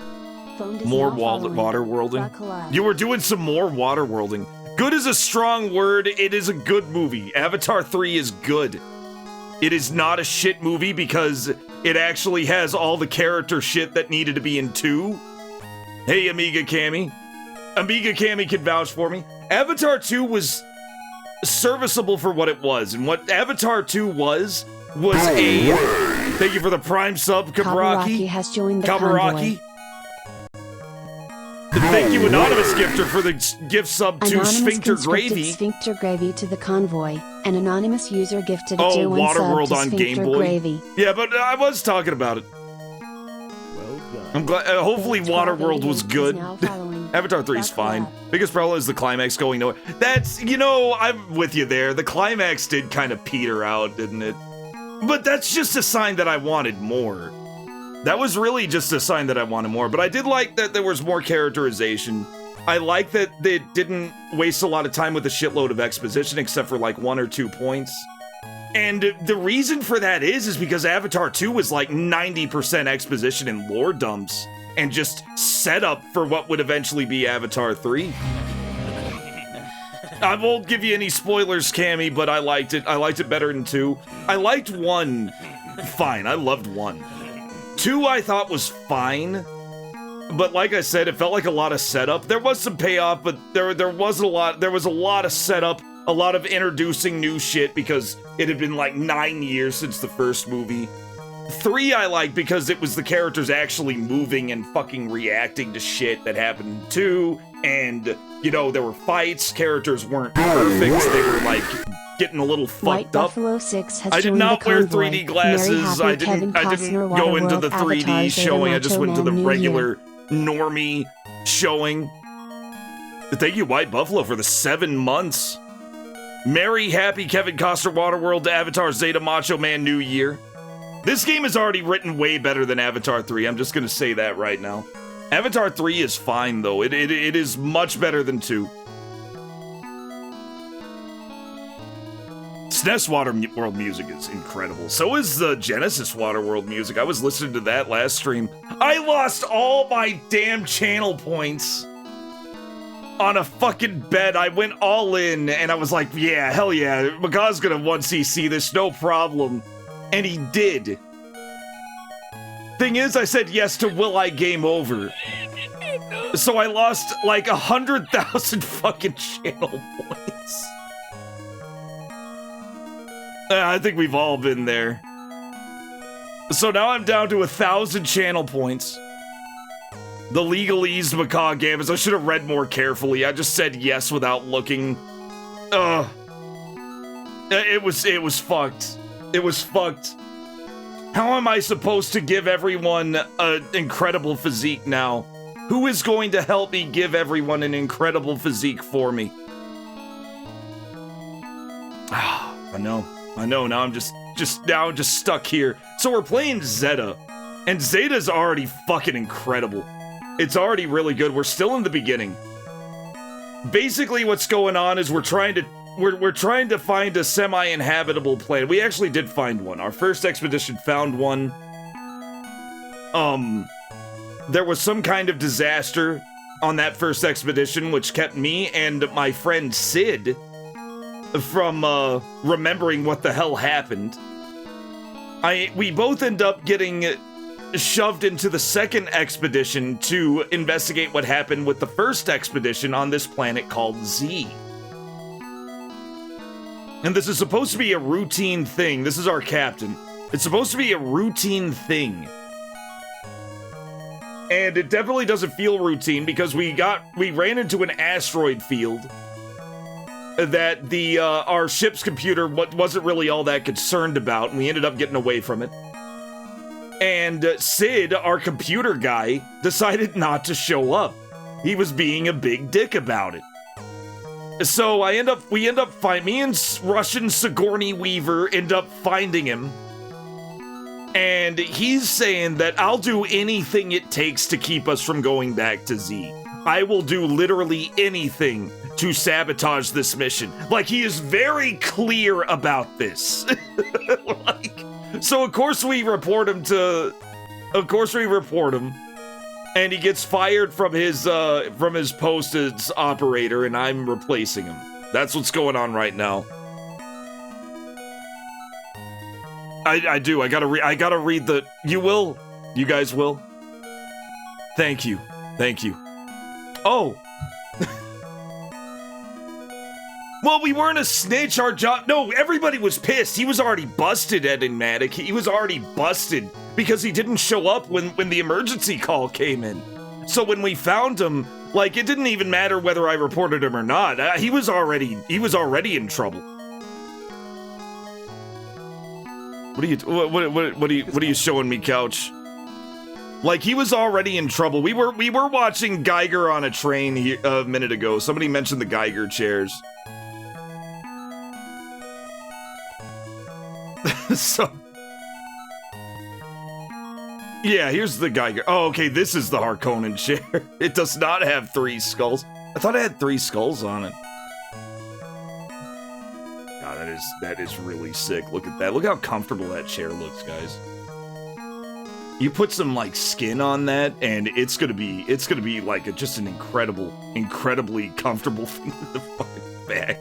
More water worlding. You were doing some more water worlding. Good is a strong word. It is a good movie. Avatar 3 is good. It is not a shit movie because it actually has all the character shit that needed to be in 2. Hey, Amiga Cammy. Amiga Cammy can vouch for me. Avatar 2 was serviceable for what it was. And what Avatar 2 was a... Thank you for the Prime sub, Kabaraki. Kabaraki has joined the Kabaraki. Thank you, Anonymous Gifter, for the gift sub to Anonymous Sphincter Gravy. Sphincter Gravy to the convoy. An anonymous user gifted a Oh, Waterworld Waterworld sub on to Game Sphincter Boy. Gravy. Yeah, but I was talking about it. Well done. I'm glad. Hopefully, Waterworld was good. Avatar 3 is fine. Biggest problem is the climax going nowhere. That's, I'm with you there. The climax did kind of peter out, didn't it? But that's just a sign that I wanted more. That was really just a sign that I wanted more, but I did like that there was more characterization. I like that they didn't waste a lot of time with a shitload of exposition, except for like 1 or 2 points. And the reason for that is because Avatar 2 was like 90% exposition and lore dumps, and just setup for what would eventually be Avatar 3. I won't give you any spoilers, Cammy, but I liked it. I liked it better than 2. I liked 1 fine. I loved 1. 2 I thought was fine, but like I said, it felt like a lot of setup. There was some payoff, but there was a lot of setup, a lot of introducing new shit because it had been like 9 years since the first movie. 3 I liked because it was the characters actually moving and fucking reacting to shit that happened in 2, and there were fights, characters weren't perfect, they were like getting a little White fucked up. Buffalo 6 has I did joined not the wear convoy. 3D glasses. Mary I didn't Costner, go into Waterworld, the 3D Avatar, showing. I Zeta just went to the Macho Man, New regular normie showing. Thank you, White Buffalo, for the 7 months. Merry, happy Kevin Costner Waterworld to Avatar Zeta Macho Man New Year. This game is already written way better than Avatar 3. I'm just gonna say that right now. Avatar 3 is fine, though. It is much better than 2. SNES Waterworld music is incredible. So is the Genesis Waterworld music. I was listening to that last stream. I lost all my damn channel points on a fucking bet. I went all in, and I was like, yeah, hell yeah, Magaw's gonna 1cc this, no problem. And he did. Thing is, I said yes to Will I Game Over. So I lost like 100,000 fucking channel points. I think we've all been there. So now I'm down to 1,000 channel points. The legalese macaw games. I should have read more carefully. I just said yes without looking. It was fucked. It was fucked. How am I supposed to give everyone an incredible physique now? Who is going to help me give everyone an incredible physique for me? I know. Now I'm just stuck here. So we're playing Zeta, and Zeta's already fucking incredible. It's already really good. We're still in the beginning. Basically, what's going on is we're trying to find a semi-inhabitable planet. We actually did find one. Our first expedition found one. There was some kind of disaster on that first expedition, which kept me and my friend Sid from remembering what the hell happened. We both end up getting shoved into the second expedition to investigate what happened with the first expedition on this planet called Z. And this is supposed to be a routine thing. This is our captain. It's supposed to be a routine thing. And it definitely doesn't feel routine because we ran into an asteroid field that our ship's computer wasn't really all that concerned about, and we ended up getting away from it. And Sid, our computer guy, decided not to show up. He was being a big dick about it. So me and Russian Sigourney Weaver end up finding him. And he's saying that I'll do anything it takes to keep us from going back to Z. I will do literally anything to sabotage this mission. Like, he is very clear about this. So of course we report him, and he gets fired from his post as operator, and I'm replacing him. That's what's going on right now. I do. I gotta read the. You will. You guys will. Thank you. Oh. Well, we weren't a snitch. Our job. No, everybody was pissed. He was already busted, Enigmatic. He was already busted because he didn't show up when the emergency call came in. So when we found him, like, it didn't even matter whether I reported him or not. He was already in trouble. What are you showing me, Couch? Like, he was already in trouble. We were watching Geiger on a train a minute ago. Somebody mentioned the Geiger chairs. So, yeah, here's the Geiger. Oh, okay, this is the Harkonnen chair. It does not have 3 skulls. I thought it had 3 skulls on it. God, that is really sick. Look at that. Look how comfortable that chair looks, guys. You put some like skin on that, and it's gonna be like just an incredibly comfortable thing in the fucking bag.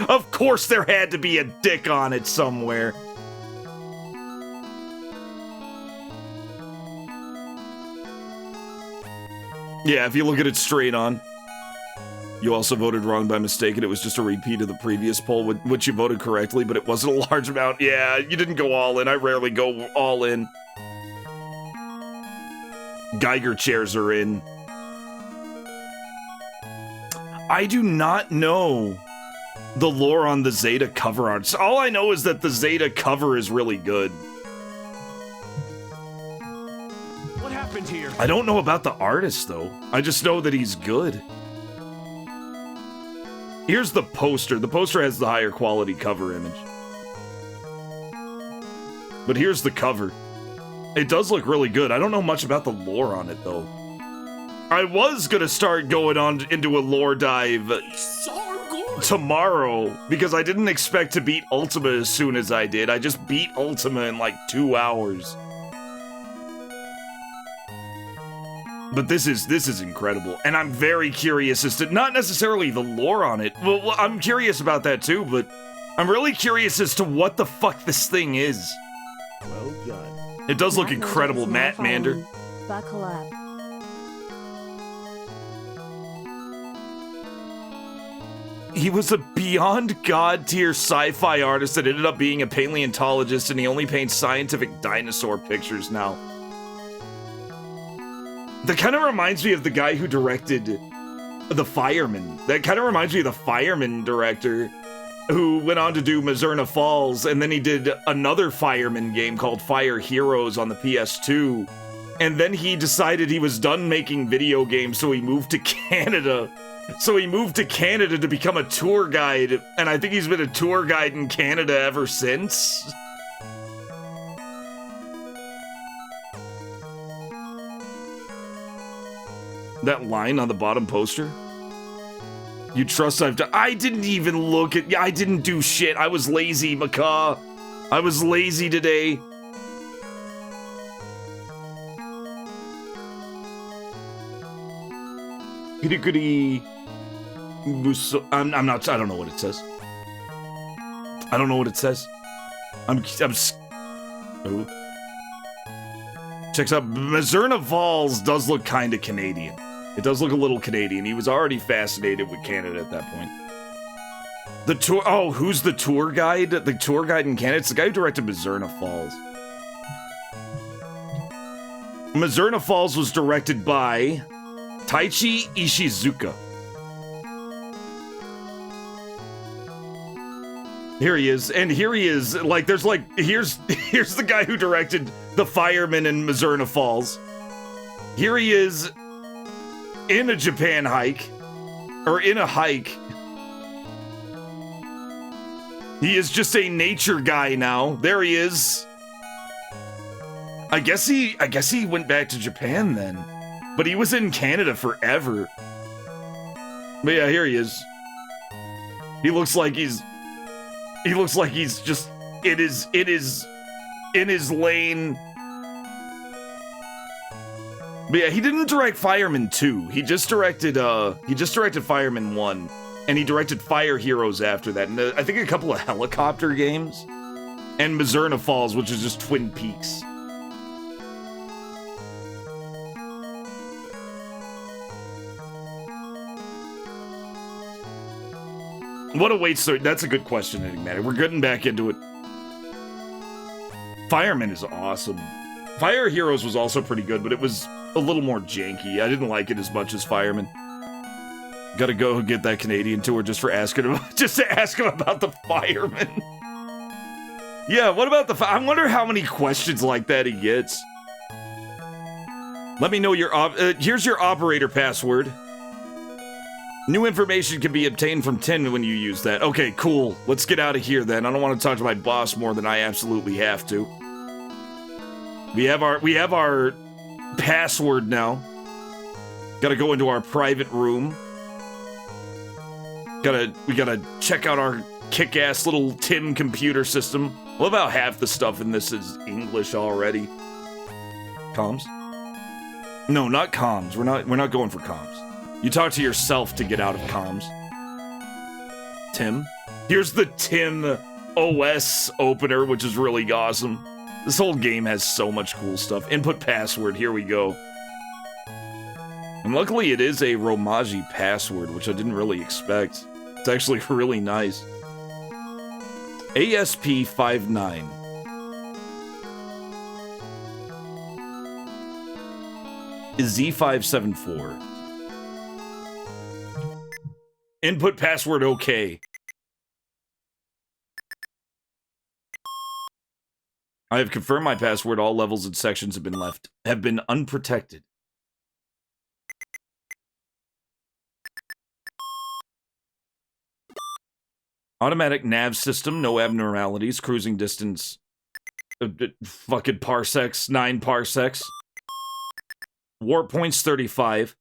Of course there had to be a dick on it somewhere. Yeah, if you look at it straight on. You also voted wrong by mistake, and it was just a repeat of the previous poll, which you voted correctly, but it wasn't a large amount. Yeah, you didn't go all in. I rarely go all in. Geiger chairs are in. I do not know the lore on the Zeta cover art. So all I know is that the Zeta cover is really good. What happened here? I don't know about the artist, though. I just know that he's good. Here's the poster. The poster has the higher quality cover image. But here's the cover. It does look really good. I don't know much about the lore on it, though. I was gonna start going on into a lore dive tomorrow, because I didn't expect to beat Ultima as soon as I did. I just beat Ultima in like 2 hours. But this is incredible, and I'm very curious as to, not necessarily the lore on it, well, I'm curious about that too, but I'm really curious as to what the fuck this thing is. Well done. It does look incredible, Matt Mander. Buckle up. He was a beyond god tier sci-fi artist that ended up being a paleontologist, and he only paints scientific dinosaur pictures now. That kind of reminds me of the guy who directed The Fireman. That kind of reminds me of the Fireman director who went on to do Mazurna Falls, and then he did another Fireman game called Fire Heroes on the PS2. And then he decided he was done making video games, so he moved to Canada. So he moved to Canada to become a tour guide, and I think he's been a tour guide in Canada ever since. That line on the bottom poster? You trust I've done? I didn't even look at. I didn't do shit. I was lazy, Macaw. I was lazy today. Goody. I'm not. I don't know what it says. I don't know what it says. Oh. Checks out. Mazurna Falls does look kind of Canadian. It does look a little Canadian. He was already fascinated with Canada at that point. The tour. Oh, who's the tour guide? The tour guide in Canada? It's the guy who directed Mazurna Falls. Mazurna Falls was directed by Taichi Ishizuka. Here he is, and here he is. Like, there's like, here's the guy who directed The Fireman in Mazurna Falls. Here he is in a Japan hike, or in a hike. He is just a nature guy now. There he is. I guess he went back to Japan then, but he was in Canada forever. But yeah, here he is. He looks like he's just in his lane. But yeah, he didn't direct Fireman 2. He just directed Fireman 1, and he directed Fire Heroes after that, and I think a couple of helicopter games, and Mazurna Falls, which is just Twin Peaks. What awaits? That's a good question, Enigmatic. We're getting back into it. Fireman is awesome. Fire Heroes was also pretty good, but it was a little more janky. I didn't like it as much as Fireman. Gotta go get that Canadian tour just to ask him about the Fireman. Yeah, what about the? I wonder how many questions like that he gets. Let me know your here's your operator password. New information can be obtained from Tin when you use that. Okay, cool. Let's get out of here then. I don't want to talk to my boss more than I absolutely have to. We have our password now. Gotta go into our private room. We gotta check out our kick-ass little Tim computer system. Well, about half the stuff in this is English already. Comms? No, not comms. We're not going for comms. You talk to yourself to get out of comms. Tim? Here's the Tim OS opener, which is really awesome. This whole game has so much cool stuff. Input password, here we go. And luckily it is a Romaji password, which I didn't really expect. It's actually really nice. ASP59. Is Z574. Input password okay. I have confirmed my password. All levels and sections have been unprotected. Automatic nav system, no abnormalities, cruising distance, fucking parsecs, 9 parsecs. Warp points 35.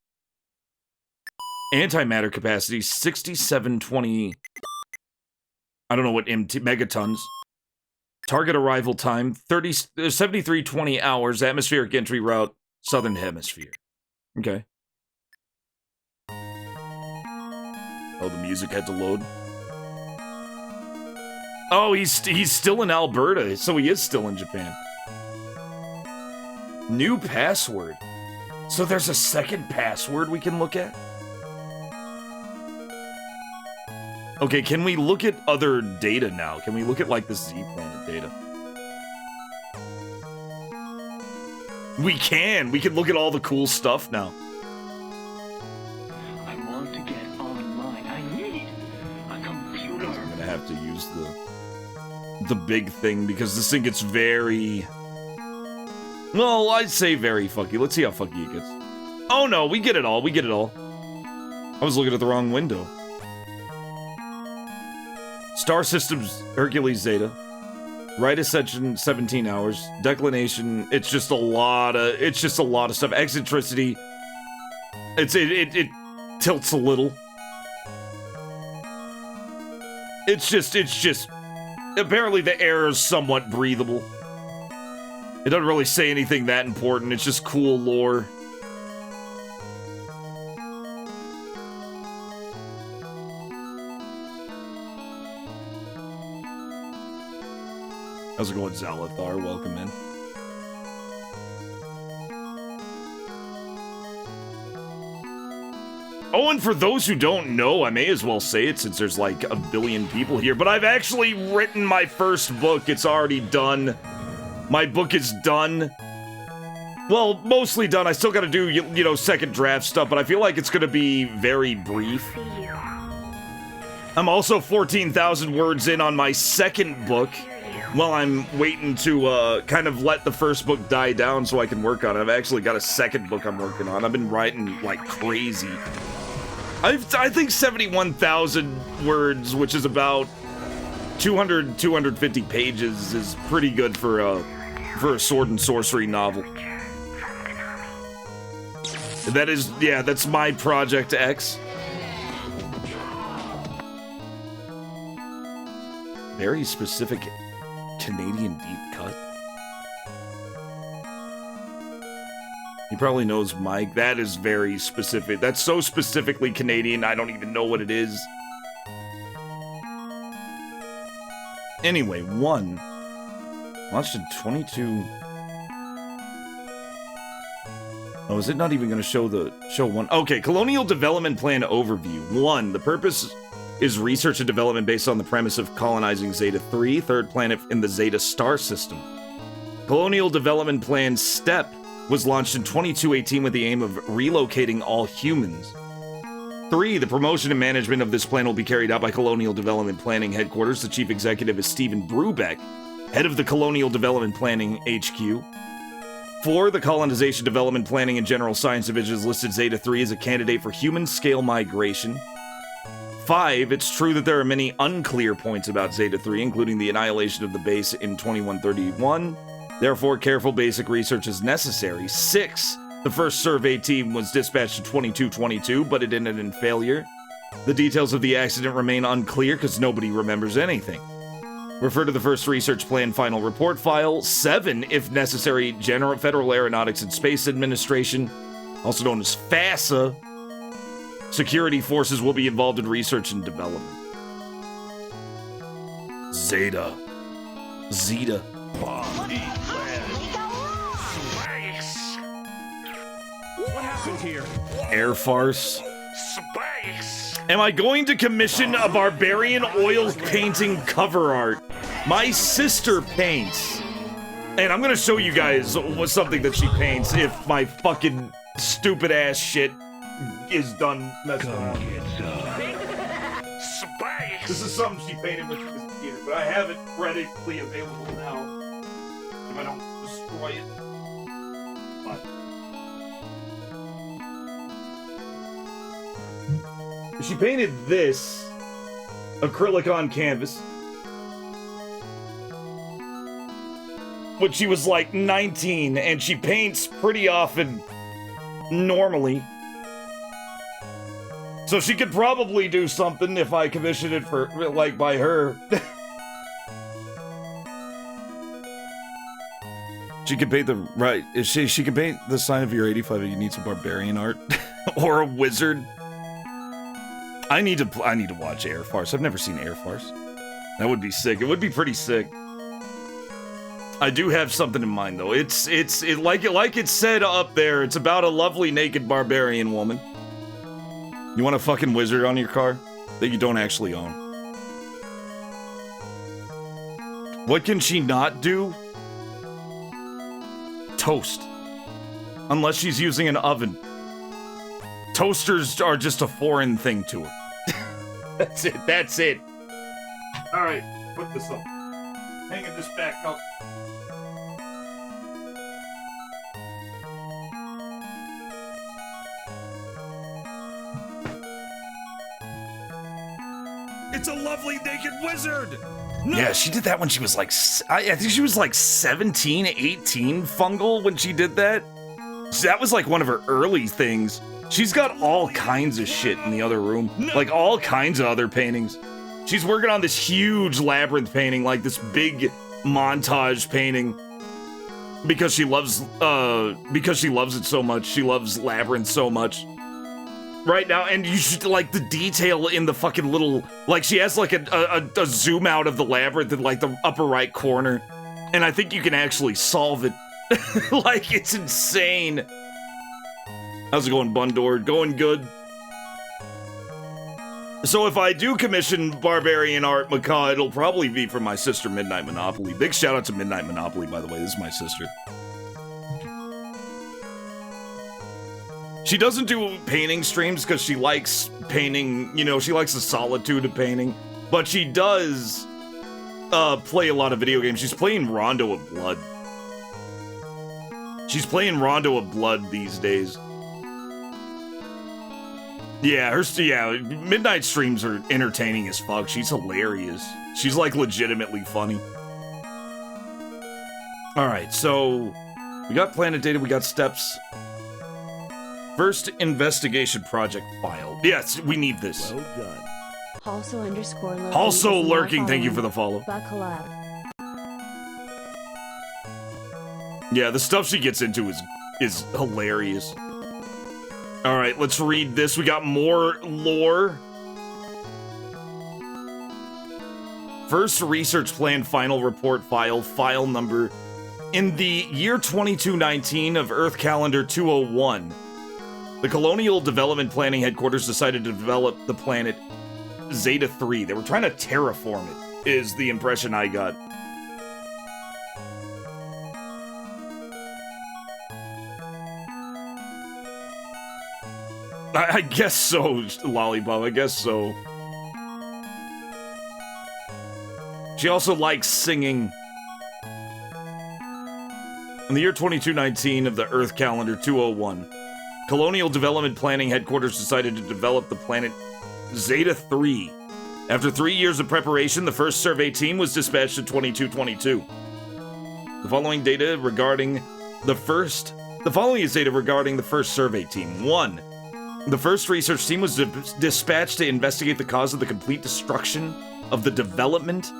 Antimatter capacity 6720. I don't know what megatons. Target arrival time 7320 hours. Atmospheric entry route southern hemisphere. Okay. Oh, the music had to load. Oh, he's still in Alberta, so he is still in Japan. New password. So there's a second password we can look at? Okay, can we look at other data now? Can we look at, like, the Z-Planet data? We can look at all the cool stuff now. I want to get online. I need a computer. I'm gonna have to use the big thing, because this thing gets very... Well, I'd say very fucky. Let's see how fucky it gets. Oh no, we get it all, I was looking at the wrong window. Star Systems, Hercules Zeta. Right ascension, 17 hours. Declination, it's just a lot of stuff. Eccentricity, it tilts a little. It's just, apparently the air is somewhat breathable. It doesn't really say anything that important, it's just cool lore. How's it going, Zalathar? Welcome in. Oh, and for those who don't know, I may as well say it since there's like a billion people here, but I've actually written my first book. It's already done. My book is done. Well, mostly done. I still gotta do, you know, second draft stuff, but I feel like it's gonna be very brief. I'm also 14,000 words in on my second book. Well, I'm waiting to kind of let the first book die down so I can work on it. I've actually got a second book I'm working on. I've been writing like crazy. I think 71,000 words, which is about 250 pages, is pretty good for a sword and sorcery novel. That is, yeah, that's my Project X. Very specific Canadian deep cut. He probably knows Mike. That is very specific. That's so specifically Canadian, I don't even know what it is. Anyway, 1. Launched in 22... Oh, is it not even going to show 1? Okay, Colonial Development Plan Overview. 1. The purpose is research and development based on the premise of colonizing Zeta 3, third planet in the Zeta star system. Colonial Development Plan STEP was launched in 2218 with the aim of relocating all humans. 3. The promotion and management of this plan will be carried out by Colonial Development Planning Headquarters. The chief executive is Stephen Brubeck, head of the Colonial Development Planning HQ. 4. The Colonization Development Planning and General Science Division has listed Zeta 3 as a candidate for human-scale migration. 5. It's true that there are many unclear points about Zeta 3, including the annihilation of the base in 2131. Therefore, careful basic research is necessary. 6. The first survey team was dispatched in 2222, but it ended in failure. The details of the accident remain unclear because nobody remembers anything. Refer to the first research plan final report file. 7. If necessary, Federal Aeronautics and Space Administration, also known as FASA, security forces will be involved in research and development. Zeta. What happened here? Air farce. Space. Am I going to commission a barbarian oil painting cover art? My sister paints. And I'm gonna show you guys something that she paints if my fucking stupid ass shit is done messing around. Space. This is something she painted when she was a kid, but I have it readily available now. if I don't destroy it. But she painted this acrylic on canvas when she was like 19, and she paints pretty often normally. So she could probably do something if I commissioned it for, like, by her. She could paint the, right, she could paint the sign of your 85 if you need some barbarian art. Or a wizard. I need to watch Air Farce. I've never seen Air Farce. That would be sick. It would be pretty sick. I do have something in mind though. It's like it said up there, it's about a lovely naked barbarian woman. You want a fucking wizard on your car that you don't actually own. What can she not do? Toast. Unless she's using an oven. Toasters are just a foreign thing to her. That's it. That's it. Alright, put this up. Hanging this back up. It's a lovely naked wizard! No. Yeah, she did that when she was like, I think she was like 17, 18 fungal when she did that. So that was like one of her early things. She's got all kinds of shit in the other room. Like all kinds of other paintings. She's working on this huge labyrinth painting, like this big montage painting. Because she loves it so much. She loves labyrinth so much. Right now, and you should, like, the detail in the fucking little, like, she has, like, a zoom out of the labyrinth in, like, the upper right corner, and I think you can actually solve it. Like, it's insane. How's it going, Bundor? Going good? So if I do commission Barbarian Art Macaw, it'll probably be from my sister, Midnight Monopoly. Big shout out to Midnight Monopoly, by the way. This is my sister. She doesn't do painting streams because she likes painting, you know, she likes the solitude of painting. But she does play a lot of video games. She's playing Rondo of Blood. She's playing Rondo of Blood these days. Yeah, Midnight streams are entertaining as fuck. She's hilarious. She's like legitimately funny. Alright, so we got planet data, we got steps. First investigation project file. Yes, we need this. Well done. Also underscore lurking. Also lurking, thank you for the follow. Buckle up. Yeah, the stuff she gets into is hilarious. Alright, let's read this. We got more lore. First research plan final report file number. In the year 2219 of Earth Calendar 201, the Colonial Development Planning Headquarters decided to develop the planet ZETA 3. They were trying to terraform it, is the impression I got. I guess so, Lollipop, I guess so. She also likes singing. In the year 2219 of the Earth Calendar 201, Colonial Development Planning Headquarters decided to develop the planet ZETA 3. After 3 years of preparation, the first survey team was dispatched in 2222. The following is data regarding the first survey team. 1. The first research team was dispatched to investigate the cause of the complete destruction of the development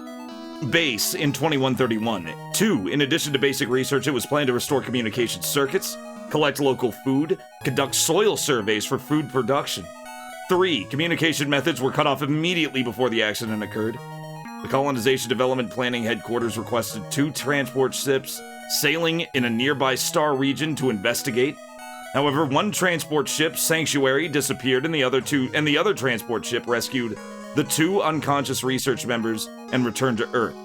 base in 2131. 2. In addition to basic research, it was planned to restore communication circuits, collect local food, conduct soil surveys for food production. 3. Communication methods were cut off immediately before the accident occurred. The Colonization Development Planning Headquarters requested 2 transport ships sailing in a nearby star region to investigate. However, 1 transport ship, Sanctuary, disappeared, and the other transport ship rescued the 2 unconscious research members and returned to Earth.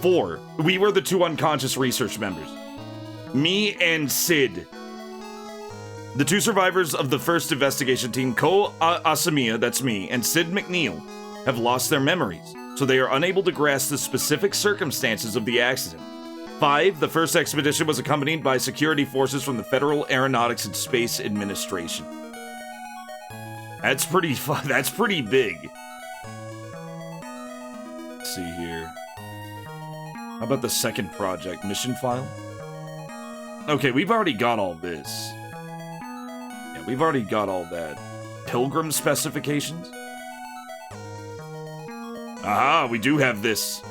4. We were the 2 unconscious research members. Me and Sid. The 2 survivors of the first investigation team, Ko Asamiya, that's me, and Sid McNeil, have lost their memories, so they are unable to grasp the specific circumstances of the accident. 5. The first expedition was accompanied by security forces from the Federal Aeronautics and Space Administration. That's pretty fun. That's pretty big. Let's see here. How about the second project? Mission file? Okay, we've already got all this. Yeah, we've already got all that. Pilgrim specifications? Aha, we do have this.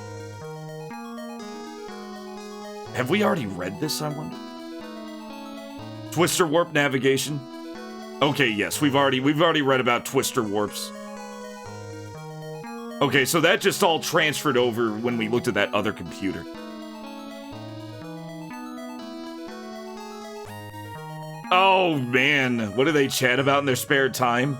Have we already read this, I wonder? Twister warp navigation. Okay, yes, we've already read about twister warps. Okay, so that just all transferred over when we looked at that other computer. Oh man, what do they chat about in their spare time?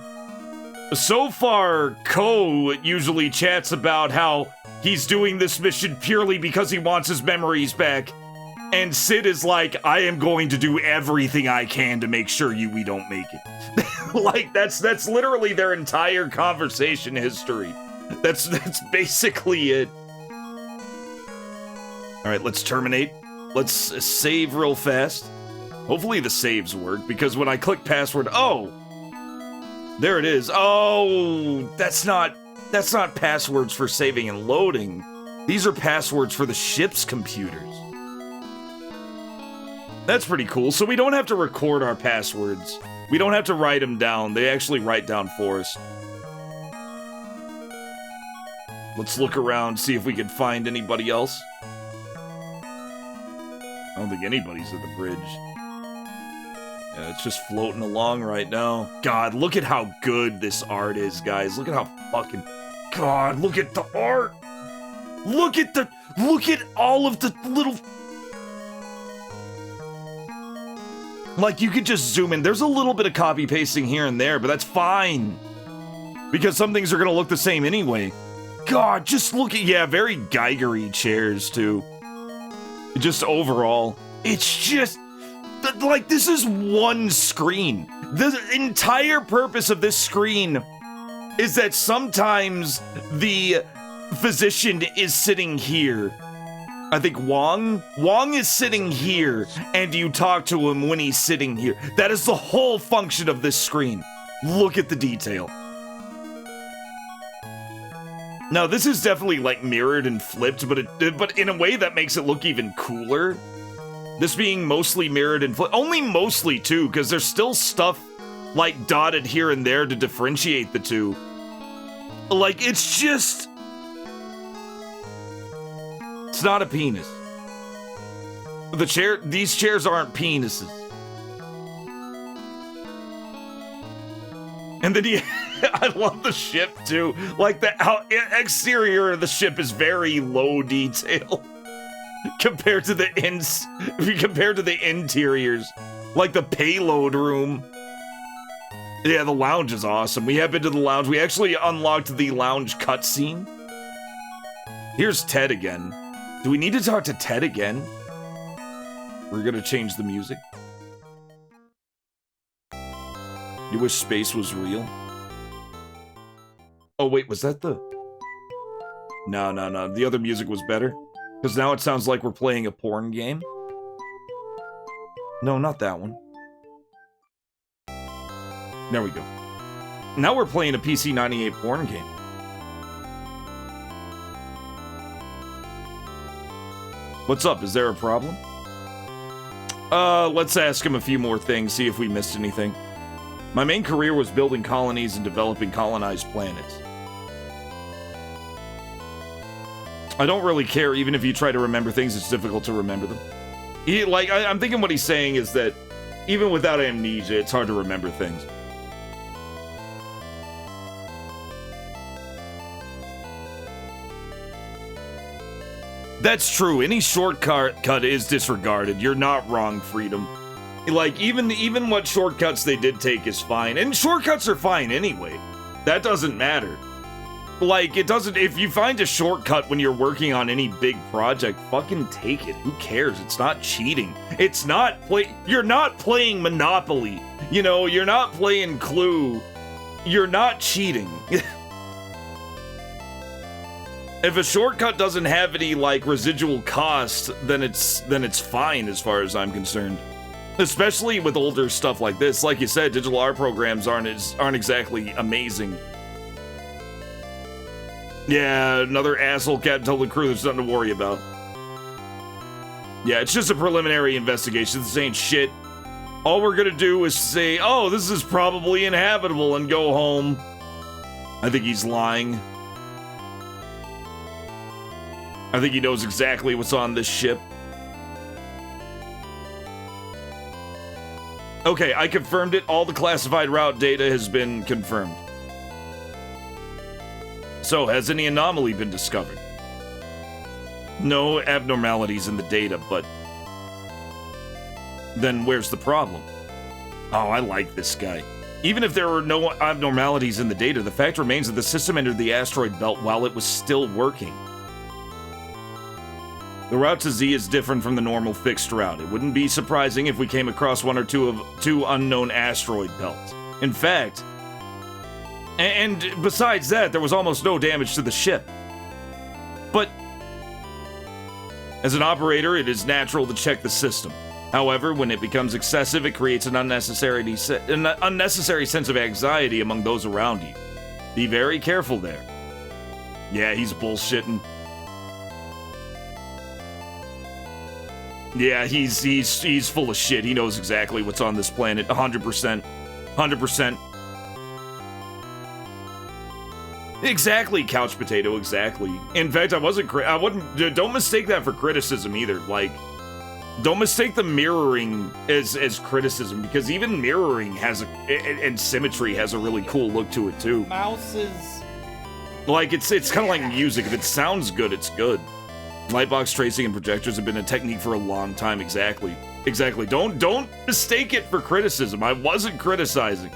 So far, Ko usually chats about how he's doing this mission purely because he wants his memories back. And Sid is like, I am going to do everything I can to make sure we don't make it. Like, that's literally their entire conversation history. That's basically it. Alright, let's terminate. Let's save real fast. Hopefully the saves work, because when I click password, oh! There it is. Oh, that's not passwords for saving and loading. These are passwords for the ship's computers. That's pretty cool. So we don't have to record our passwords. We don't have to write them down. They actually write down for us. Let's look around, see if we can find anybody else. I don't think anybody's at the bridge. Yeah, it's just floating along right now. God, look at how good this art is, guys. Look at how fucking... God, look at the art! Look at all of the little... Like, you could just zoom in. There's a little bit of copy pasting here and there, but that's fine. Because some things are gonna look the same anyway. God, just look at... Yeah, very Geiger-y chairs, too. Just overall. It's just... Like, this is one screen. The entire purpose of this screen is that sometimes the physician is sitting here. I think Wong is sitting here, and you talk to him when he's sitting here. That is the whole function of this screen. Look at the detail. Now, this is definitely, like, mirrored and flipped, but in a way that makes it look even cooler. This being mostly mirrored and flipped. Only mostly, too, because there's still stuff, like, dotted here and there to differentiate the two. Like, it's just... It's not a penis. These chairs aren't penises. And then I love the ship too. Like the exterior of the ship is very low detail compared to the interiors. Like the payload room. Yeah, the lounge is awesome. We have been to the lounge. We actually unlocked the lounge cutscene. Here's Ted again. Do we need to talk to Ted again? We're gonna change the music. You wish space was real? Oh wait, was that the... No. The other music was better. Because now it sounds like we're playing a porn game. No, not that one. There we go. Now we're playing a PC-98 porn game. What's up? Is there a problem? Let's ask him a few more things, see if we missed anything. My main career was building colonies and developing colonized planets. I don't really care, even if you try to remember things, it's difficult to remember them. I'm thinking what he's saying is that even without amnesia, it's hard to remember things. That's true. Any shortcut is disregarded. You're not wrong, Freedom. Like, even what shortcuts they did take is fine. And shortcuts are fine anyway. That doesn't matter. Like, it doesn't... If you find a shortcut when you're working on any big project, fucking take it. Who cares? It's not cheating. It's not You're not playing Monopoly. You know, you're not playing Clue. You're not cheating. If a shortcut doesn't have any, like, residual cost, then it's fine as far as I'm concerned. Especially with older stuff like this. Like you said, digital art programs aren't exactly amazing. Yeah, another asshole cat told the crew there's nothing to worry about. Yeah, it's just a preliminary investigation. This ain't shit. All we're gonna do is say, oh, this is probably inhabitable, and go home. I think he's lying. I think he knows exactly what's on this ship. Okay, I confirmed it. All the classified route data has been confirmed. So, has any anomaly been discovered? No abnormalities in the data, but... then where's the problem? Oh, I like this guy. Even if there were no abnormalities in the data, the fact remains that the system entered the asteroid belt while it was still working. The route to Z is different from the normal fixed route. It wouldn't be surprising if we came across one or two unknown asteroid belts. In fact, and besides that, there was almost no damage to the ship. But as an operator, it is natural to check the system. However, when it becomes excessive, it creates an unnecessary sense of anxiety among those around you. Be very careful there. Yeah, he's bullshitting. Yeah, he's full of shit. He knows exactly what's on this planet. 100%. 100%. Exactly, couch potato, exactly. In fact, I wouldn't, don't mistake that for criticism either. Like, don't mistake the mirroring as criticism, because even mirroring has and symmetry has a really cool look to it too. Mouses. Like, it's kind of like music. If it sounds good, it's good. Lightbox tracing and projectors have been a technique for a long time. Exactly. Exactly. Don't mistake it for criticism. I wasn't criticizing.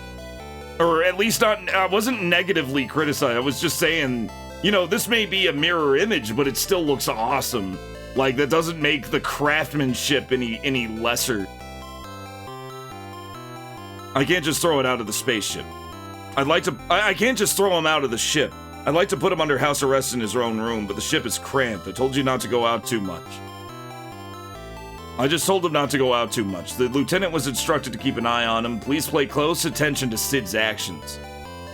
Or at least not, I wasn't negatively criticizing. I was just saying, you know, this may be a mirror image, but it still looks awesome. Like, that doesn't make the craftsmanship any lesser. I can't just throw it out of the spaceship. I can't just throw him out of the ship. I'd like to put him under house arrest in his own room, but the ship is cramped. I told you not to go out too much. I just told him not to go out too much. The lieutenant was instructed to keep an eye on him. Please pay close attention to Sid's actions.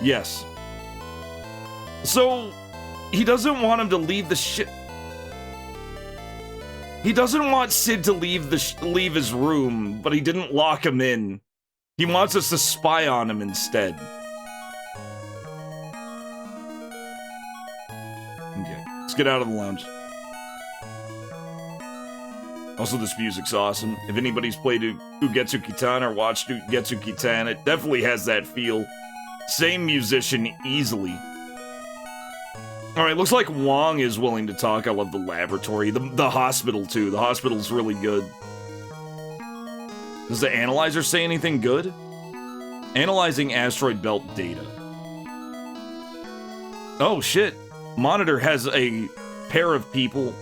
Yes. So, he doesn't want him to leave the ship. He doesn't want Sid to leave his room, but he didn't lock him in. He wants us to spy on him instead. Okay, let's get out of the lounge. Also, this music's awesome. If anybody's played Ugetsu Kitan or watched Ugetsu Kitan, it definitely has that feel. Same musician, easily. Alright, looks like Wong is willing to talk. I love the laboratory. The hospital, too. The hospital's really good. Does the analyzer say anything good? Analyzing asteroid belt data. Oh, shit. Monitor has a pair of people.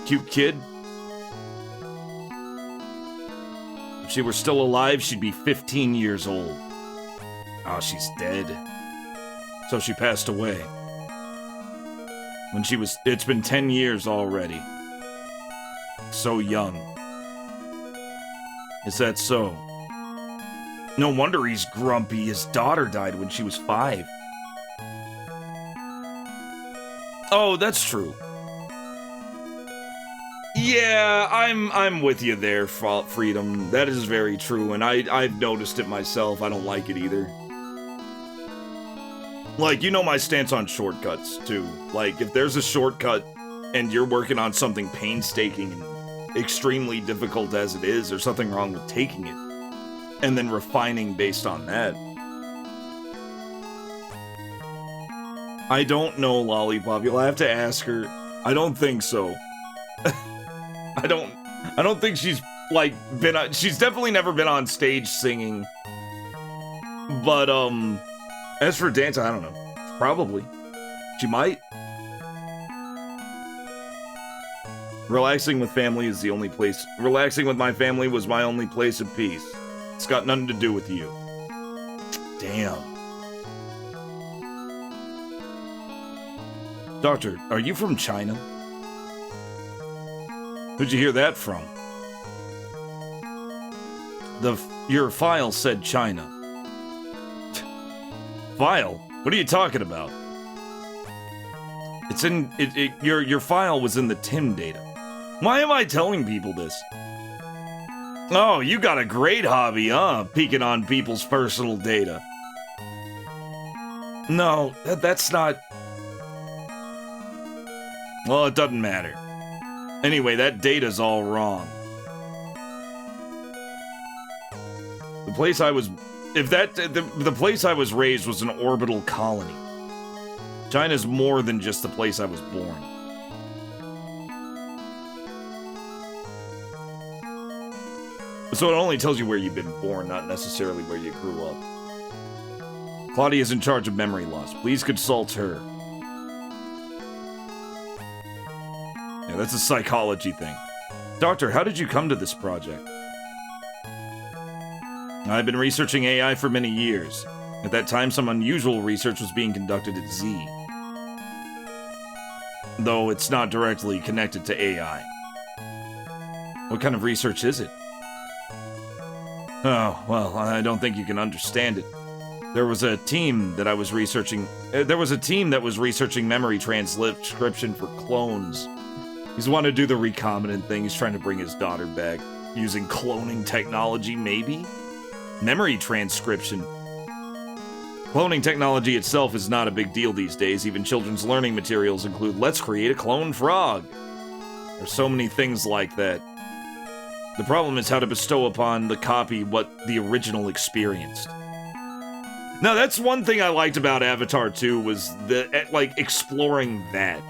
Cute kid. If she were still alive, she'd be 15 years old. Oh, she's dead. So she passed away. When she was... It's been 10 years already. So young. Is that so? No wonder he's grumpy. His daughter died when she was 5. Oh, that's true. Yeah, I'm with you there, Freedom. That is very true, and I've noticed it myself. I don't like it either. Like, you know my stance on shortcuts, too. Like, if there's a shortcut and you're working on something painstaking and extremely difficult as it is, there's something wrong with taking it and then refining based on that. I don't know, Lollipop. You'll have to ask her. I don't think so. I don't think she's, like, been on... She's definitely never been on stage singing. But, as for dance, I don't know. Probably. She might. Relaxing with family is the only place... Relaxing with my family was my only place of peace. It's got nothing to do with you. Damn. Doctor, are you from China? Who'd you hear that from? Your file said China. File? What are you talking about? It's in your file was in the TIM data. Why am I telling people this? Oh, you got a great hobby, huh? Peeking on people's personal data. No, that's not... Well, it doesn't matter. Anyway, that data's all wrong. The place I was... the place I was raised was an orbital colony. China's more than just the place I was born. So it only tells you where you've been born, not necessarily where you grew up. Claudia's in charge of memory loss. Please consult her. Yeah, that's a psychology thing. Doctor, how did you come to this project? I've been researching AI for many years. At that time, some unusual research was being conducted at Z. Though it's not directly connected to AI. What kind of research is it? Oh, well, I don't think you can understand it. There was a team that was researching memory transcription for clones. He's wanted to do the recombinant thing. He's trying to bring his daughter back. Using cloning technology, maybe? Memory transcription. Cloning technology itself is not a big deal these days. Even children's learning materials include, let's create a clone frog. There's so many things like that. The problem is how to bestow upon the copy what the original experienced. Now, that's one thing I liked about Avatar 2 was exploring that.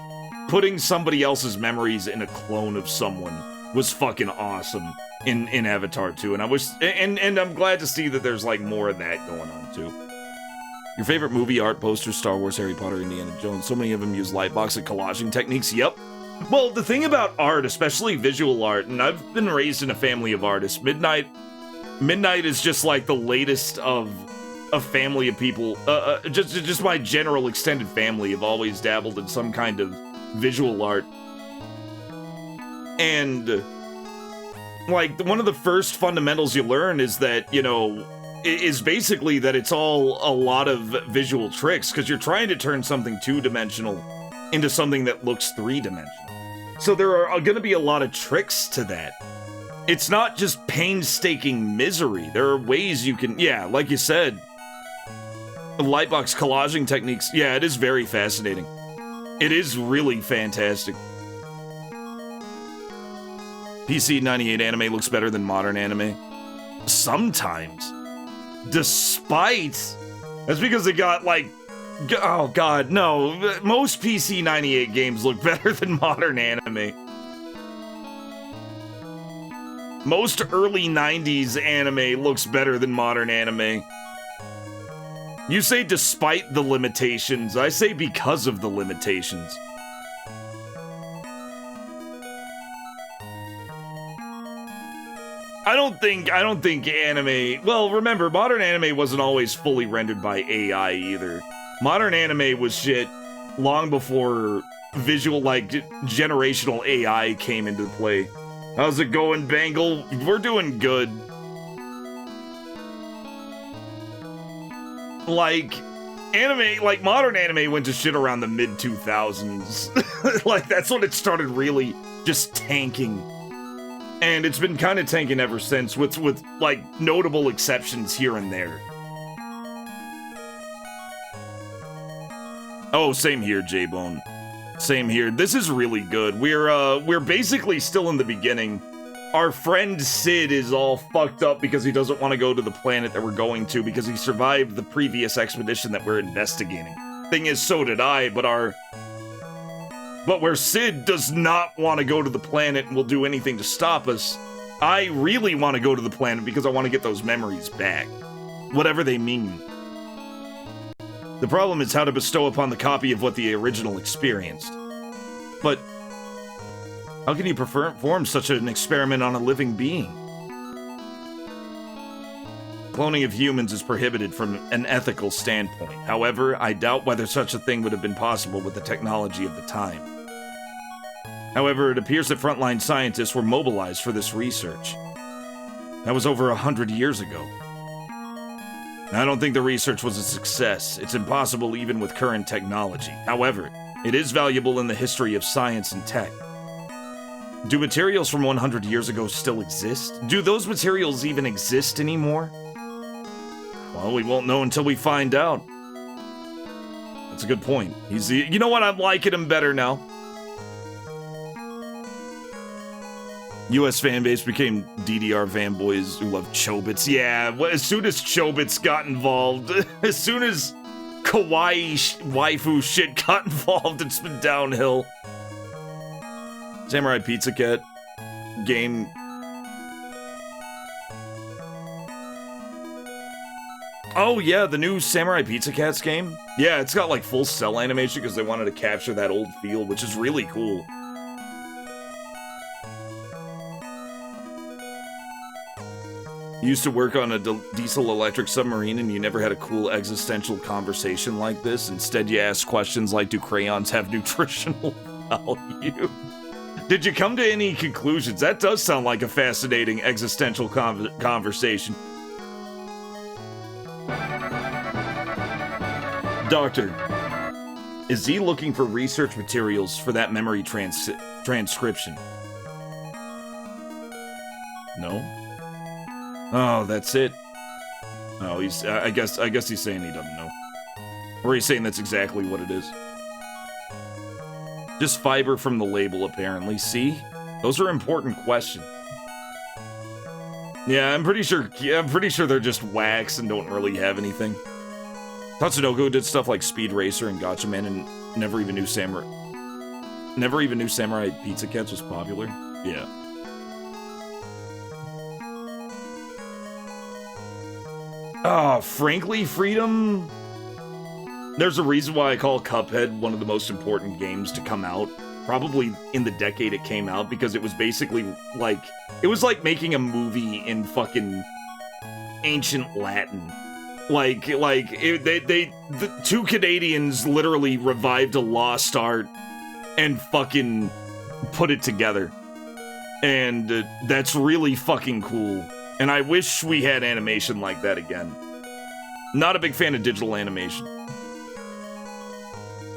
Putting somebody else's memories in a clone of someone was fucking awesome in Avatar 2, and I'm glad to see that there's like more of that going on too. Your favorite movie, art, posters, Star Wars, Harry Potter, Indiana Jones. So many of them use lightbox and collaging techniques. Yep. Well, the thing about art, especially visual art, and I've been raised in a family of artists. Midnight is just like the latest of a family of people. Just my general extended family have always dabbled in some kind of visual art. And like one of the first fundamentals you learn is that, you know, is basically that it's all a lot of visual tricks, because you're trying to turn something two-dimensional into something that looks three-dimensional. So there are going to be a lot of tricks to that. It's not just painstaking misery. There are ways you can, yeah, like you said, lightbox collaging techniques. Yeah, it is very fascinating. It is really fantastic. PC 98 anime looks better than modern anime. Sometimes. Despite... That's because they got, like... Oh, God, no. Most PC 98 games look better than modern anime. Most early 90s anime looks better than modern anime. You say despite the limitations. I say because of the limitations. I don't think anime... Well, remember, modern anime wasn't always fully rendered by AI either. Modern anime was shit long before visual, like, generational AI came into play. How's it going, Bangle? We're doing good. Like, anime, like, modern anime went to shit around the mid-2000s. Like, that's when it started really just tanking. And it's been kind of tanking ever since, with like, notable exceptions here and there. Oh, same here, J-Bone. Same here. This is really good. We're basically still in the beginning. Our friend Sid is all fucked up because he doesn't want to go to the planet that we're going to because he survived the previous expedition that we're investigating. Thing is, so did I, but where Sid does not want to go to the planet and will do anything to stop us, I really want to go to the planet because I want to get those memories back. Whatever they mean. The problem is how to bestow upon the copy of what the original experienced. But how can you perform such an experiment on a living being? cloning of humans is prohibited from an ethical standpoint. However, I doubt whether such a thing would have been possible with the technology of the time. However, it appears that frontline scientists were mobilized for this research. That was over 100 years ago. I don't think the research was a success. It's impossible even with current technology. However, it is valuable in the history of science and tech. Do materials from 100 years ago still exist? Do those materials even exist anymore? Well, we won't know until we find out. That's a good point. You know what? I'm liking him better now. US fanbase became DDR fanboys who love Chobits. Yeah, as soon as Chobits got involved, as soon as kawaii waifu shit got involved, it's been downhill. Samurai Pizza Cat game. Oh yeah, the new Samurai Pizza Cats game. Yeah, it's got like full cell animation because they wanted to capture that old feel, which is really cool. You used to work on a diesel-electric submarine and you never had a cool existential conversation like this. Instead, you asked questions like, do crayons have nutritional value? Did you come to any conclusions? That does sound like a fascinating existential conversation. Doctor, is he looking for research materials for that memory transcription? No? Oh, that's it. Oh, I guess he's saying he doesn't know. Or he's saying that's exactly what it is. Just fiber from the label, apparently. See? Those are important questions. Yeah, I'm pretty sure they're just wax and don't really have anything. Tatsunoko did stuff like Speed Racer and Gatchaman and never even knew Samurai Pizza Cats was popular. Yeah. Frankly, Freedom, there's a reason why I call Cuphead one of the most important games to come out. Probably in the decade it came out, because it was basically like, it was like making a movie in fucking ancient Latin. The two Canadians literally revived a lost art and fucking put it together. And that's really fucking cool. And I wish we had animation like that again. Not a big fan of digital animation.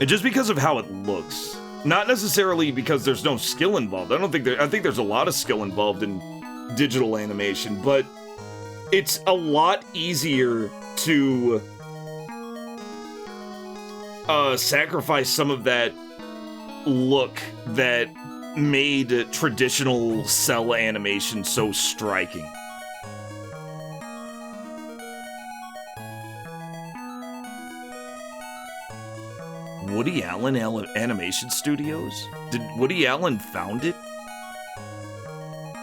And just because of how it looks. Not necessarily because there's no skill involved. I think there's a lot of skill involved in digital animation, but it's a lot easier to sacrifice some of that look that made traditional cell animation so striking. Woody Allen Animation Studios? Did Woody Allen found it?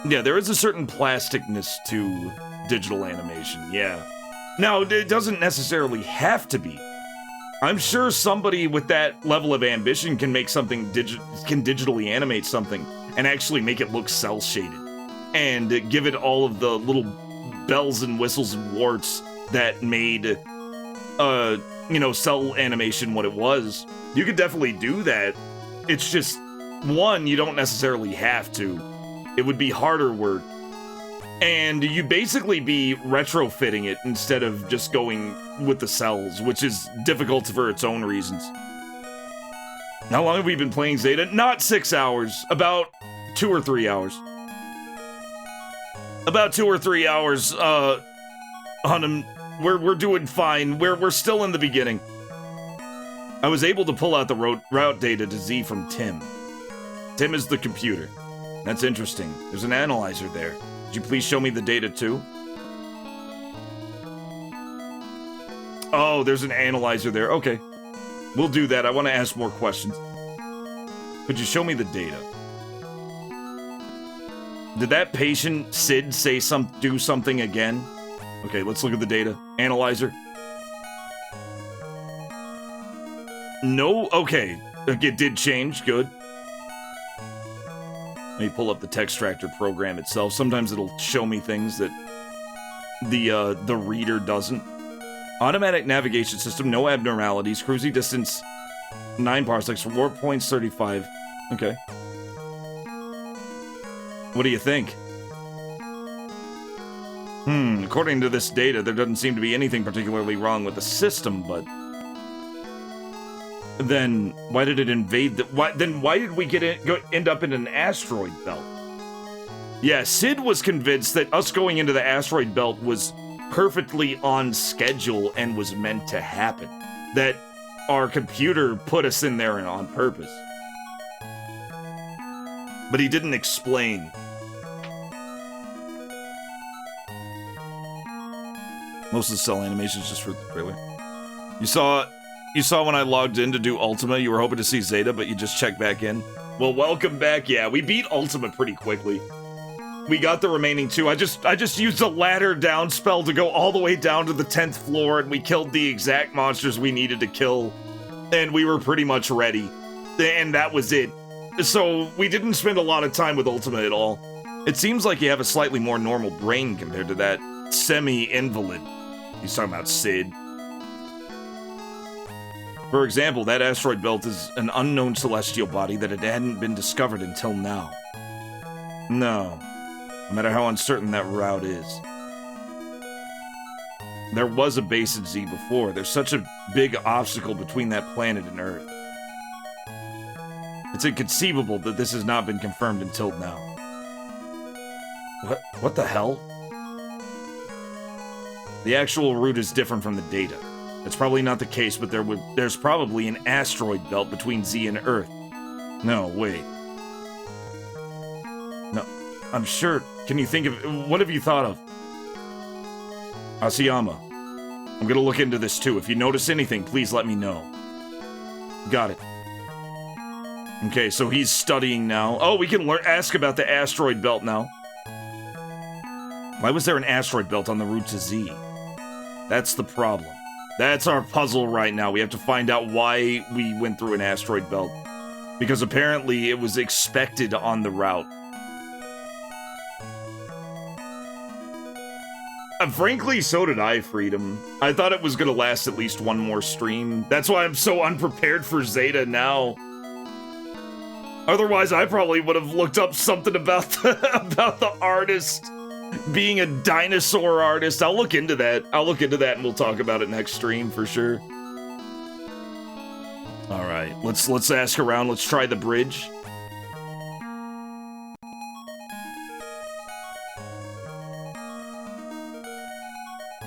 Yeah, there is a certain plasticness to digital animation, yeah. Now, it doesn't necessarily have to be. I'm sure somebody with that level of ambition can make something can digitally animate something and actually make it look cel-shaded and give it all of the little bells and whistles and warts that made cell animation what it was. You could definitely do that. It's just, one, you don't necessarily have to. It would be harder work. And you'd basically be retrofitting it instead of just going with the cells, which is difficult for its own reasons. How long have we been playing Zeta? Not 6 hours. About 2 or 3 hours. About 2 or 3 hours, on we're doing fine. We're still in the beginning. I was able to pull out the route data to Z from Tim. Tim is the computer. That's interesting. There's an analyzer there. Could you please show me the data too? Oh, there's an analyzer there. Okay. We'll do that. I want to ask more questions. Could you show me the data? Did that patient, Sid, do something again? Okay, let's look at the data. Analyzer. No? Okay. It did change. Good. Let me pull up the Textractor program itself. Sometimes it'll show me things that the reader doesn't. Automatic navigation system, no abnormalities. Cruising distance 9 parsecs, 4.35. Okay. What do you think? According to this data, there doesn't seem to be anything particularly wrong with the system, but then why did it invade the... Why did we end up in an asteroid belt? Yeah, Sid was convinced that us going into the asteroid belt was perfectly on schedule and was meant to happen. That our computer put us in there and on purpose. But he didn't explain. Most of the cell animations just for the trailer. You saw when I logged in to do Ultima, you were hoping to see Zeta, but you just checked back in. Well, welcome back. Yeah, we beat Ultima pretty quickly. We got the remaining 2. I just used a ladder down spell to go all the way down to the 10th floor, and we killed the exact monsters we needed to kill. And we were pretty much ready. And that was it. So we didn't spend a lot of time with Ultima at all. It seems like you have a slightly more normal brain compared to that semi-invalid. He's talking about Sid. For example, that asteroid belt is an unknown celestial body that it hadn't been discovered until now. No matter how uncertain that route is. There was a base at Z before. There's such a big obstacle between that planet and Earth. It's inconceivable that this has not been confirmed until now. What the hell? The actual route is different from the data. It's probably not the case, but there's probably an asteroid belt between Z and Earth. No, wait. No, I'm sure. Can you think of... What have you thought of? Asayama. I'm gonna look into this too. If you notice anything, please let me know. Got it. Okay, so he's studying now. Oh, we can ask about the asteroid belt now. Why was there an asteroid belt on the route to Z? That's the problem. That's our puzzle right now. We have to find out why we went through an asteroid belt. Because apparently it was expected on the route. Frankly, so did I, Freedom. I thought it was gonna last at least one more stream. That's why I'm so unprepared for Zeta now. Otherwise, I probably would have looked up something about the artist being a dinosaur artist. I'll look into that. And we'll talk about it next stream for sure. All right, let's ask around. Let's try the bridge.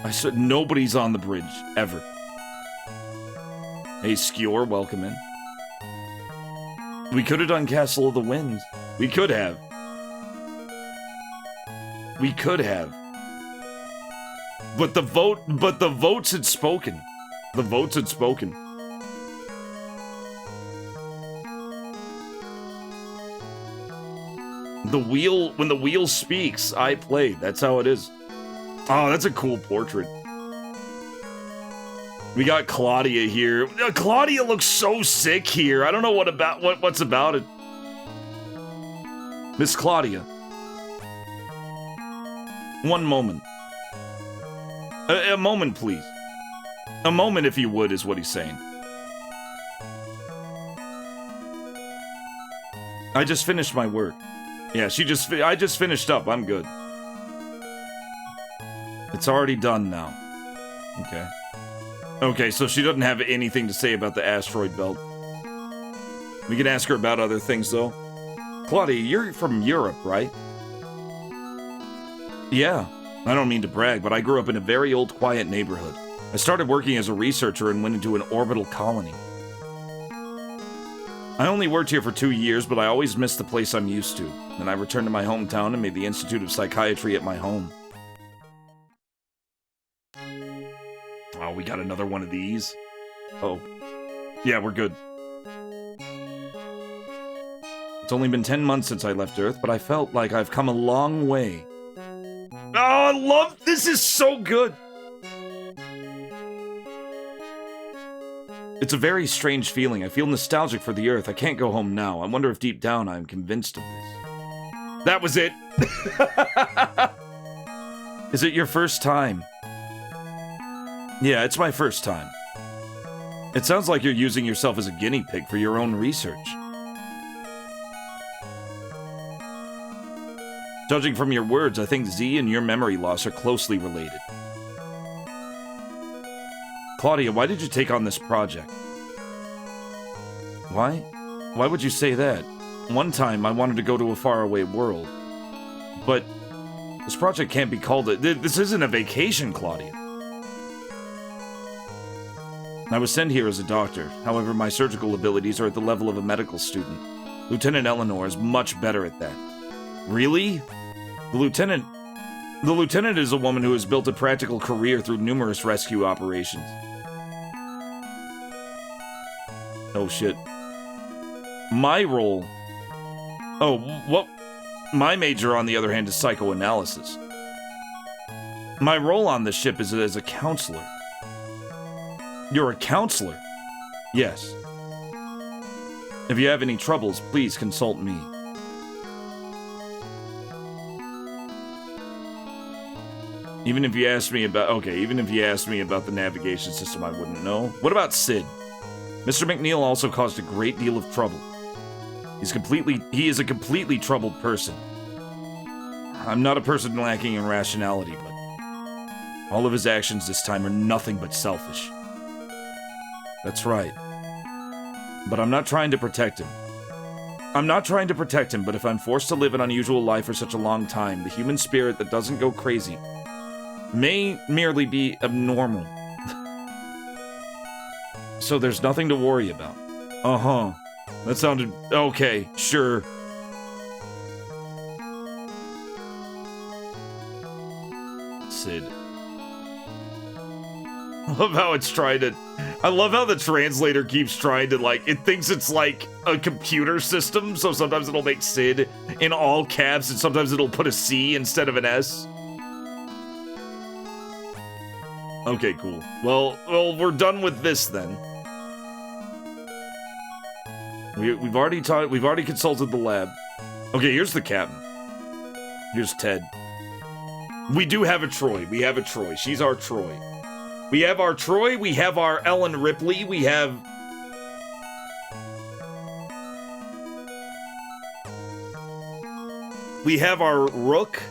I said nobody's on the bridge ever. Hey, Skewer, welcome in. We could have done Castle of the Winds. We could have. But the votes had spoken. The votes had spoken. When the wheel speaks, I play. That's how it is. Oh, that's a cool portrait. We got Claudia here. Claudia looks so sick here. I don't know what's about it. Miss Claudia. One moment. A moment, please. A moment, if you would, is what he's saying. I just finished my work. Yeah, I just finished up. I'm good. It's already done now. Okay. Okay, so she doesn't have anything to say about the asteroid belt. We can ask her about other things, though. Claudia, you're from Europe, right? Yeah. I don't mean to brag, but I grew up in a very old, quiet neighborhood. I started working as a researcher and went into an orbital colony. I only worked here for 2 years, but I always missed the place I'm used to. Then I returned to my hometown and made the Institute of Psychiatry at my home. Oh, we got another one of these. Oh. Yeah, we're good. It's only been 10 months since I left Earth, but I felt like I've come a long way. Oh, I love... This is so good! It's a very strange feeling. I feel nostalgic for the Earth. I can't go home now. I wonder if deep down I'm convinced of this. That was it! Is it your first time? Yeah, it's my first time. It sounds like you're using yourself as a guinea pig for your own research. Judging from your words, I think Z and your memory loss are closely related. Claudia, why did you take on this project? Why? Why would you say that? One time, I wanted to go to a faraway world. But this project can't be called a... This isn't a vacation, Claudia. I was sent here as a doctor. However, my surgical abilities are at the level of a medical student. Lieutenant Eleanor is much better at that. Really? The lieutenant is a woman who has built a practical career through numerous rescue operations. Oh shit. My role... Oh, what? My major, on the other hand, is psychoanalysis. My role on this ship is as a counselor. You're a counselor? Yes. If you have any troubles, please consult me. Even if you asked me about... Okay, even if you asked me about the navigation system, I wouldn't know. What about Sid? Mr. McNeil also caused a great deal of trouble. He is a completely troubled person. I'm not a person lacking in rationality, but all of his actions this time are nothing but selfish. That's right. But I'm not trying to protect him. But if I'm forced to live an unusual life for such a long time, the human spirit that doesn't go crazy may merely be abnormal. So there's nothing to worry about. Uh-huh. That sounded... Okay, sure. Sid. I love how it's trying to... I love how the translator keeps trying to, like... It thinks it's like a computer system, so sometimes it'll make Sid in all caps, and sometimes it'll put a C instead of an S. Okay, cool. Well, we're done with this then. We've already consulted the lab. Okay, here's the captain. Here's Ted. We do have a Troy. We have a Troy. She's our Troy. We have our Troy. We have our Ellen Ripley. We have... We have our Rook,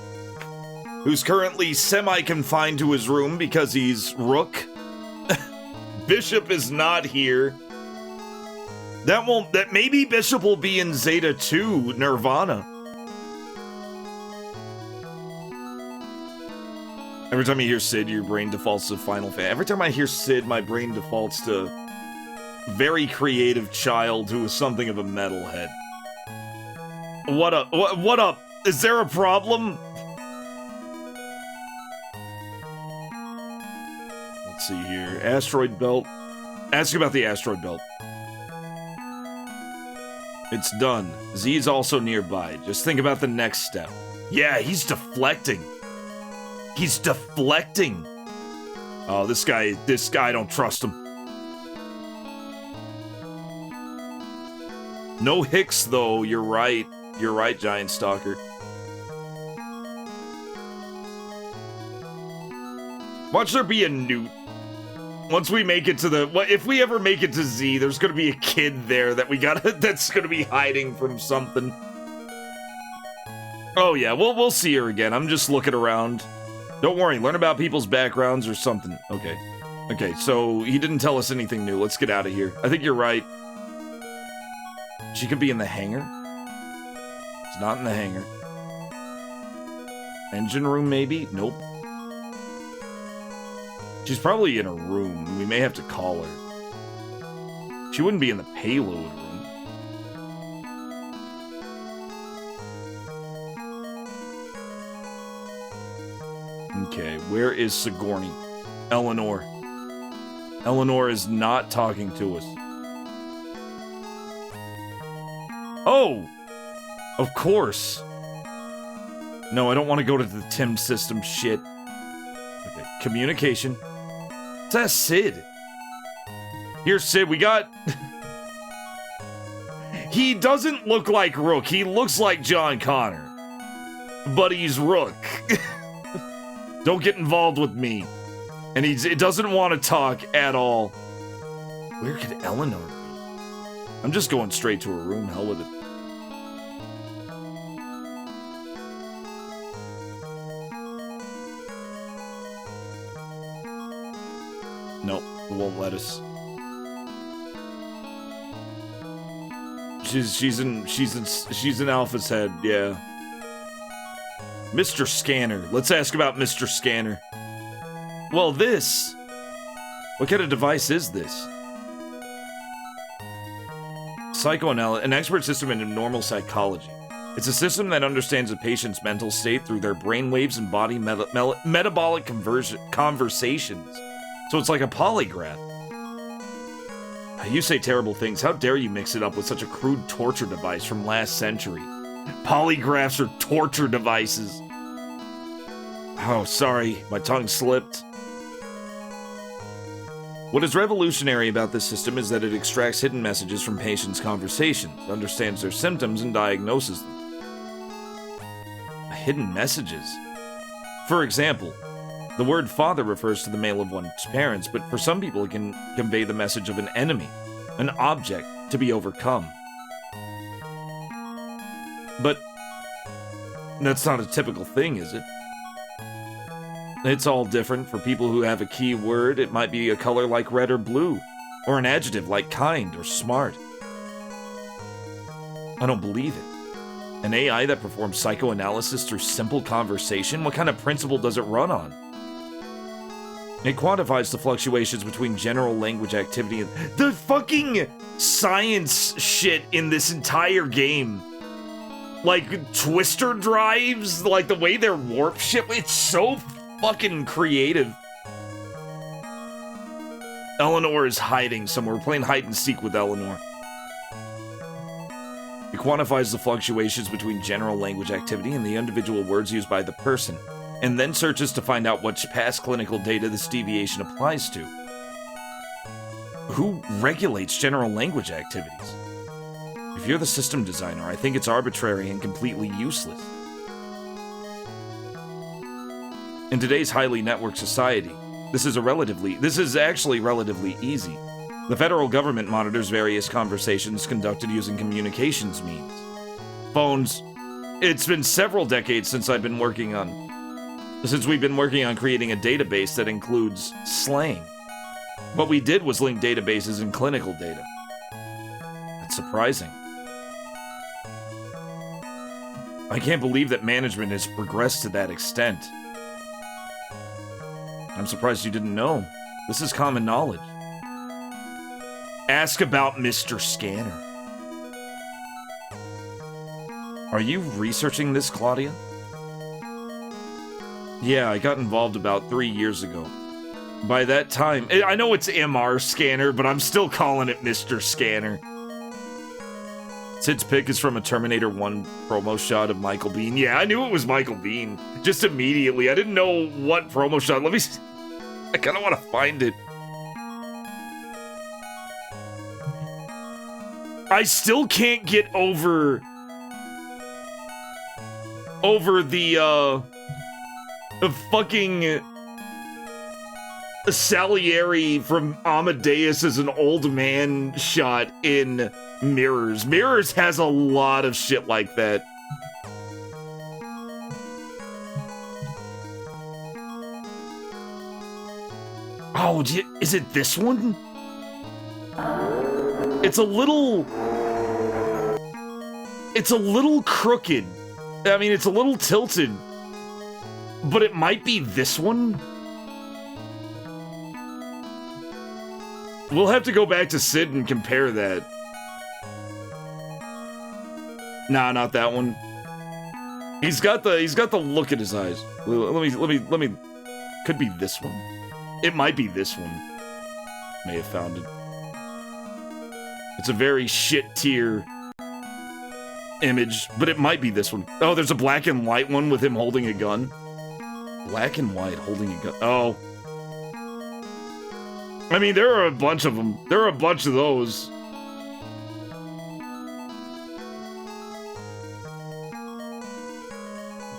who's currently semi-confined to his room because he's Rook. Bishop is not here. That maybe Bishop will be in Zeta 2, Nirvana. Every time you hear Sid, your brain defaults to Final Fantasy. Every time I hear Sid, my brain defaults to very creative child who is something of a metalhead. What up? What up? Is there a problem? Let's see here. Asteroid belt. Ask about the asteroid belt. It's done. Z's also nearby. Just think about the next step. Yeah, he's deflecting. He's deflecting. Oh, this guy, I don't trust him. No Hicks, though. You're right. You're right, Giant Stalker. Watch there be a newt. Once we make it to the... If we ever make it to Z, there's gonna be a kid there that we gotta... That's gonna be hiding from something. Oh, yeah. We'll see her again. I'm just looking around. Don't worry. Learn about people's backgrounds or something. Okay. Okay, so he didn't tell us anything new. Let's get out of here. I think you're right. She could be in the hangar. It's not in the hangar. Engine room, maybe? Nope. She's probably in a room. We may have to call her. She wouldn't be in the payload room. Okay, where is Sigourney? Eleanor. Eleanor is not talking to us. Oh! Of course. No, I don't want to go to the Tim system shit. Okay, communication. That's Sid. Here, Sid, we got... He doesn't look like Rook. He looks like John Connor. But he's Rook. Don't get involved with me. And it doesn't want to talk at all. Where could Eleanor be? I'm just going straight to her room. Hell with it. Nope, it won't let us. She's in Alpha's head, yeah. Mr. Scanner. Let's ask about Mr. Scanner. Well, this. What kind of device is this? Psychoanalysis, an expert system in normal psychology. It's a system that understands a patient's mental state through their brainwaves and body metabolic conversations. So it's like a polygraph. You say terrible things. How dare you mix it up with such a crude torture device from last century? Polygraphs are torture devices. Oh, sorry. My tongue slipped. What is revolutionary about this system is that it extracts hidden messages from patients' conversations, understands their symptoms, and diagnoses them. Hidden messages? For example, the word father refers to the male of one's parents, but for some people it can convey the message of an enemy, an object to be overcome. But that's not a typical thing, is it? It's all different. For people who have a key word, it might be a color like red or blue, or an adjective like kind or smart. I don't believe it. An AI that performs psychoanalysis through simple conversation? What kind of principle does it run on? It quantifies the fluctuations between general language activity and the fucking science shit in this entire game. Like twister drives, like the way they're warp shit, it's so fucking creative. Eleanor is hiding somewhere. We're playing hide and seek with Eleanor. It quantifies the fluctuations between general language activity and the individual words used by the person, and then searches to find out which past clinical data this deviation applies to. Who regulates general language activities? If you're the system designer, I think it's arbitrary and completely useless. In today's highly networked society, this is actually relatively easy. The federal government monitors various conversations conducted using communications means. Phones. It's been several decades since we've been working on creating a database that includes slang. What we did was link databases and clinical data. That's surprising. I can't believe that management has progressed to that extent. I'm surprised you didn't know. This is common knowledge. Ask about Mr. Scanner. Are you researching this, Claudia? Yeah, I got involved about 3 years ago. By that time, I know it's MR Scanner, but I'm still calling it Mr. Scanner. Sid's pick is from a Terminator 1 promo shot of Michael Biehn. Yeah, I knew it was Michael Biehn. Just immediately. I didn't know what promo shot. Let me... I kind of want to find it. I still can't get over the fucking Salieri from Amadeus as an old man shot in Mirrors. Mirrors has a lot of shit like that. Oh, is it this one? It's a little crooked. I mean, it's a little tilted. But it might be this one? We'll have to go back to Sid and compare that. Nah, not that one. He's got the look in his eyes. Let me could be this one. It might be this one. May have found it. It's a very shit tier image, but it might be this one. Oh, there's a black and white one with him holding a gun. Black and white holding a gun. Oh. I mean, there are a bunch of them. There are a bunch of those.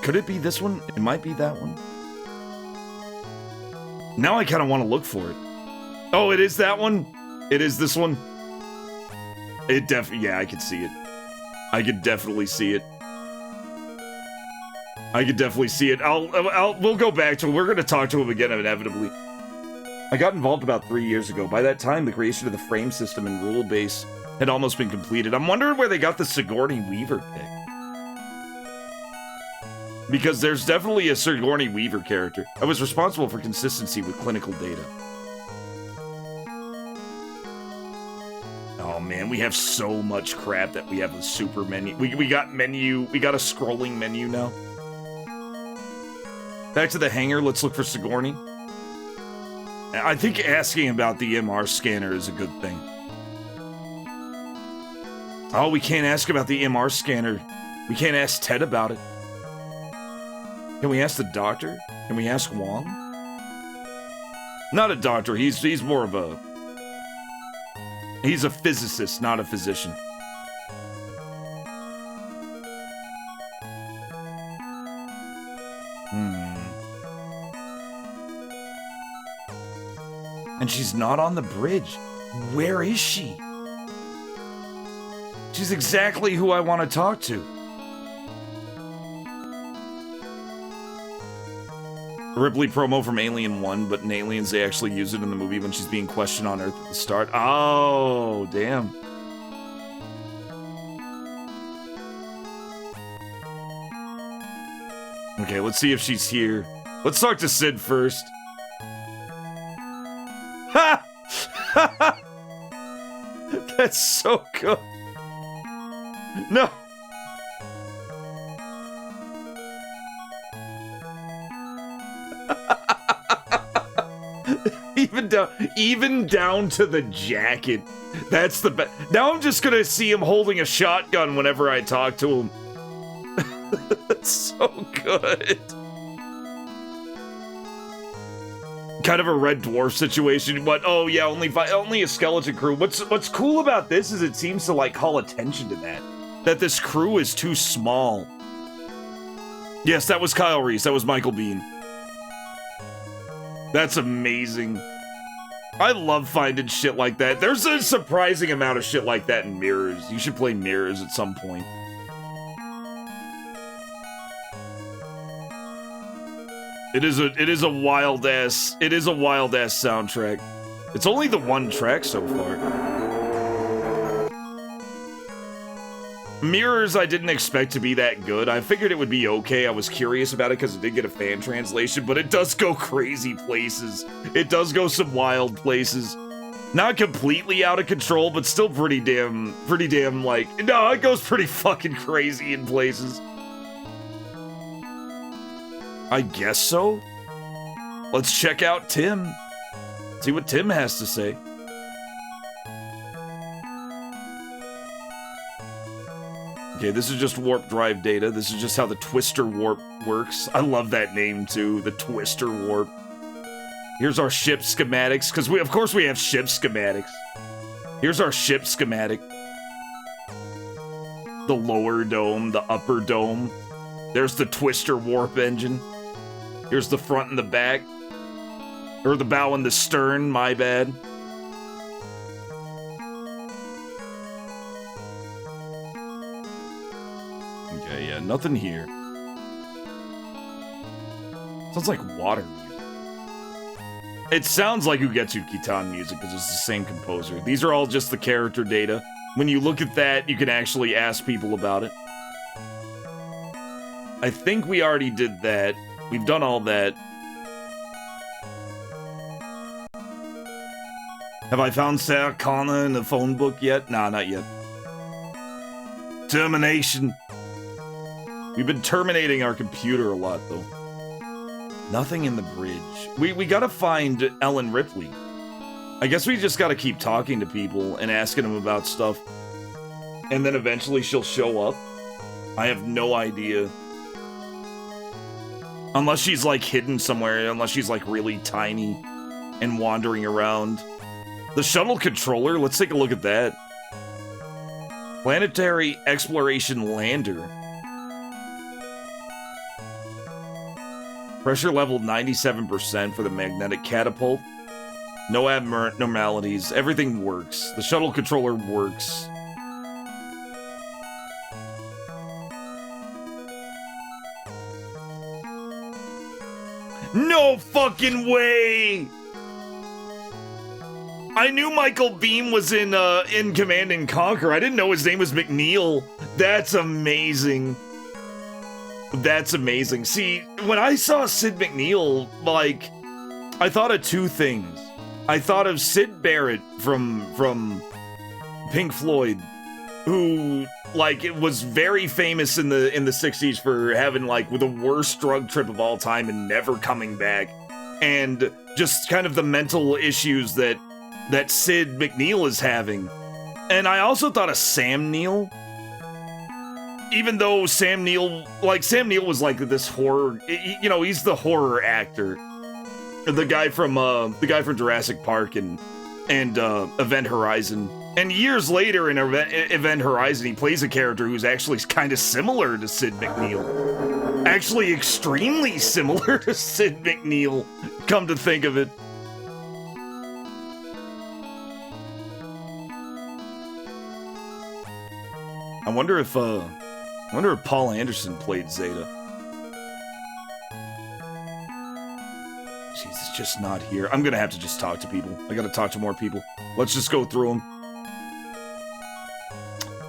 Could it be this one? It might be that one. Now I kind of want to look for it. Oh, it is that one? It is this one? Yeah, I can see it. I could definitely see it. I could definitely see it. We'll go back to him. We're going to talk to him again inevitably. I got involved about 3 years ago. By that time, the creation of the frame system and rule base had almost been completed. I'm wondering where they got the Sigourney Weaver pick. Because there's definitely a Sigourney Weaver character. I was responsible for consistency with clinical data. Oh man, we have so much crap that we have a super menu. We got menu, we got a scrolling menu now. Back to the hangar, let's look for Sigourney. I think asking about the MR scanner is a good thing. Oh, we can't ask about the MR scanner. We can't ask Ted about it. Can we ask the doctor? Can we ask Wong? Not a doctor, he's more of a... He's a physicist, not a physician. And she's not on the bridge. Where is she? She's exactly who I want to talk to. Ripley promo from Alien 1, but in Aliens they actually use it in the movie when she's being questioned on Earth at the start. Oh, damn. Okay, let's see if she's here. Let's talk to Sid first. Ha! That's so good. No. Even down to the jacket. That's the best. Now I'm just gonna see him holding a shotgun whenever I talk to him. That's so good. Kind of a Red Dwarf situation, but oh yeah, only a skeleton crew. What's cool about this is it seems to like call attention to that this crew is too small. Yes, that was Kyle Reese. That was Michael Biehn. That's amazing. I love finding shit like that. There's a surprising amount of shit like that in Mirrors. You should play Mirrors at some point. It is a wild ass soundtrack. It's only the one track so far. Mirrors I didn't expect to be that good. I figured it would be okay. I was curious about it because it did get a fan translation, but it does go crazy places. It does go some wild places. Not completely out of control, but still pretty damn like, no, it goes pretty fucking crazy in places. I guess so. Let's check out Tim. See what Tim has to say. Okay, this is just warp drive data. This is just how the Twister warp works. I love that name too, the Twister warp. Here's our ship schematics, because of course we have ship schematics. Here's our ship schematic. The lower dome, the upper dome. There's the Twister warp engine. Here's the front and the back. Or the bow and the stern, my bad. Okay, yeah, nothing here. Sounds like water music. It sounds like Ugetsu Kitan music because it's the same composer. These are all just the character data. When you look at that, you can actually ask people about it. I think we already did that. We've done all that. Have I found Sarah Connor in the phone book yet? Nah, not yet. Termination. We've been terminating our computer a lot, though. Nothing in the bridge. We gotta find Ellen Ripley. I guess we just gotta keep talking to people and asking them about stuff. And then eventually she'll show up. I have no idea. Unless she's, like, hidden somewhere. Unless she's, like, really tiny and wandering around. The shuttle controller, let's take a look at that. Planetary Exploration Lander. Pressure level 97% for the magnetic catapult. No abnormalities. Everything works. The shuttle controller works. No fucking way! I knew Michael Beam was in Command and Conquer. I didn't know his name was McNeil. That's amazing. That's amazing. See, when I saw Sid McNeil, like, I thought of two things. I thought of Sid Barrett from Pink Floyd, who, like, it was very famous in the 60s for having, like, the worst drug trip of all time and never coming back. And just kind of the mental issues that Sid McNeil is having. And I also thought of Sam Neill. Even though Sam Neill was like this horror, you know, he's the horror actor. The guy from Jurassic Park and Event Horizon. And years later in Event Horizon, he plays a character who's actually kind of similar to Sid McNeil. Actually extremely similar to Sid McNeil, come to think of it. I wonder if Paul Anderson played Zeta. Jeez, it's just not here. I'm gonna have to just talk to people. I gotta talk to more people. Let's just go through them.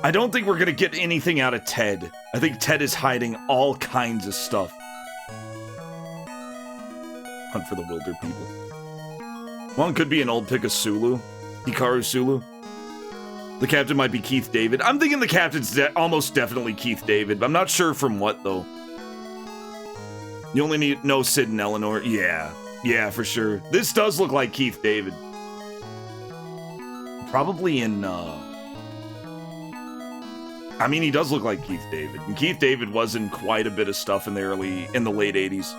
I don't think we're gonna get anything out of Ted. I think Ted is hiding all kinds of stuff. Hunt for the Wilder people. One could be an old pick of Sulu. Hikaru Sulu. The captain might be Keith David. I'm thinking the captain's almost definitely Keith David, but I'm not sure from what, though. You only need know Sid and Eleanor. Yeah, for sure. This does look like Keith David. Probably in, I mean, he does look like Keith David. And Keith David was in quite a bit of stuff in the late 80s.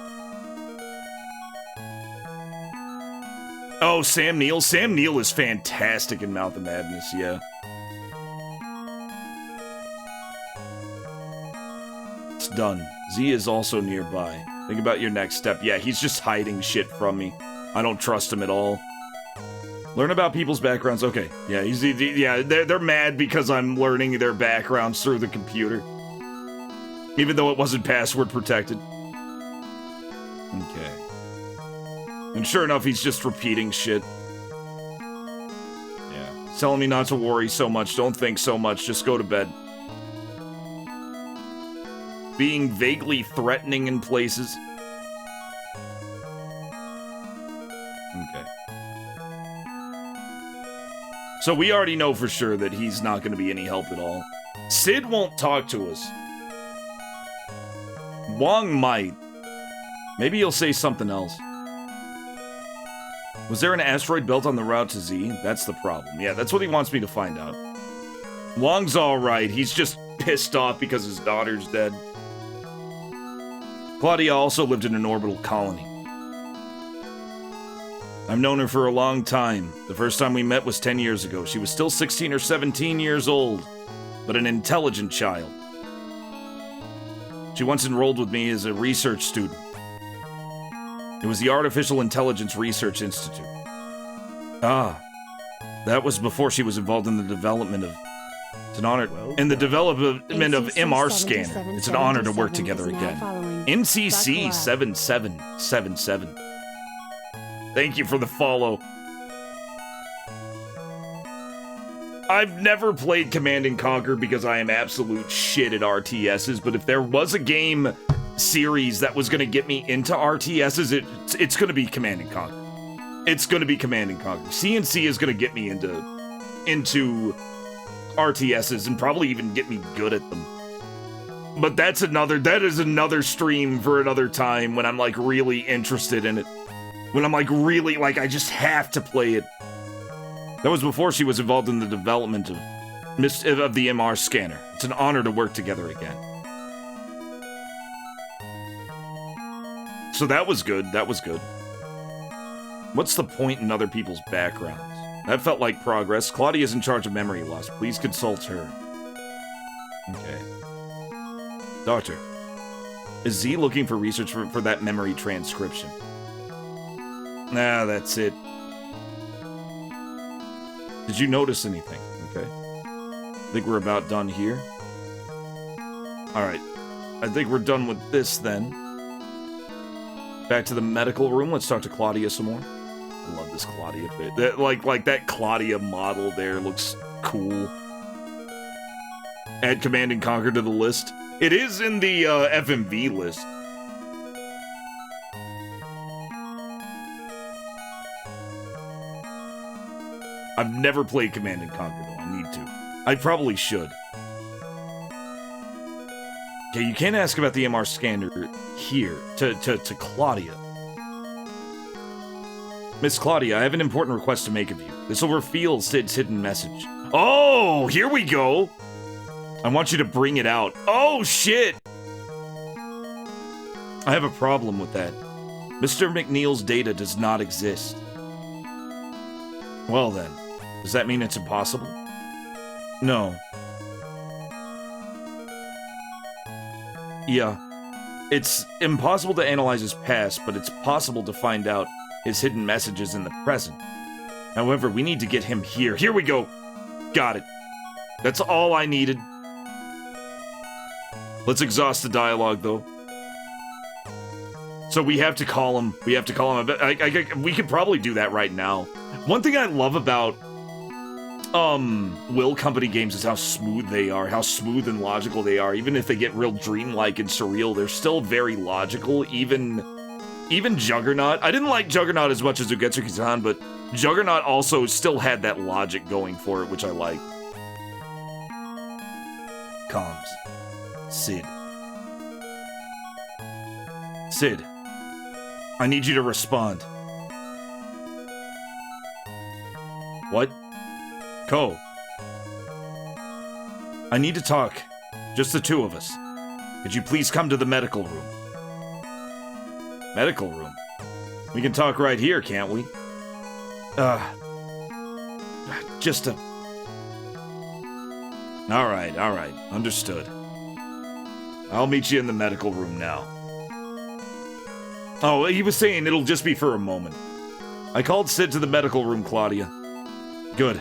Oh, Sam Neill. Sam Neill is fantastic in Mouth of Madness, yeah. It's done. Z is also nearby. Think about your next step. Yeah, he's just hiding shit from me. I don't trust him at all. Learn about people's backgrounds. Okay, yeah, they're mad because I'm learning their backgrounds through the computer. Even though it wasn't password protected. Okay. And sure enough, he's just repeating shit. Yeah. He's telling me not to worry so much, don't think so much, just go to bed. Being vaguely threatening in places. Okay. So we already know for sure that he's not going to be any help at all. Sid won't talk to us. Wong might. Maybe he'll say something else. Was there an asteroid belt on the route to Z? That's the problem. Yeah, that's what he wants me to find out. Wong's alright. He's just pissed off because his daughter's dead. Claudia also lived in an orbital colony. I've known her for a long time. The first time we met was 10 years ago. She was still 16 or 17 years old, but an intelligent child. She once enrolled with me as a research student. It was the Artificial Intelligence Research Institute. Ah, that was before she was involved in the development of... It's an honor... In the development of MR Scanner. It's an honor to work together again. NCC 7777. Thank you for the follow. I've never played Command & Conquer because I am absolute shit at RTSs, but if there was a game series that was going to get me into RTSs, it's going to be Command & Conquer. It's going to be Command & Conquer. CNC is going to get me into RTSs and probably even get me good at them. But that is another stream for another time when I'm like really interested in it. When I'm like really, like I just have to play it. That was before she was involved in the development of the MR scanner. It's an honor to work together again. So that was good. That was good. What's the point in other people's backgrounds? That felt like progress. Claudia's in charge of memory loss. Please consult her. Okay. Doctor. Is Z looking for research for that memory transcription? Nah, that's it. Did you notice anything? Okay. I think we're about done here. Alright. I think we're done with this then. Back to the medical room. Let's talk to Claudia some more. I love this Claudia bit. That, like that Claudia model there looks cool. Add Command and Conquer to the list. It is in the FMV list. I've never played Command and Conquer though. I need to. I probably should. Okay, you can't ask about the MR scanner here to Claudia. Miss Claudia, I have an important request to make of you. This will reveal Sid's hidden message. Oh, here we go. I want you to bring it out. Oh, shit. I have a problem with that. Mr. McNeil's data does not exist. Well then, does that mean it's impossible? No. Yeah. It's impossible to analyze his past, but it's possible to find out his hidden messages in the present. However, we need to get him here. Here we go. Got it. That's all I needed. Let's exhaust the dialogue, though. So we have to call him. We have to call him. We could probably do that right now. One thing I love about Will Company games is how smooth they are, how smooth and logical they are. Even if they get real dreamlike and surreal, they're still very logical. Even Juggernaut. I didn't like Juggernaut as much as Ugetsuki-san, but Juggernaut also still had that logic going for it, which I like. Comms. Sid. Sid. I need you to respond. What? Ko. I need to talk. Just the two of us. Could you please come to the medical room? Medical room? We can talk right here, can't we? Just a... Alright. Understood. I'll meet you in the medical room now. Oh, he was saying it'll just be for a moment. I called Sid to the medical room, Claudia. Good.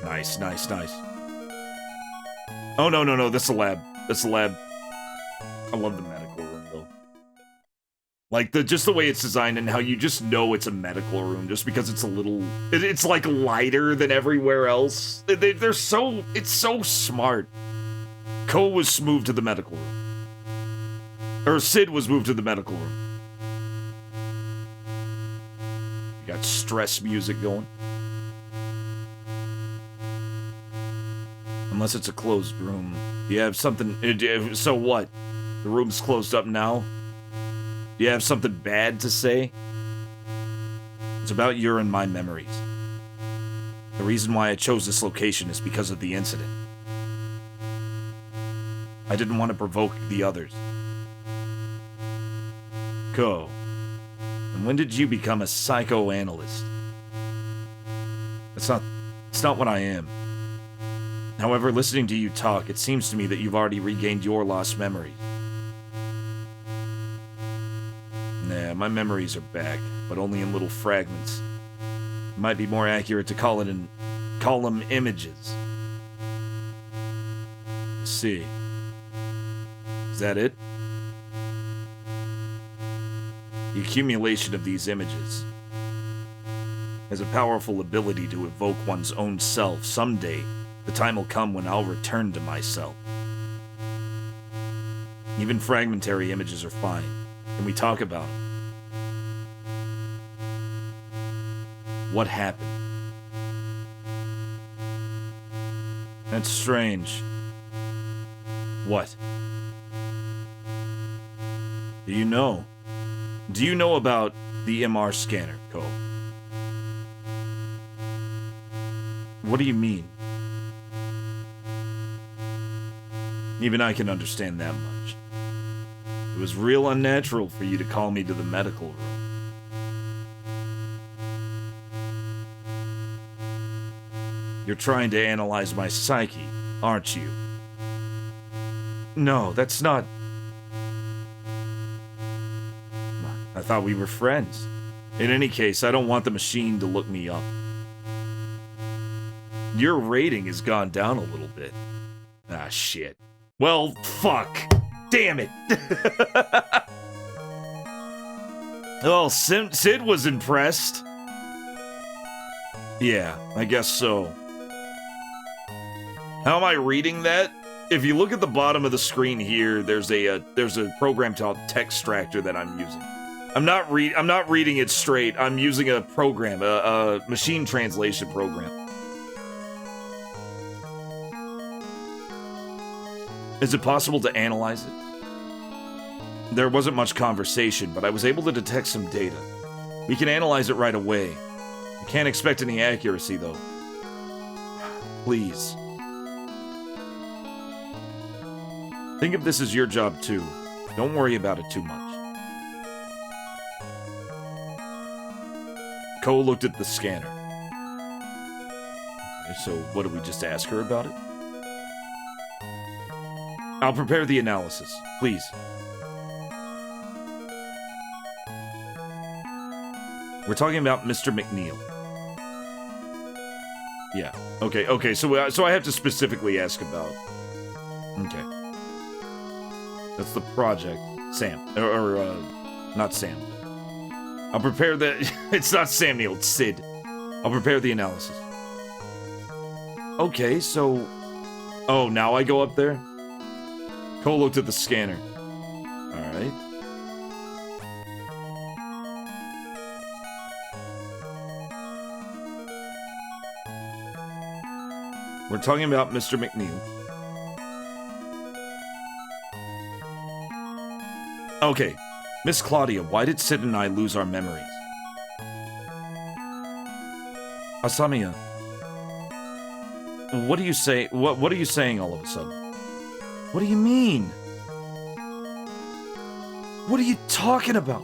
Nice. Oh, no, that's the lab. I love the medical room, though. Like, just the way it's designed and how you just know it's a medical room just because it's a little... It's, like, lighter than everywhere else. It's so smart. Ko was moved to the medical room. Or Sid was moved to the medical room. You got stress music going. Unless it's a closed room. Do you have something... So what? The room's closed up now? Do you have something bad to say? It's about your and my memories. The reason why I chose this location is because of the incident. I didn't want to provoke the others. Ko. And when did you become a psychoanalyst? It's not what I am. However, listening to you talk, it seems to me that you've already regained your lost memories. Nah, my memories are back, but only in little fragments. It might be more accurate to call them images. Let's see. Is that it? The accumulation of these images has a powerful ability to evoke one's own self. Someday, the time will come when I'll return to myself. Even fragmentary images are fine. Can we talk about them? What happened? That's strange. What? Do you know? Do you know about the MR scanner, Ko? What do you mean? Even I can understand that much. It was real unnatural for you to call me to the medical room. You're trying to analyze my psyche, aren't you? No, that's not... I thought we were friends. In any case, I don't want the machine to look me up. Your rating has gone down a little bit. Ah, shit. Well, fuck. Damn it. Well, Sid was impressed. Yeah, I guess so. How am I reading that? If you look at the bottom of the screen here, there's a program called Textractor that I'm using. I'm not reading it straight. I'm using a program, a machine translation program. Is it possible to analyze it? There wasn't much conversation, but I was able to detect some data. We can analyze it right away. I can't expect any accuracy, though. Please. Think of this as your job, too. Don't worry about it too much. Cole looked at the scanner. So, what, did we just ask her about it? I'll prepare the analysis, please. We're talking about Mr. McNeil. Yeah. Okay, so I have to specifically ask about... Okay. That's the project. Sam. Or not Sam. I'll prepare the... It's not Sam Neill, it's Sid. I'll prepare the analysis. Okay, so... Oh, now I go up there? Cole looked at the scanner. Alright. We're talking about Mr. McNeil. Okay. Miss Claudia, why did Sid and I lose our memories? Asamiya. What do you say? What are you saying all of a sudden? What do you mean? What are you talking about?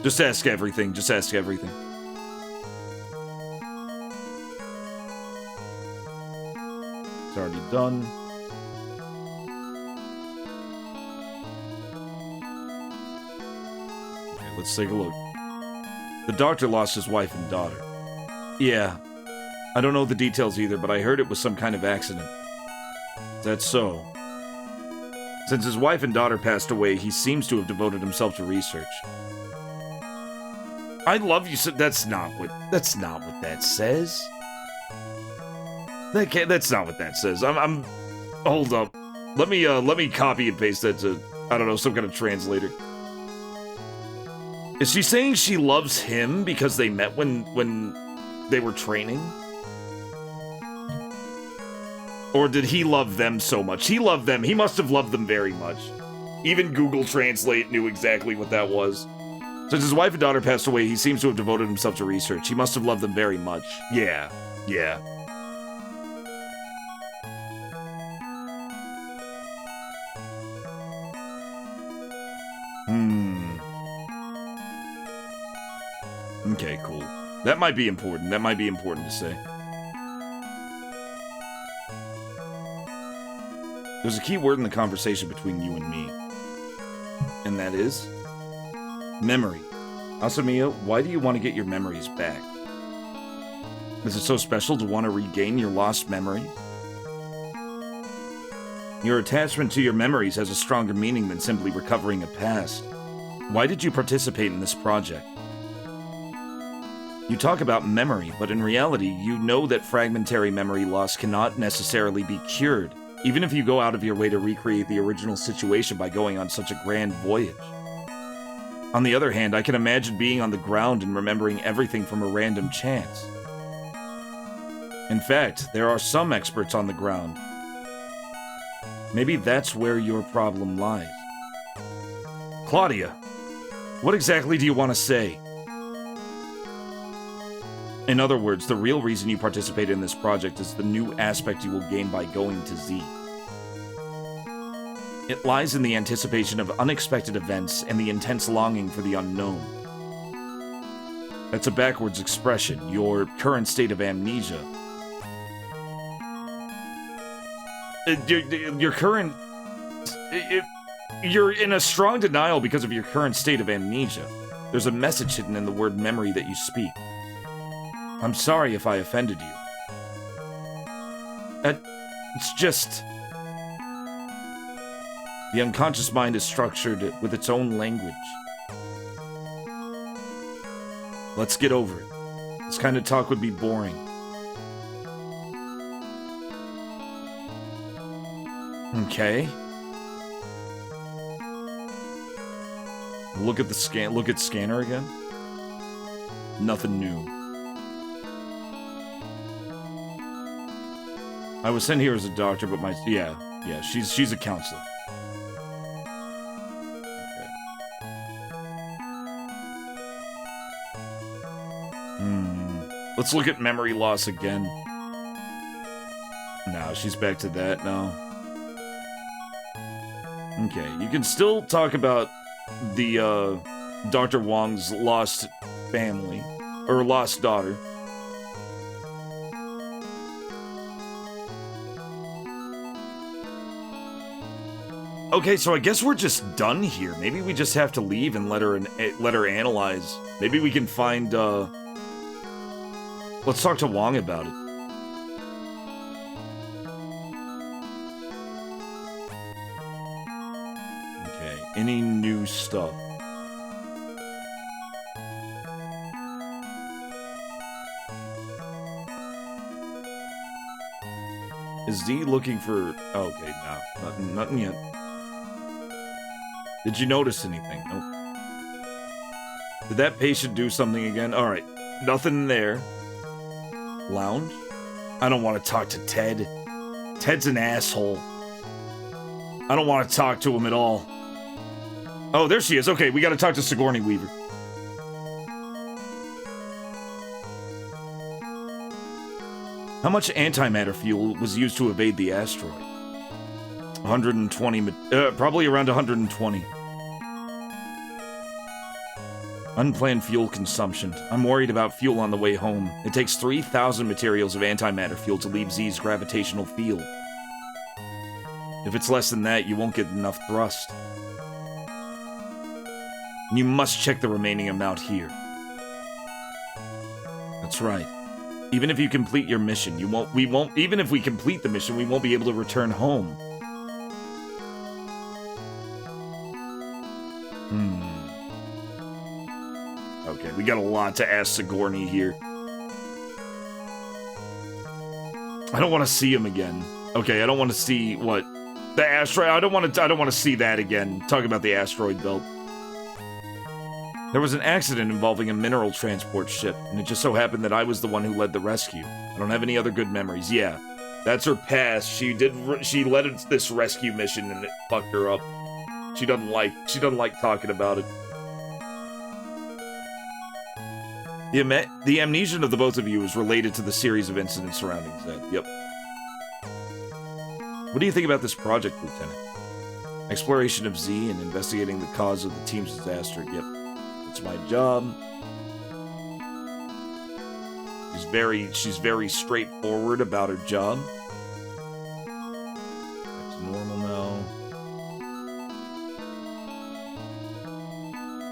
Just ask everything. Just ask everything. It's already done. Okay, let's take a look. The doctor lost his wife and daughter. Yeah. I don't know the details either, but I heard it was some kind of accident. Is that so? Since his wife and daughter passed away, he seems to have devoted himself to research. I love you, so that's not what that says. That's not what that says. Hold up. Let me copy and paste that to, I don't know, some kind of translator. Is she saying she loves him because they met when they were training? Or did he love them so much? He loved them. He must have loved them very much. Even Google Translate knew exactly what that was. Since his wife and daughter passed away, he seems to have devoted himself to research. He must have loved them very much. Yeah. Yeah. Okay, cool. That might be important. That might be important to say. There's a key word in the conversation between you and me. And that is... memory. Asamiya, why do you want to get your memories back? Is it so special to want to regain your lost memories? Your attachment to your memories has a stronger meaning than simply recovering a past. Why did you participate in this project? You talk about memory, but in reality, you know that fragmentary memory loss cannot necessarily be cured, even if you go out of your way to recreate the original situation by going on such a grand voyage. On the other hand, I can imagine being on the ground and remembering everything from a random chance. In fact, there are some experts on the ground. Maybe that's where your problem lies. Claudia, what exactly do you want to say? In other words, the real reason you participate in this project is the new aspect you will gain by going to Z. It lies in the anticipation of unexpected events and the intense longing for the unknown. That's a backwards expression. Your current state of amnesia. Your current... You're in a strong denial because of your current state of amnesia. There's a message hidden in the word memory that you speak. I'm sorry if I offended you. It's just... The unconscious mind is structured with its own language. Let's get over it. This kind of talk would be boring. Okay. Look at the scan. Look at scanner again. Nothing new. I was sent here as a doctor, but yeah, she's a counselor. Let's look at memory loss again. No, she's back to that now. Okay, you can still talk about the, Dr. Wong's lost family, or lost daughter. Okay, so I guess we're just done here. Maybe we just have to leave and let her analyze. Maybe we can find, let's talk to Wong about it. Okay, any new stuff? Is D looking for... Oh, okay, no. Nothing yet. Did you notice anything? Nope. Did that patient do something again? Alright. Nothing there. Lounge? I don't want to talk to Ted. Ted's an asshole. I don't want to talk to him at all. Oh, there she is. Okay, we gotta talk to Sigourney Weaver. How much antimatter fuel was used to evade the asteroid? 120, probably around 120. Unplanned fuel consumption. I'm worried about fuel on the way home. It takes 3,000 materials of antimatter fuel to leave Z's gravitational field. If it's less than that, you won't get enough thrust. You must check the remaining amount here. That's right. Even if you complete your mission, even if we complete the mission, we won't be able to return home. Okay, we got a lot to ask Sigourney here. I don't want to see him again. Okay, I don't want to see what the asteroid. I don't want to see that again. Talk about the asteroid belt. There was an accident involving a mineral transport ship, and it just so happened that I was the one who led the rescue. I don't have any other good memories. Yeah, that's her past. She led this rescue mission, and it fucked her up. She doesn't like talking about it. The amnesia of the both of you is related to the series of incidents surrounding Zed. Yep. What do you think about this project, Lieutenant? Exploration of Z and investigating the cause of the team's disaster. Yep. That's my job. She's very straightforward about her job. That's normal now.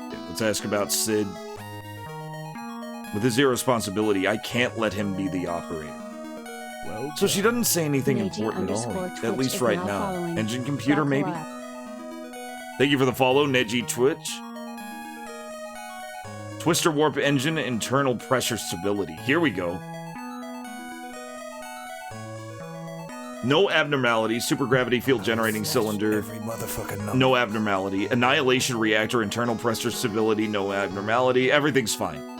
Okay, let's ask about Sid. With his irresponsibility, I can't let him be the operator. Well, so she doesn't say anything important at all, at least right now. Engine computer, maybe? Thank you for the follow, Neji Twitch. Twister warp engine, internal pressure stability. Here we go. No abnormality. Supergravity field generating cylinder. No abnormality. Annihilation reactor, internal pressure stability. No abnormality. Everything's fine.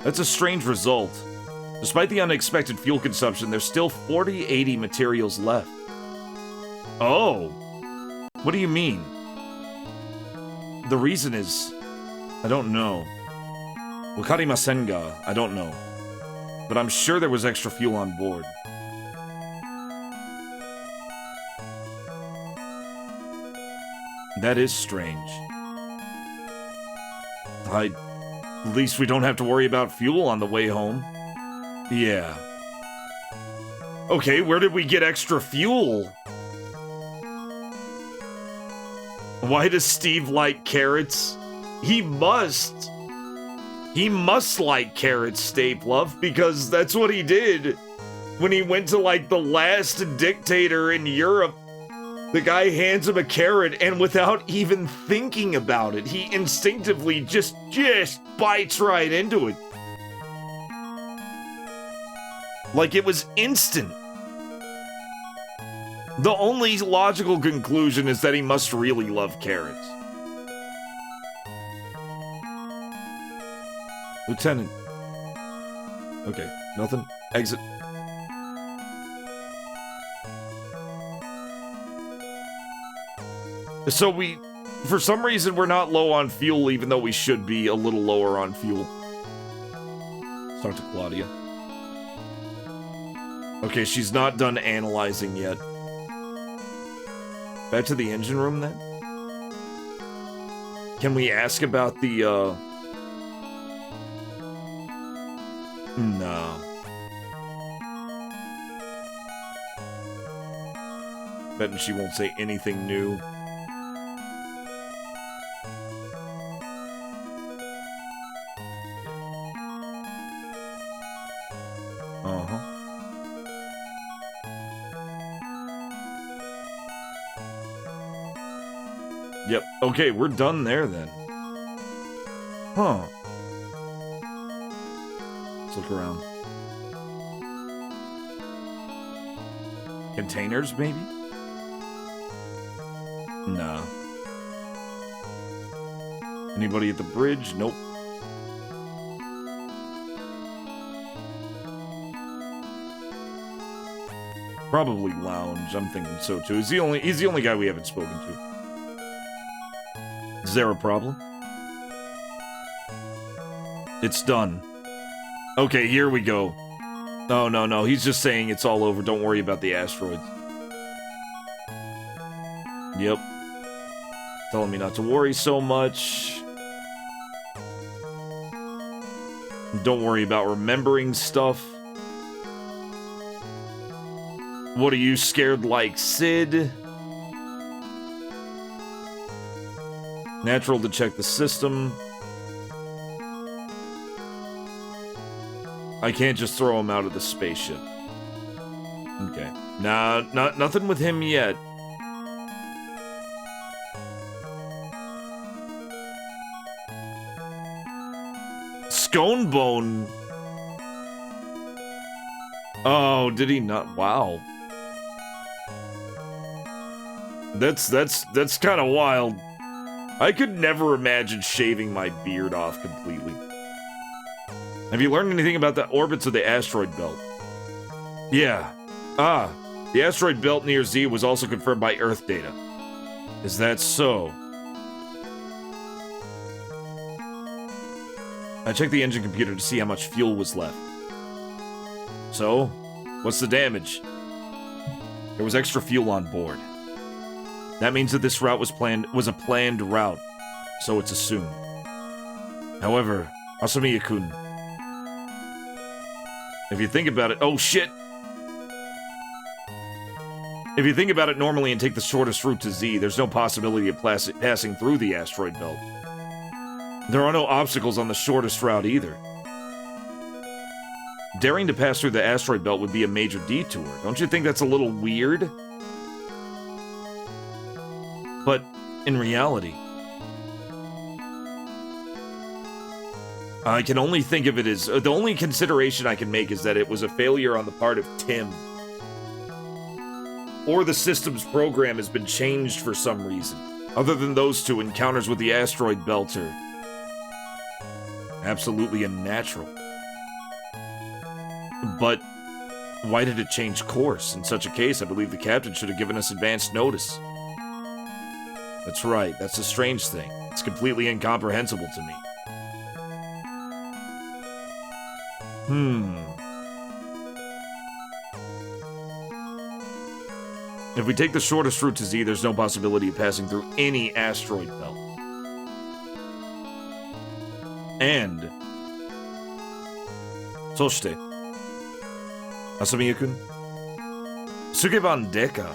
That's a strange result. Despite the unexpected fuel consumption, there's still 4080 materials left. Oh. What do you mean? The reason is... I don't know. Wakarimasen ga. I don't know. But I'm sure there was extra fuel on board. That is strange. At least we don't have to worry about fuel on the way home. Yeah. Okay, where did we get extra fuel? Why does Steve like carrots? He must. He must like carrots, Stave Love, because that's what he did when he went to, like, the last dictator in Europe. The guy hands him a carrot, and without even thinking about it, he instinctively just bites right into it. Like it was instant. The only logical conclusion is that he must really love carrots. Lieutenant. Okay, nothing. Exit. So for some reason, we're not low on fuel, even though we should be a little lower on fuel. Let's talk to Claudia. Okay, she's not done analyzing yet. Back to the engine room, then? Can we ask about the, No. Betting she won't say anything new. Yep. Okay, we're done there then. Huh. Let's look around. Containers, maybe? Nah. Anybody at the bridge? Nope. Probably lounge. I'm thinking so too. He's the only guy we haven't spoken to. Is there a problem? It's done. Okay, here we go. No. He's just saying it's all over. Don't worry about the asteroids. Yep. Telling me not to worry so much. Don't worry about remembering stuff. What are you scared like, Sid? Natural to check the system. I can't just throw him out of the spaceship. Okay. Nah, nothing with him yet. Sconebone. Oh, did he not? Wow. That's kind of wild. I could never imagine shaving my beard off completely. Have you learned anything about the orbits of the asteroid belt? Yeah. The asteroid belt near Z was also confirmed by Earth data. Is that so? I checked the engine computer to see how much fuel was left. So, what's the damage? There was extra fuel on board. That means that this route was a planned route, so it's assumed. However, Asamiya-kun, if you think about it— oh shit! If you think about it normally and take the shortest route to Z, there's no possibility of passing through the asteroid belt. There are no obstacles on the shortest route either. Daring to pass through the asteroid belt would be a major detour. Don't you think that's a little weird? But, in reality, I can only think of it as— the only consideration I can make is that it was a failure on the part of Tim. Or the system's program has been changed for some reason. Other than those two, encounters with the asteroid belt are absolutely unnatural. But why did it change course? In such a case, I believe the captain should have given us advance notice. That's right, that's the strange thing. It's completely incomprehensible to me. If we take the shortest route to Z, there's no possibility of passing through any asteroid belt. And そして Asamiya-kun Sukeban Deka.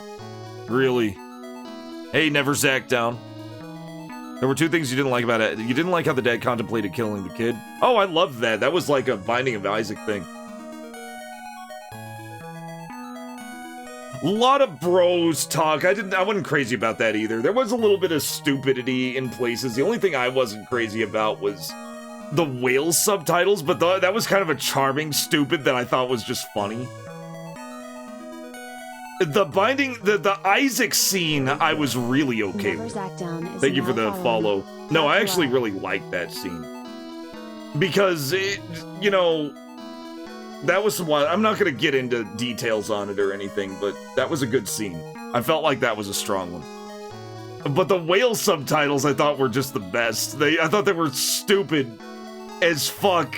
Really? Hey, never Zack down. There were two things you didn't like about it. You didn't like how the dad contemplated killing the kid. Oh, I love that. That was like a Binding of Isaac thing. A lot of bros talk. I wasn't crazy about that either. There was a little bit of stupidity in places. The only thing I wasn't crazy about was the whale subtitles, but that was kind of a charming stupid that I thought was just funny. The Isaac scene, I was really okay with. Thank you for the follow. No, I actually really liked that scene. Because, you know, that was one. I'm not going to get into details on it or anything, but that was a good scene. I felt like that was a strong one. But the whale subtitles I thought were just the best. I thought they were stupid as fuck,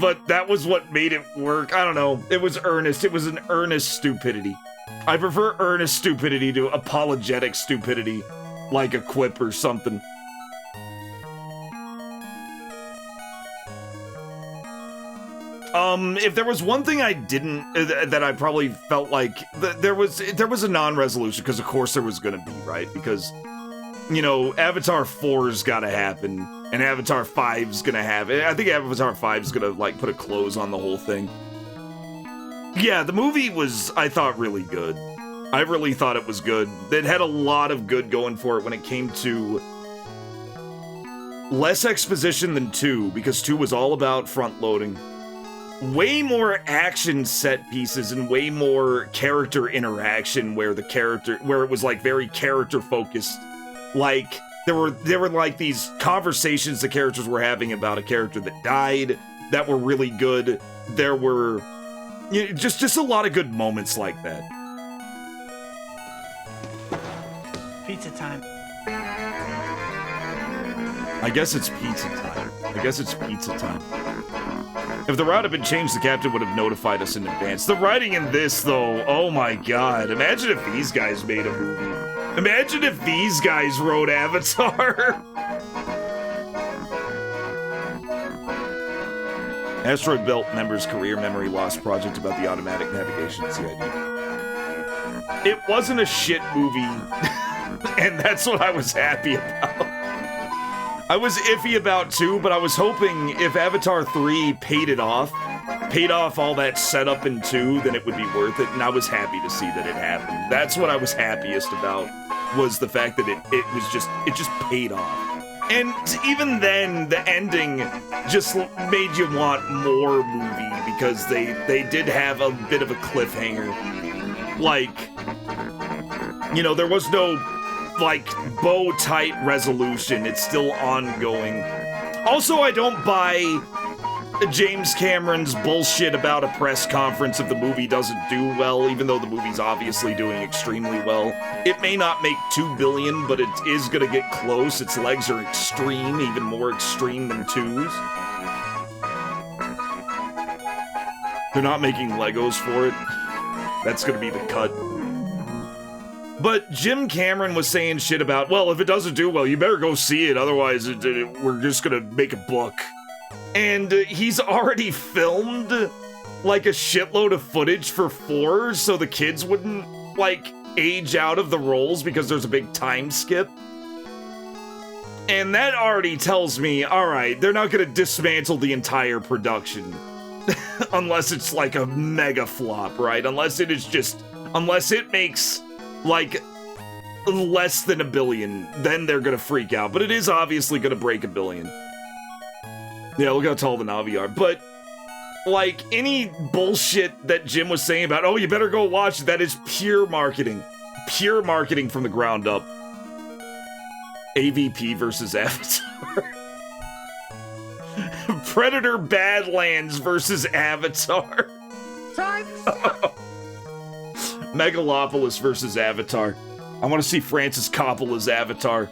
but that was what made it work. I don't know. It was earnest. It was an earnest stupidity. I prefer earnest stupidity to apologetic stupidity, like a quip or something. If there was one thing I didn't, that I probably felt like, there was a non-resolution, because of course there was gonna be, right? Because, you know, Avatar 4's gotta happen, and Avatar 5's gonna have it. I think Avatar 5's gonna, like, put a close on the whole thing. Yeah, the movie was, I thought, really good. I really thought it was good. It had a lot of good going for it when it came to less exposition than 2, because 2 was all about front-loading. Way more action set pieces and way more character interaction where it was like very character-focused. Like, there were like these conversations the characters were having about a character that died that were really good. There were just a lot of good moments like that. Pizza time. I guess it's pizza time. If the route had been changed, the captain would have notified us in advance. The writing in this, though, oh my god. Imagine if these guys made a movie. Imagine if these guys wrote Avatar. Asteroid Belt members' career memory loss project about the automatic navigation CID. It wasn't a shit movie, and that's what I was happy about. I was iffy about 2, but I was hoping if Avatar 3 paid off all that setup in 2, then it would be worth it, and I was happy to see that it happened. That's what I was happiest about, was the fact that it just paid off. And even then, the ending just made you want more movie, because they did have a bit of a cliffhanger. Like, you know, there was no, like, bow-tight resolution. It's still ongoing. Also, I don't buy James Cameron's bullshit about a press conference if the movie doesn't do well, even though the movie's obviously doing extremely well. It may not make $2 billion, but it is gonna get close. Its legs are extreme, even more extreme than 2's. They're not making Legos for it. That's gonna be the cut. But Jim Cameron was saying shit about, well, if it doesn't do well, you better go see it, otherwise we're just gonna make a book. And he's already filmed, like, a shitload of footage for 4, so the kids wouldn't, like, age out of the roles because there's a big time skip. And that already tells me, alright, they're not gonna dismantle the entire production. Unless it's, like, a mega flop, right? Unless it makes, like, less than $1 billion, then they're gonna freak out. But it is obviously gonna break $1 billion. Yeah, look how tall the Na'vi are. But, like, any bullshit that Jim was saying about, oh, you better go watch it, that is pure marketing. Pure marketing from the ground up. AVP versus Avatar. Predator Badlands versus Avatar. Megalopolis versus Avatar. I want to see Francis Coppola's Avatar.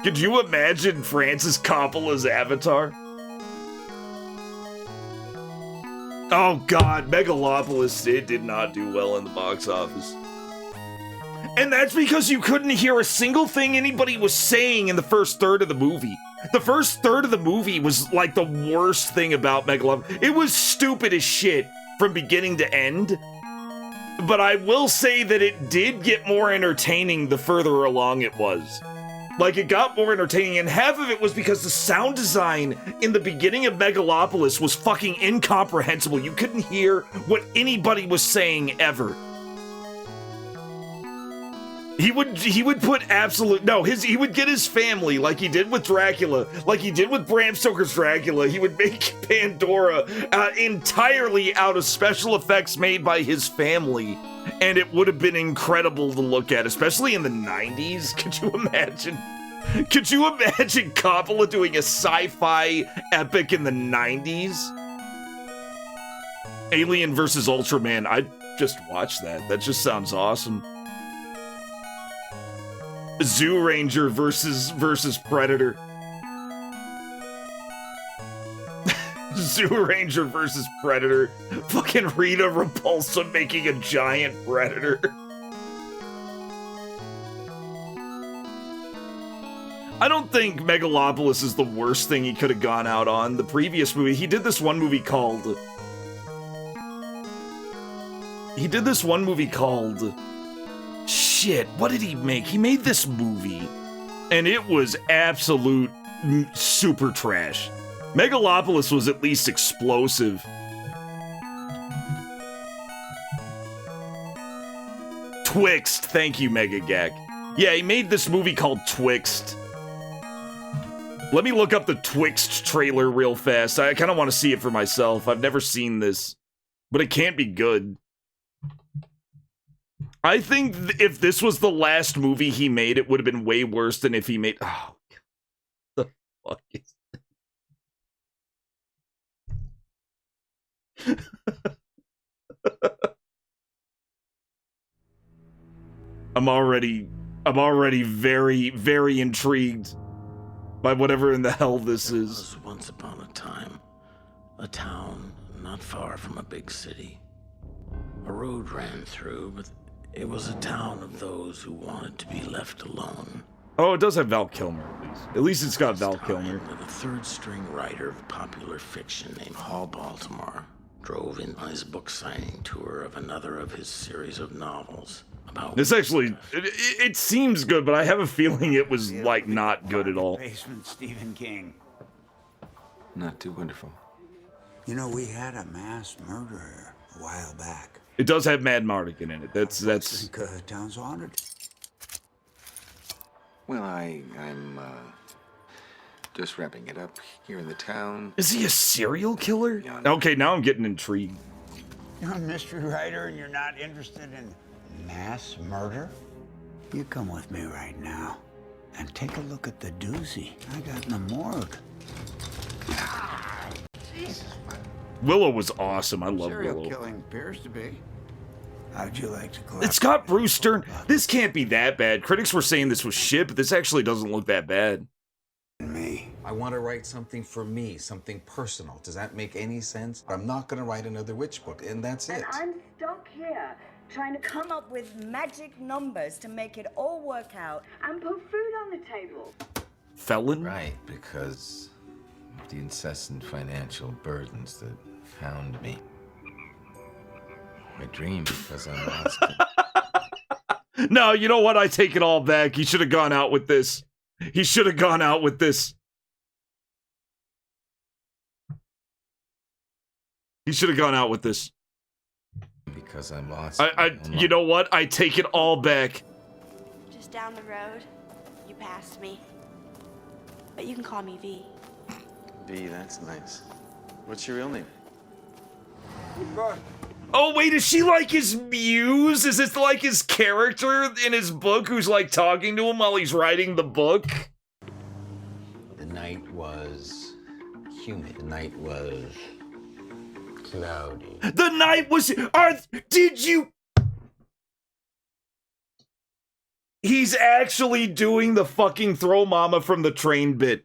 Could you imagine Francis Coppola's Avatar? Oh god, Megalopolis, it did not do well in the box office. And that's because you couldn't hear a single thing anybody was saying in the first third of the movie. The first third of the movie was like the worst thing about Megalopolis. It was stupid as shit from beginning to end. But I will say that it did get more entertaining the further along it was. Like, it got more entertaining, and half of it was because the sound design in the beginning of Megalopolis was fucking incomprehensible. You couldn't hear what anybody was saying ever. He would put he would get his family, like he did with Dracula, like he did with Bram Stoker's Dracula. He would make Pandora entirely out of special effects made by his family. And it would have been incredible to look at, especially in the 90s. Could you imagine? Could you imagine Coppola doing a sci-fi epic in the 90s? Alien versus Ultraman. I'd just watch that. That just sounds awesome. Zoo Ranger versus Predator. Zoo Ranger versus Predator. Fucking Rita Repulsa making a giant predator. I don't think Megalopolis is the worst thing he could have gone out on. The previous movie, he did this one movie called... Shit, what did he make? He made this movie, and it was absolute super trash. Megalopolis was at least explosive. Twixt, thank you, Megagak. Yeah, he made this movie called Twixt. Let me look up the Twixt trailer real fast. I kind of want to see it for myself. I've never seen this, but it can't be good. I think if this was the last movie he made, it would have been way worse than if he made... Oh, the fuck is... I'm already very, very intrigued by whatever in the hell this is. Once upon a time, a town not far from a big city. A road ran through, but it was a town of those who wanted to be left alone. Oh, it does have Val Kilmer, at least. At least it's got Val Kilmer. The third-string writer of popular fiction named Hall Baltimore drove in on his book signing tour of another of his series of novels about... This actually, it seems good, but I have a feeling it was, like, not good at all. Basement Stephen King. Not too wonderful. You know, we had a mass murderer a while back. It does have Mad Mardigan in it. That's... Town's haunted. Well, I'm just wrapping it up here in the town. Is he a serial killer? Okay, now I'm getting intrigued. You're a mystery writer and you're not interested in mass murder? You come with me right now and take a look at the doozy I got in the morgue. Jesus. Willow was awesome. I love Serial Willow. killing appears to be. How'd you like to collect? It's got Bruce Stern. This can't be that bad. Critics were saying this was shit, but this actually doesn't look that bad. Me. I want to write something for me, something personal. Does that make any sense? I'm not going to write another witch book, and that's it. And I'm stuck here, trying to come up with magic numbers to make it all work out and put food on the table. Felon? Right, because of the incessant financial burdens that hound me. I dream because I'm lost. No, you know what? I take it all back. He should have gone out with this. He should have gone out with this. He should have gone out with this. Because I'm lost. You know what? I take it all back. Just down the road, you passed me. But you can call me V. V, that's nice. What's your real name? Oh, wait, is she like his muse? Is this like his character in his book who's like talking to him while he's writing the book? The night was humid. The night was cloudy. The night was... did you... He's actually doing the fucking throw mama from the train bit.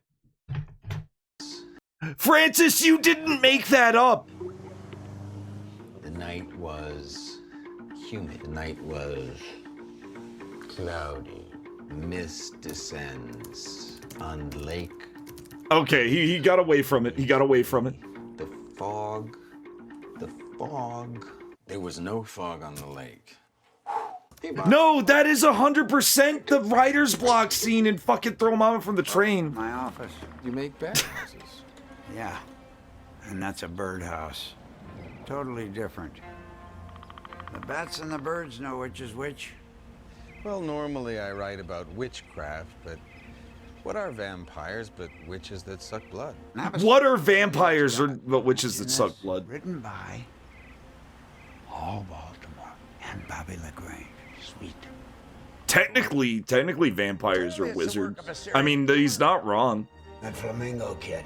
Francis, you didn't make that up. The night was humid. The night was Cloudy. Mist descends on lake. Okay, he got away from it. He got away from it. The fog. The fog. There was no fog on the lake. No, that is 100% the writer's block scene in fucking Throw Mama from the Train. My office. You make bathhouses. Yeah. And that's a birdhouse. Totally different. The bats and the birds know which is which. Well, normally I write about witchcraft, but what are vampires but witches that suck blood? What are vampires but witches that suck blood? Written by all Baltimore and Bobby LaGrange. Sweet. Technically vampires are wizards. I mean, he's not wrong. That Flamingo kid.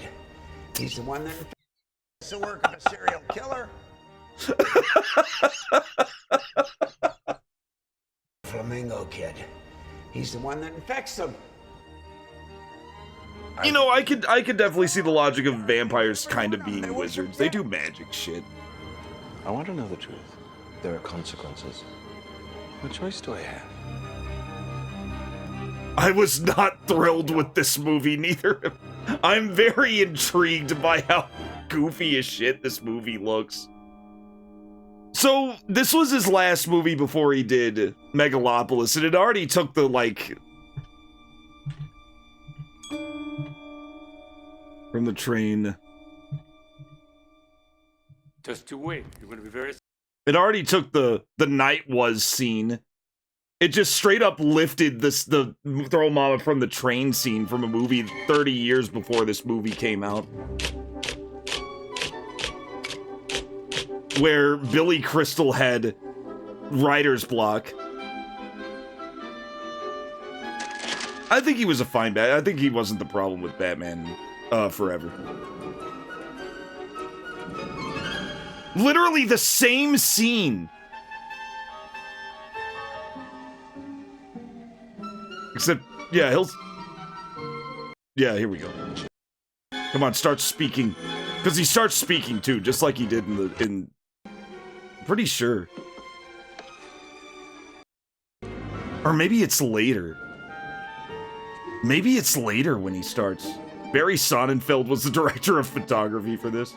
He's the one that it's the work of a serial killer. Flamingo kid. He's the one that infects them. You know, I could definitely see the logic of vampires kind of being wizards. They do magic shit. I want to know the truth. There are consequences. What choice do I have? I was not thrilled with this movie, neither. I'm very intrigued by how goofy as shit this movie looks. So, this was his last movie before he did Megalopolis, and it already took the, like... From the Train. Just you wait. You're going to be very... It already took the night was scene. It just straight up lifted the Throw Mama from the Train scene from a movie 30 years before this movie came out. Where Billy Crystal had writer's block. I think he was a fine Batman. I think he wasn't the problem with Batman Forever. Literally the same scene. Except, yeah, yeah, here we go. Come on, start speaking. Because he starts speaking too, just like he did in pretty sure. Or maybe it's later. Maybe it's later when he starts. Barry Sonnenfeld was the director of photography for this.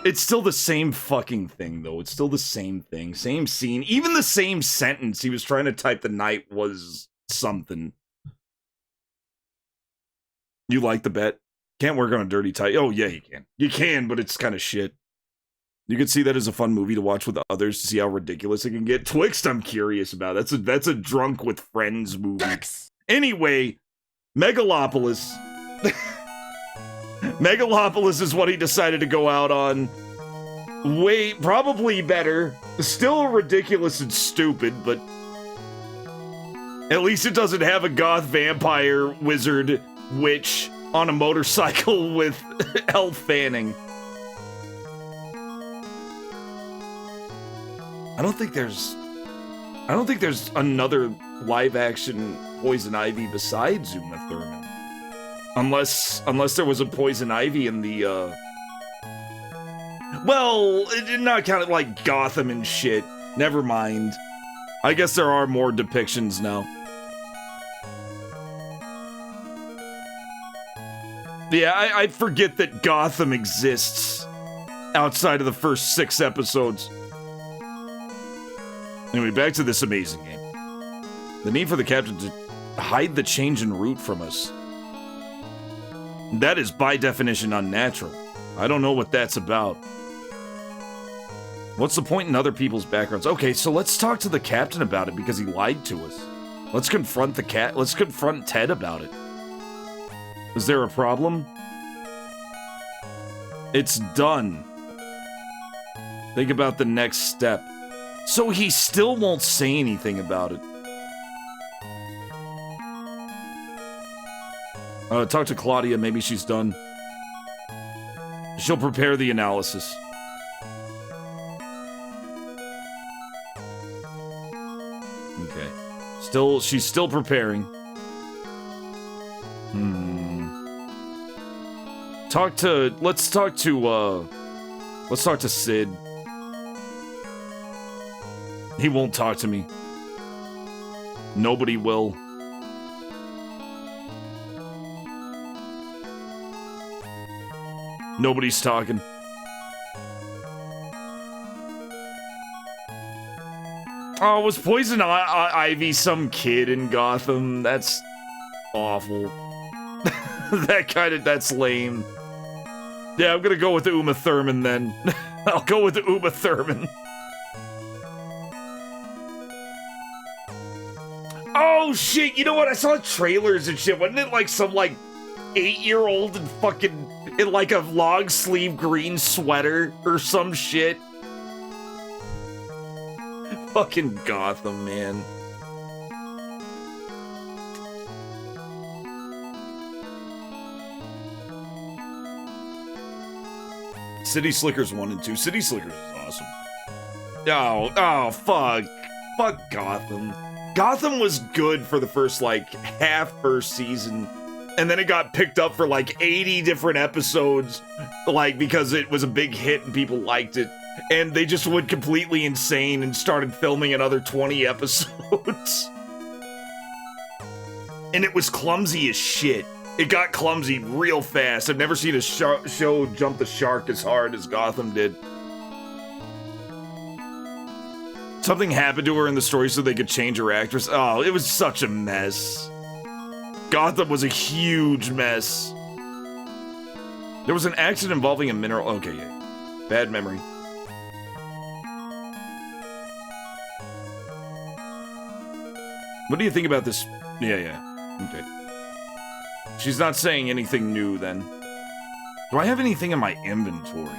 It's still the same fucking thing, though. It's still the same thing. Same scene. Even the same sentence. He was trying to type the night was something. You like the bet? Can't work on a dirty type. Oh, yeah, you can. You can, but it's kind of shit. You could see that as a fun movie to watch with others to see how ridiculous it can get. Twixt, I'm curious about. That's a drunk with friends movie. Anyway, Megalopolis. Megalopolis is what he decided to go out on. Probably better. Still ridiculous and stupid, but at least it doesn't have a goth vampire wizard witch on a motorcycle with Elle Fanning. I don't think there's another live action Poison Ivy besides Uma Thurman. Unless there was a Poison Ivy in the, well, it did not count it like Gotham and shit. Never mind. I guess there are more depictions now. Yeah, I forget that Gotham exists outside of the first 6 episodes. Anyway, back to this amazing game. The need for the captain to hide the change in route from us. That is, by definition, unnatural. I don't know what that's about. What's the point in other people's backgrounds? Okay, so let's talk to the captain about it because he lied to us. Let's confront let's confront Ted about it. Is there a problem? It's done. Think about the next step. So he still won't say anything about it. Talk to Claudia, maybe she's done. She'll prepare the analysis. Okay. She's still preparing. Let's talk to Sid. He won't talk to me. Nobody will. Nobody's talking. Oh, was Poison Ivy some kid in Gotham? That's awful. That's lame. Yeah, I'm gonna go with Uma Thurman then. I'll go with Uma Thurman. Oh shit, you know what? I saw trailers and shit. Wasn't it like some like 8-year-old in fucking in like a long sleeve green sweater or some shit? Fucking Gotham, man. City Slickers 1 and 2. City Slickers is awesome. Oh, fuck. Fuck Gotham. Gotham was good for the first, like, first season. And then it got picked up for, like, 80 different episodes. Like, because it was a big hit and people liked it. And they just went completely insane and started filming another 20 episodes. And it was clumsy as shit. It got clumsy real fast. I've never seen a show jump the shark as hard as Gotham did. Something happened to her in the story so they could change her actress. Oh, it was such a mess. Gotham was a huge mess. There was an accident involving a mineral. Okay, yeah. Bad memory. What do you think about this? Yeah. Okay. She's not saying anything new then. Do I have anything in my inventory?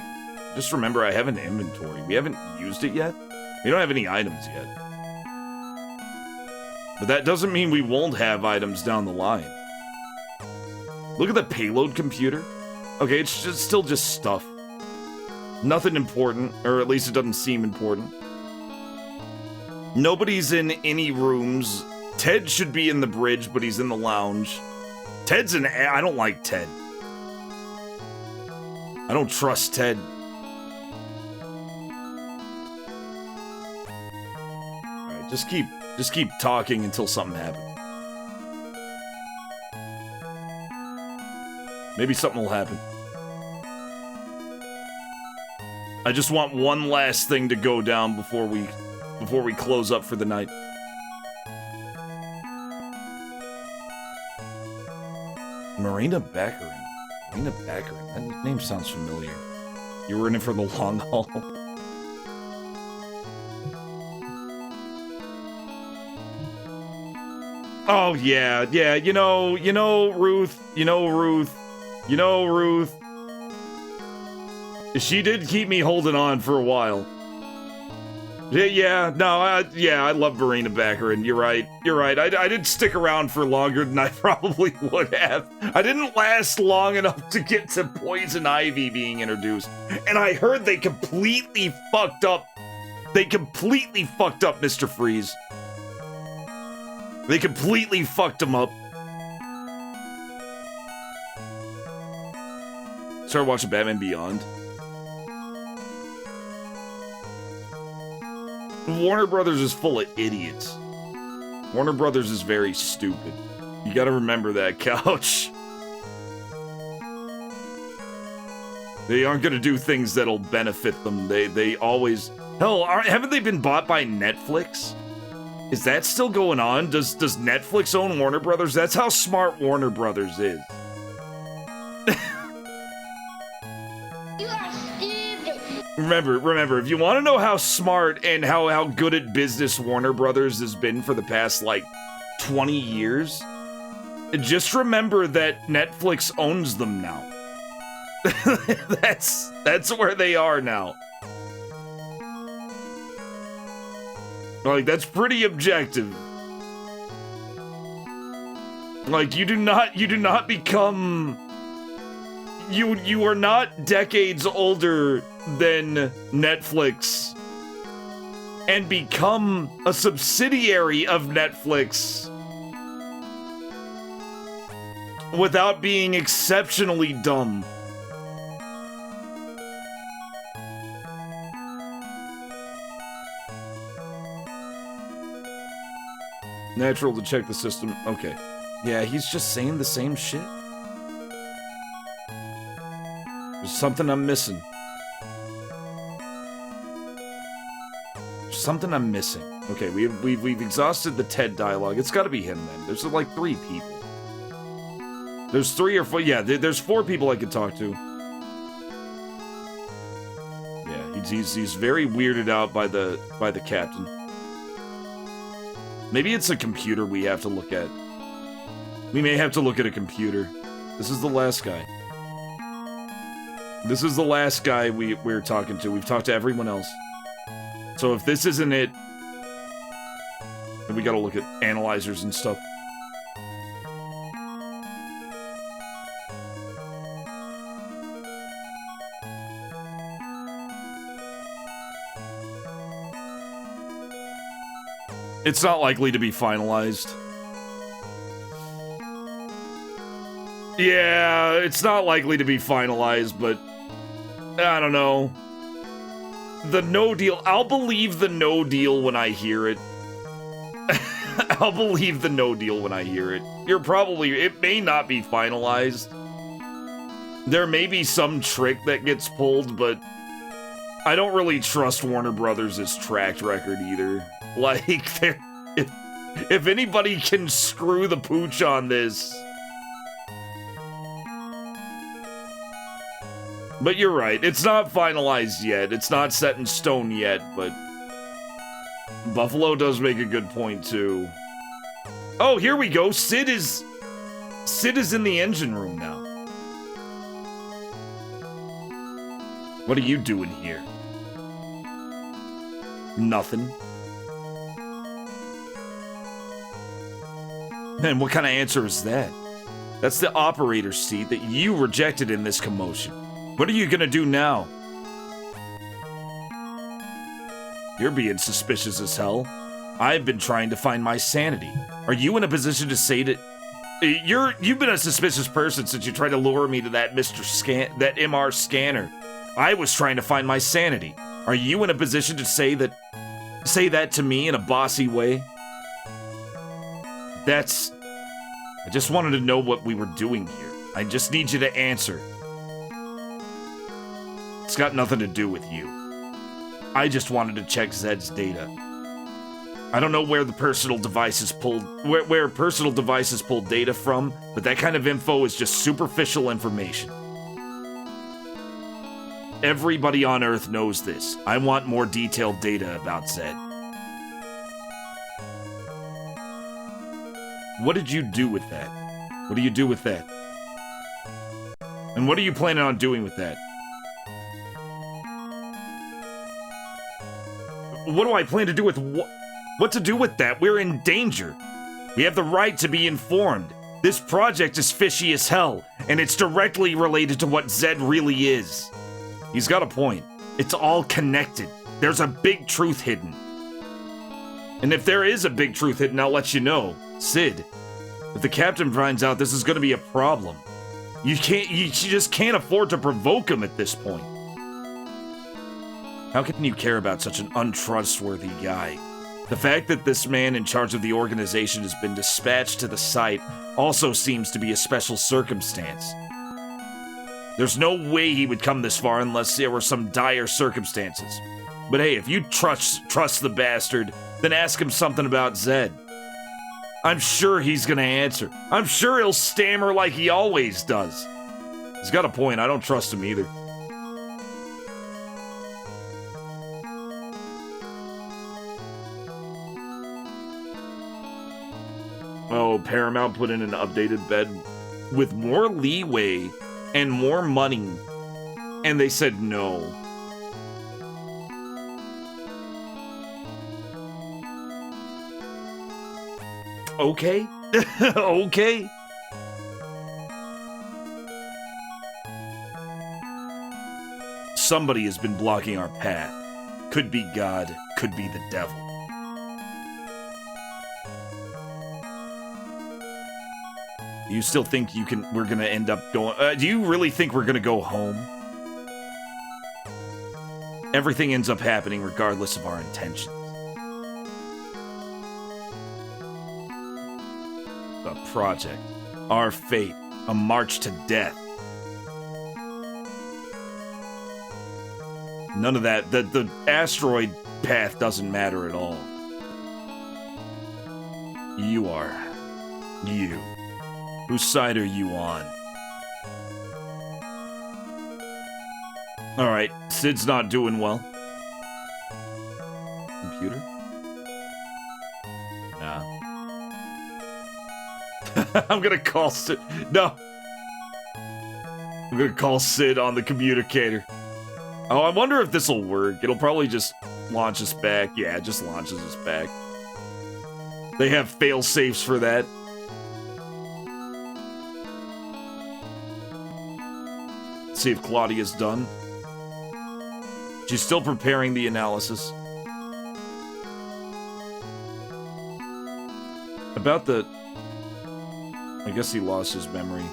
Just remember I have an inventory. We haven't used it yet. We don't have any items yet. But that doesn't mean we won't have items down the line. Look at the payload computer. Okay, it's just still just stuff. Nothing important, or at least it doesn't seem important. Nobody's in any rooms. Ted should be in the bridge, but he's in the lounge. Ted's an I don't like Ted. I don't trust Ted. Alright, just keep talking until something happens. Maybe something will happen. I just want one last thing to go down before we close up for the night. Marina Baccarin. Marina Baccarin. That name sounds familiar. You were in it for the long haul. Oh yeah. You know Ruth. She did keep me holding on for a while. I love Marina Baccarin. You're right. I did stick around for longer than I probably would have. I didn't last long enough to get to Poison Ivy being introduced. And I heard they completely fucked up. They completely fucked up Mr. Freeze. They completely fucked him up. Started watching Batman Beyond. Warner Brothers is full of idiots. Warner Brothers is very stupid. You gotta remember that, Couch. They aren't gonna do things that'll benefit them. They always... Hell, haven't they been bought by Netflix? Is that still going on? Does Netflix own Warner Brothers? That's how smart Warner Brothers is. Remember, if you want to know how smart and how good at business Warner Brothers has been for the past, like, 20 years, just remember that Netflix owns them now. That's where they are now. Like, that's pretty objective. Like, you do not become... You are not decades older than Netflix and become a subsidiary of Netflix without being exceptionally dumb. Natural to check the system. Okay. Yeah, he's just saying the same shit. There's something I'm missing. There's something I'm missing. Okay, we've exhausted the Ted dialogue. It's got to be him then. There's like 3 people. There's 3 or 4. Yeah, there's 4 people I could talk to. Yeah, he's very weirded out by the captain. Maybe it's a computer we have to look at. We may have to look at a computer. This is the last guy. This is the last guy we're talking to. We've talked to everyone else. So if this isn't it, then we gotta look at analyzers and stuff. It's not likely to be finalized. Yeah, it's not likely to be finalized, but I don't know. The no deal. I'll believe the no deal when I hear it. I'll believe the no deal when I hear it. It may not be finalized. There may be some trick that gets pulled, but I don't really trust Warner Brothers' track record either. Like, if anybody can screw the pooch on this. But you're right, it's not finalized yet. It's not set in stone yet, but Buffalo does make a good point too. Oh, here we go. Sid is in the engine room now. What are you doing here? Nothing. Man, what kind of answer is that? That's the operator's seat that you rejected in this commotion. What are you gonna do now? You're being suspicious as hell. I've been trying to find my sanity. Are you in a position to say that... You've been a suspicious person since you tried to lure me to that that MR scanner. I was trying to find my sanity. Are you in a position to say that to me in a bossy way? I just wanted to know what we were doing here. I just need you to answer. It's got nothing to do with you. I just wanted to check Zed's data. I don't know where the personal devices pulled where personal devices pulled data from, but that kind of info is just superficial information. Everybody on Earth knows this. I want more detailed data about Zed. What did you do with that? What do you do with that? And what are you planning on doing with that? What do I plan to do with what to do with that? We're in danger. We have the right to be informed. This project is fishy as hell, and it's directly related to what Zed really is. He's got a point. It's all connected. There's a big truth hidden. And if there is a big truth hidden, I'll let you know. Sid, if the captain finds out, this is going to be a problem. You just can't afford to provoke him at this point. How can you care about such an untrustworthy guy? The fact that this man in charge of the organization has been dispatched to the site also seems to be a special circumstance. There's no way he would come this far unless there were some dire circumstances. But hey, if you trust the bastard, then ask him something about Zed. I'm sure he's gonna answer. I'm sure he'll stammer like he always does. He's got a point. I don't trust him either. Oh, Paramount put in an updated bed with more leeway and more money, and they said no. Okay. Okay. Somebody has been blocking our path. Could be God, could be the devil. You still think we're gonna end up going... do you really think we're gonna go home? Everything ends up happening regardless of our intentions. A project. Our fate. A march to death. None of that. The asteroid path doesn't matter at all. You are. You. Whose side are you on? Alright, Sid's not doing well. Computer? Nah. I'm gonna call Sid. No. I'm gonna call Sid on the communicator. Oh, I wonder if this'll work. It'll probably just launch us back. Yeah, it just launches us back. They have fail-safes for that. Let's see if Claudia's done. She's still preparing the analysis. About the... I guess he lost his memory.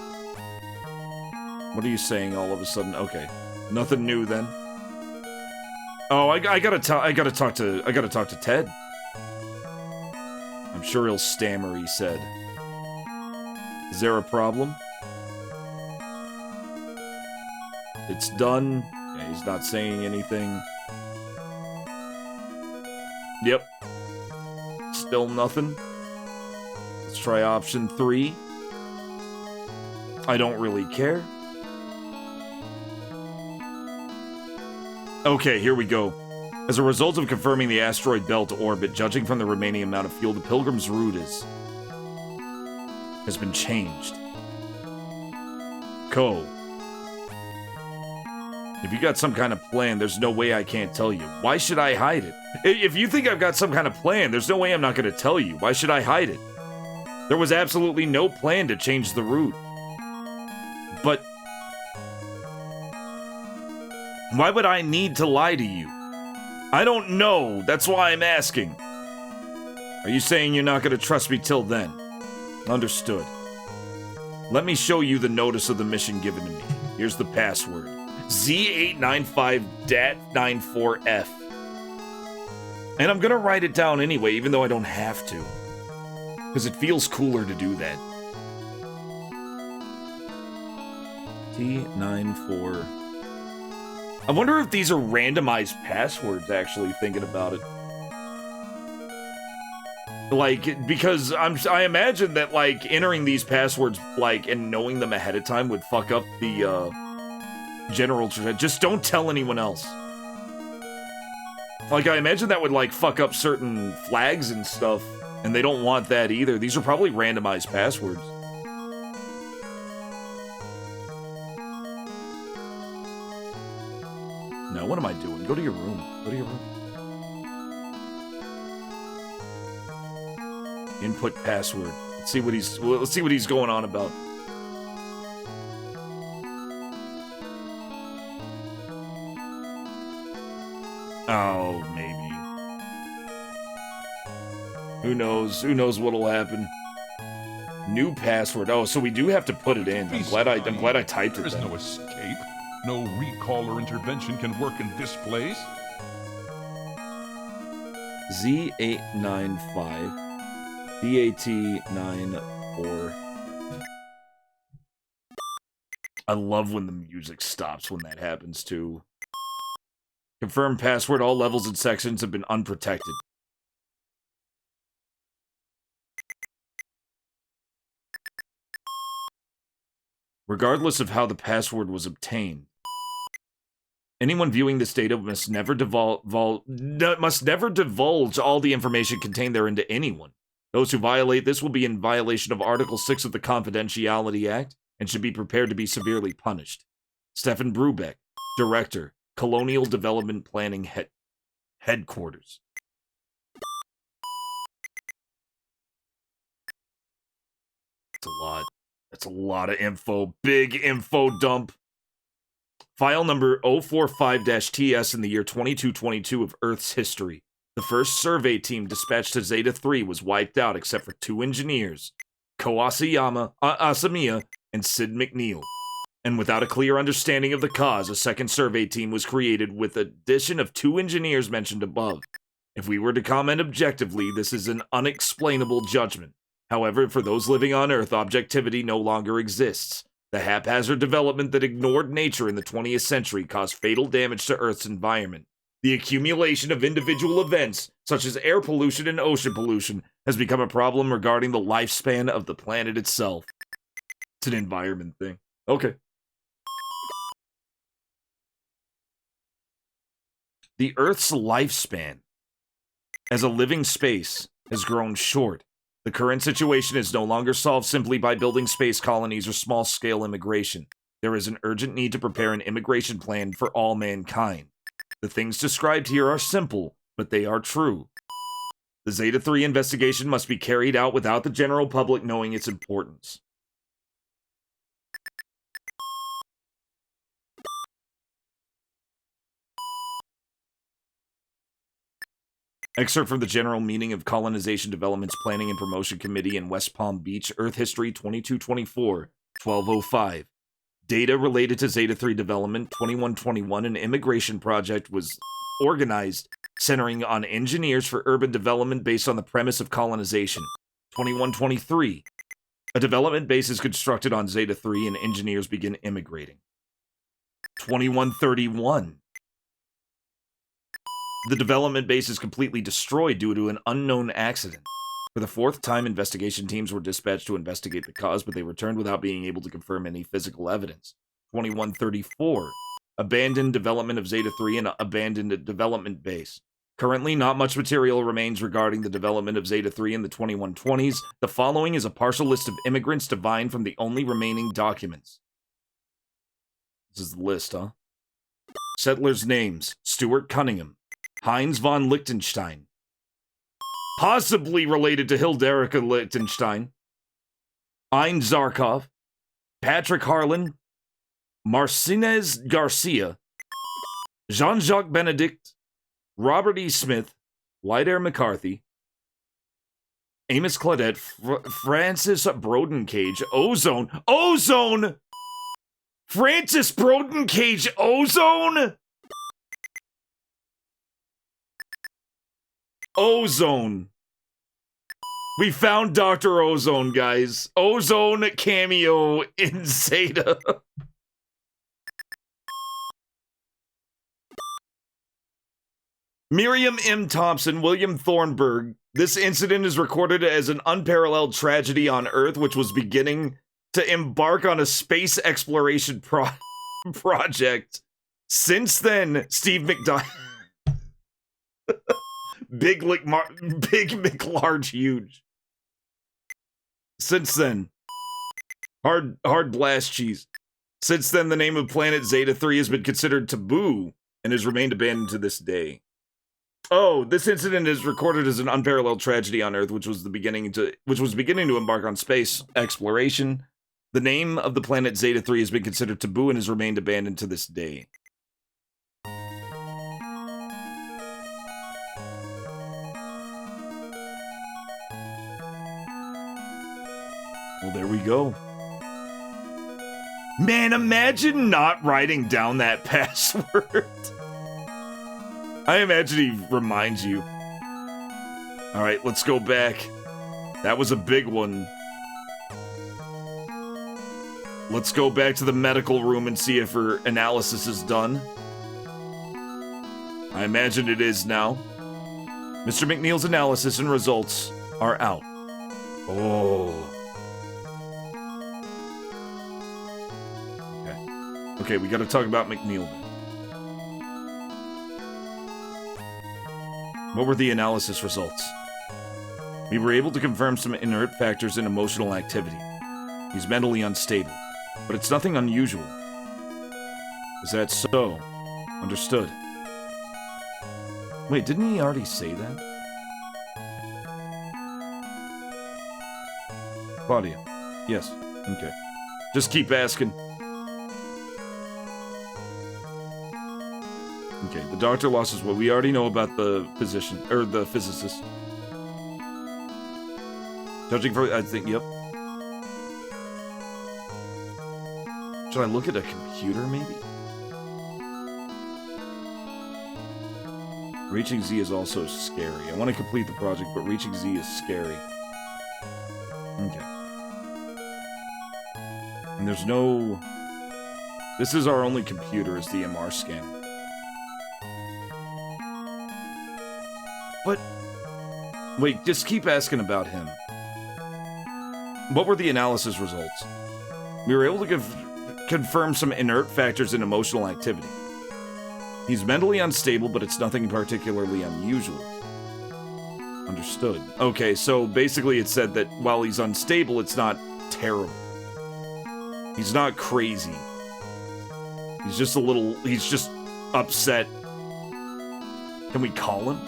What are you saying all of a sudden? Okay. Nothing new then. Oh, I gotta talk to Ted. I'm sure he'll stammer, he said. Is there a problem? It's done. Yeah, he's not saying anything. Yep. Still nothing. Let's try option 3. I don't really care. Okay, here we go. As a result of confirming the asteroid belt orbit, judging from the remaining amount of fuel, the Pilgrim's route has been changed. If you got some kind of plan, there's no way I can't tell you. Why should I hide it? If you think I've got some kind of plan, there's no way I'm not going to tell you. Why should I hide it? There was absolutely no plan to change the route. But why would I need to lie to you? I don't know. That's why I'm asking. Are you saying you're not going to trust me till then? Understood. Let me show you the notice of the mission given to me. Here's the password. Z895-94F. And I'm going to write it down anyway, even though I don't have to. Because it feels cooler to do that. T94... I wonder if these are randomized passwords, actually, thinking about it. Like, because I imagine that, like, entering these passwords, like, and knowing them ahead of time would fuck up the, general... Just don't tell anyone else. Like, I imagine that would, like, fuck up certain flags and stuff, and they don't want that either. These are probably randomized passwords. No, what am I doing? Go to your room. Go to your room. Input password. Let's see what he's going on about. Oh, maybe. Who knows? Who knows what'll happen? New password. Oh, so we do have to put it in. I'm glad I typed it. There is no escape. No recall or intervention can work in this place. Z895 DAT94. I love when the music stops when that happens too. Confirm password. All levels and sections have been unprotected. Regardless of how the password was obtained, anyone viewing this data must never divulge all the information contained therein to anyone. Those who violate this will be in violation of Article 6 of the Confidentiality Act and should be prepared to be severely punished. Stefan Brubeck, Director, Colonial Development Planning Headquarters. That's a lot. That's a lot of info. Big info dump. File number 045-TS in the year 2222 of Earth's history. The first survey team dispatched to Zeta 3 was wiped out except for 2 engineers, Ko Asamiya and Sid McNeil. And without a clear understanding of the cause, a second survey team was created with the addition of 2 engineers mentioned above. If we were to comment objectively, this is an unexplainable judgment. However, for those living on Earth, objectivity no longer exists. The haphazard development that ignored nature in the 20th century caused fatal damage to Earth's environment. The accumulation of individual events, such as air pollution and ocean pollution, has become a problem regarding the lifespan of the planet itself. It's an environment thing. Okay. The Earth's lifespan as a living space has grown short. The current situation is no longer solved simply by building space colonies or small-scale immigration. There is an urgent need to prepare an immigration plan for all mankind. The things described here are simple, but they are true. The Zeta-3 investigation must be carried out without the general public knowing its importance. Excerpt from the General Meeting of Colonization Development's Planning and Promotion Committee in West Palm Beach, Earth History 2224, 1205. Data related to Zeta-3 development 2121, an immigration project was organized centering on engineers for urban development based on the premise of colonization. 2123. A development base is constructed on Zeta-3 and engineers begin immigrating. 2131. The development base is completely destroyed due to an unknown accident. For the fourth time, investigation teams were dispatched to investigate the cause, but they returned without being able to confirm any physical evidence. 2134. Abandoned development of Zeta-3 and abandoned development base. Currently, not much material remains regarding the development of Zeta-3 in the 2120s. The following is a partial list of immigrants divined from the only remaining documents. This is the list, huh? Settlers' names: Stuart Cunningham, Heinz von Liechtenstein, possibly related to Hilderica Liechtenstein, Ein Zarkov, Patrick Harlan, Marcinez Garcia, Jean-Jacques Benedict, Robert E. Smith, Lydair McCarthy, Amos Claudette, Francis Brodencage, Ozone! Francis Brodencage, Ozone! Ozone. We found Dr. Ozone, guys. Ozone cameo in Zeta. Miriam M. Thompson, William Thornburg. This incident is recorded as an unparalleled tragedy on Earth, which was beginning to embark on a space exploration project. Since then, Steve McDonald... Big McLarge huge. Since then, hard blast cheese. Since then, the name of planet Zeta-3 has been considered taboo and has remained abandoned to this day. Oh, this incident is recorded as an unparalleled tragedy on Earth, which was beginning to embark on space exploration. The name of the planet Zeta-3 has been considered taboo and has remained abandoned to this day. Well, there we go. Man, imagine not writing down that password. I imagine he reminds you. Alright, let's go back. That was a big one. Let's go back to the medical room and see if her analysis is done. I imagine it is now. Mr. McNeil's analysis and results are out. Oh. Okay, we gotta talk about McNeil then. What were the analysis results? We were able to confirm some inert factors in emotional activity. He's mentally unstable, but it's nothing unusual. Is that so? Understood. Wait, didn't he already say that? Claudia. Yes. Okay. Just keep asking. Okay, the doctor lost his will. We already know about the physician, or the physicist. Judging for, I think, yep. Should I look at a computer, maybe? Reaching Z is also scary. I want to complete the project, but reaching Z is scary. Okay. And there's no... This is our only computer, is the MR scanner. But... Wait, just keep asking about him. What were the analysis results? We were able to confirm some inert factors in emotional activity. He's mentally unstable, but it's nothing particularly unusual. Understood. Okay, so basically it said that while he's unstable, it's not terrible. He's not crazy. He's just a little... He's just upset. Can we call him?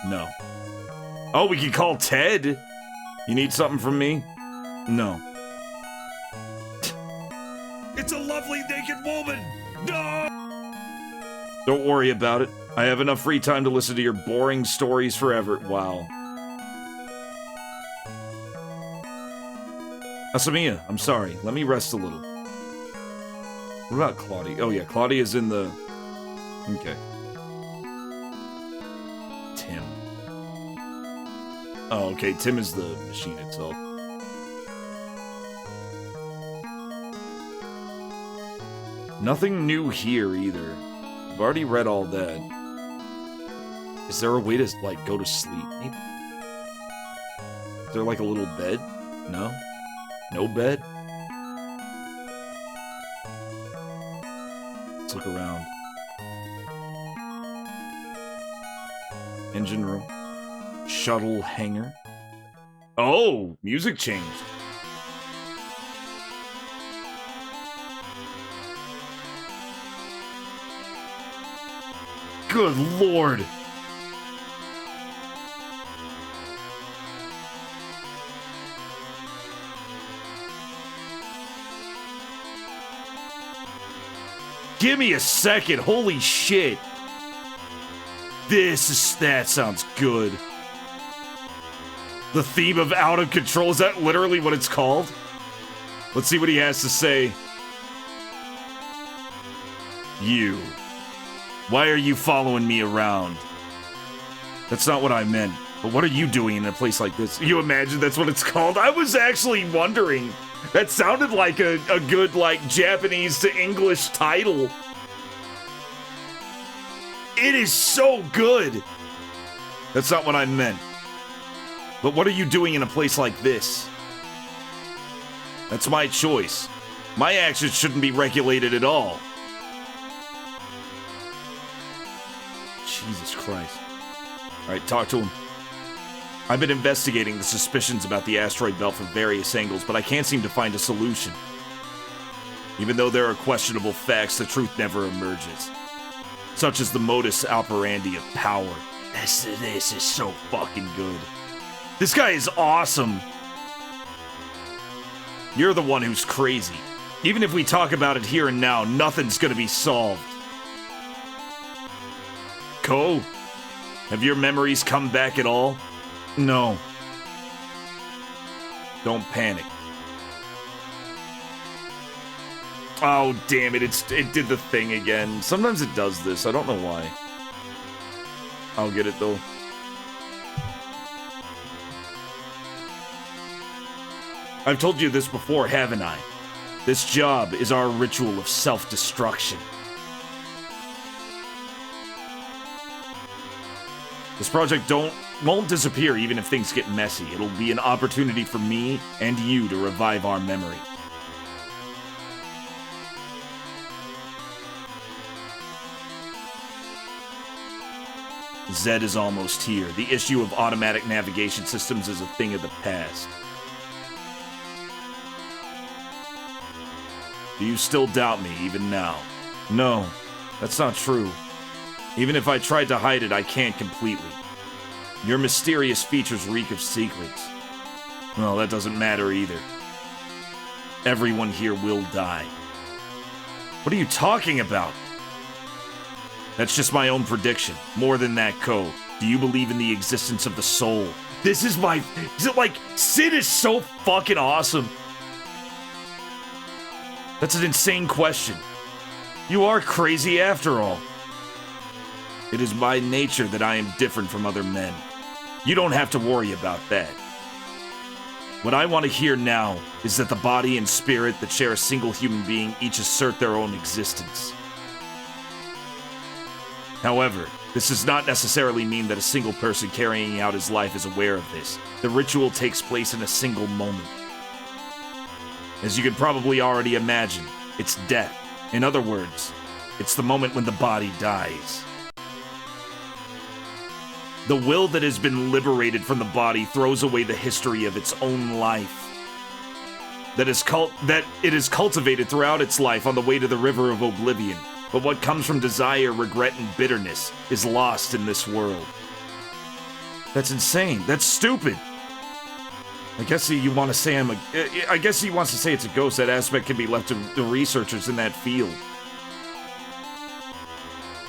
No. Oh, we can call Ted? You need something from me? No. It's a lovely naked woman! No! Don't worry about it. I have enough free time to listen to your boring stories forever. Wow. Asamiya, I'm sorry. Let me rest a little. What about Claudia? Oh yeah, Claudia's in the... Okay. Tim. Oh, okay, Tim is the machine itself. Nothing new here, either. I've already read all that. Is there a way to, like, go to sleep, maybe? Is there, like, a little bed? No? No bed? Let's look around. Engine room. Shuttle hangar. Oh! Music changed. Good lord! Give me a second, holy shit! That sounds good. The theme of Out of Control, is that literally what it's called? Let's see what he has to say. You. Why are you following me around? That's not what I meant. But what are you doing in a place like this? You imagine that's what it's called? I was actually wondering. That sounded like a good, like, Japanese to English title. It is so good. That's not what I meant. But what are you doing in a place like this? That's my choice. My actions shouldn't be regulated at all. Jesus Christ. Alright, talk to him. I've been investigating the suspicions about the asteroid belt from various angles, but I can't seem to find a solution. Even though there are questionable facts, the truth never emerges. Such as the modus operandi of power. This is so fucking good. This guy is awesome. You're the one who's crazy. Even if we talk about it here and now, nothing's gonna be solved. Ko, have your memories come back at all? No. Don't panic. Oh, damn it, it did the thing again. Sometimes it does this, I don't know why. I'll get it, though. I've told you this before, haven't I? This job is our ritual of self-destruction. This project won't disappear even if things get messy. It'll be an opportunity for me and you to revive our memory. Zed is almost here. The issue of automatic navigation systems is a thing of the past. Do you still doubt me, even now? No, that's not true. Even if I tried to hide it, I can't completely. Your mysterious features reek of secrets. Well, that doesn't matter either. Everyone here will die. What are you talking about? That's just my own prediction. More than that, Ko. Do you believe in the existence of the soul? This is my... Is it like... Sid is so fucking awesome. That's an insane question. You are crazy after all. It is by nature that I am different from other men. You don't have to worry about that. What I want to hear now is that the body and spirit that share a single human being each assert their own existence. However, this does not necessarily mean that a single person carrying out his life is aware of this. The ritual takes place in a single moment. As you can probably already imagine, it's death. In other words, it's the moment when the body dies. The will that has been liberated from the body throws away the history of its own life. That it is cultivated throughout its life on the way to the river of oblivion. But what comes from desire, regret, and bitterness is lost in this world. That's insane. That's stupid. I guess you want to say I guess he wants to say it's a ghost. That aspect can be left to the researchers in that field.